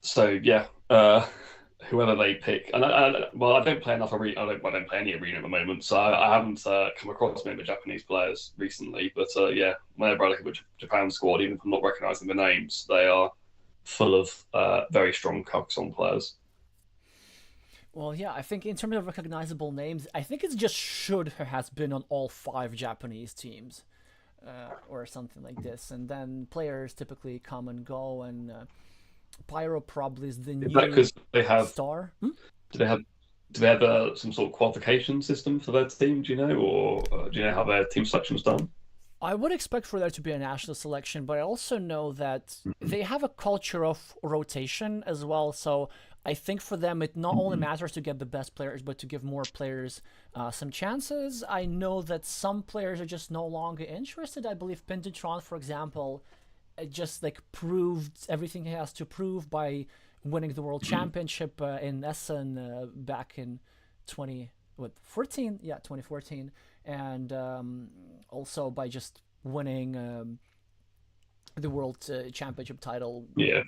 So yeah, whoever they pick, and well, I don't play enough arena. I don't play any arena at the moment, so I haven't come across many of the Japanese players recently. But yeah, whenever I look at the Japan squad, even if I'm not recognizing the names, they are full of very strong Carcassonne players. Well, yeah, I think in terms of recognizable names, I think it just should has been on all 5 Japanese teams, or something like this. And then players typically come and go, and Pyro probably is the Is that new because they have? star. Hmm? Do they have? Do they have some sort of qualification system for their team? Do you know, or do you know how their team selection's done? I would expect for there to be a national selection, but I also know that they have a culture of rotation as well. So I think for them, it not only matters to get the best players, but to give more players some chances. I know that some players are just no longer interested. I believe Pentatron, for example, just like proved everything he has to prove by winning the world championship in Essen back in 20 what 14, yeah, 2014, and also by just winning the world championship title Yeah,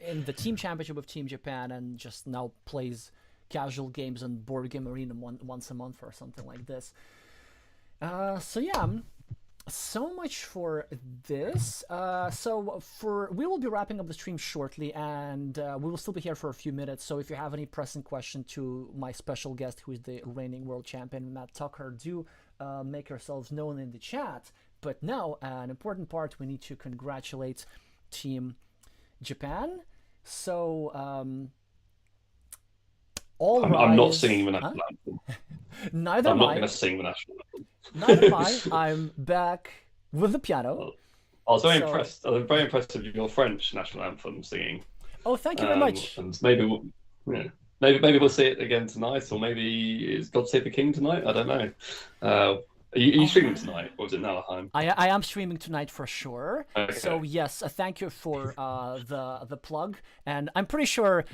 in the team championship with Team Japan, and just now plays casual games on Board Game Arena once a month or something like this. So yeah, so much for this. So for we will be wrapping up the stream shortly, and we will still be here for a few minutes. So if you have any pressing question to my special guest, who is the reigning world champion, Matt Tucker, do make yourselves known in the chat. But now, an important part, we need to congratulate Team Japan. So, all I'm not rise. singing the Huh? national anthem. Neither I'm am not going I. to sing the national anthem. Neither am I. I'm back with the piano. I was very So, impressed. I was very impressed with your French national anthem singing. oh, thank you very much. And maybe yeah, maybe we'll see it again tonight, or maybe is God Save the King tonight? I don't know. Are you streaming tonight, or is it now at home? I am streaming tonight for sure. Okay. So yes, thank you for the plug, and I'm pretty sure.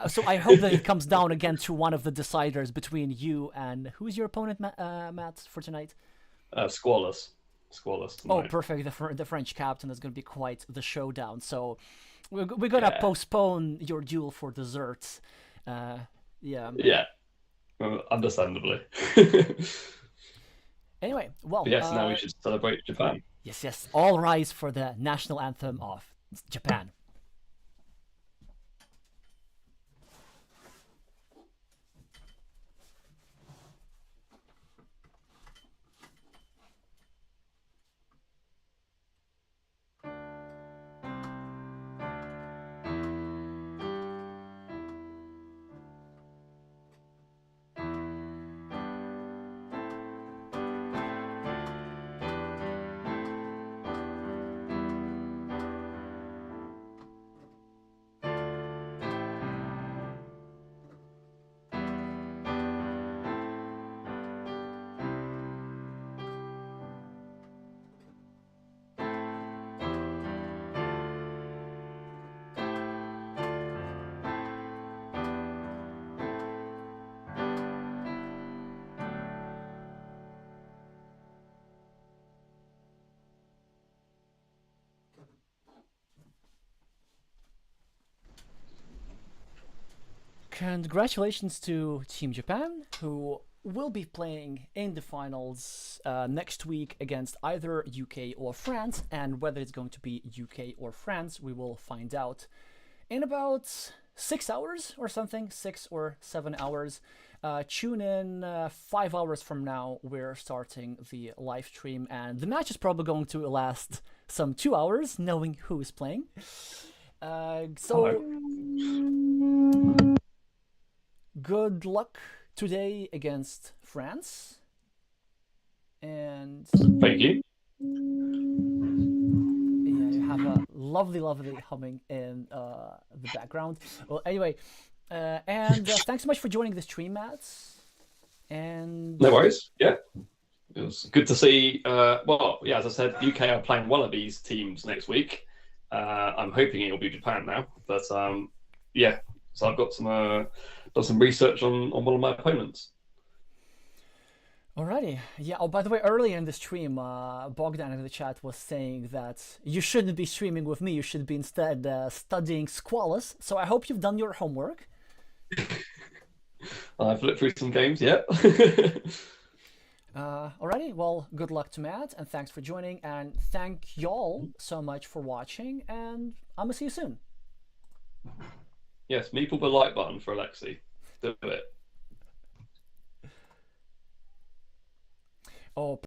So I hope that it comes down again to one of the deciders between you and who's your opponent, Matt, for tonight. Squalus. Squalus Oh, tonight. perfect. The French captain is going to be quite the showdown. So we're gonna postpone your duel for desserts. Yeah. Yeah. Understandably. Anyway, well. But yes, now we should celebrate Japan. Yes. All rise for the national anthem of Japan. Congratulations to Team Japan, who will be playing in the finals next week against either UK or France. And whether it's going to be UK or France, we will find out in about 6 hours or something, 6 or 7 hours. Tune in 5 hours from now. We're starting the live stream, and the match is probably going to last some 2 hours, knowing who is playing. So good luck today against France. And Thank you. yeah, you have a lovely humming in the background. Well, anyway, and thanks so much for joining the stream, Matt. And No worries. Yeah. It was good to see. Well, yeah, as I said, UK are playing one of these teams next week. I'm hoping it will be Japan now, but yeah. So I've got done some research on one of my opponents. Alrighty. Yeah. Oh, by the way, earlier in the stream, Bogdan in the chat was saying that you shouldn't be streaming with me. You should be instead studying Squalus. So I hope you've done your homework. I've looked through some games, yeah. Alrighty. Well, good luck to Matt, and thanks for joining. And thank y'all so much for watching. And I'm gonna see you soon. Yes, meeple the like button for Alexey. Do it. Oh.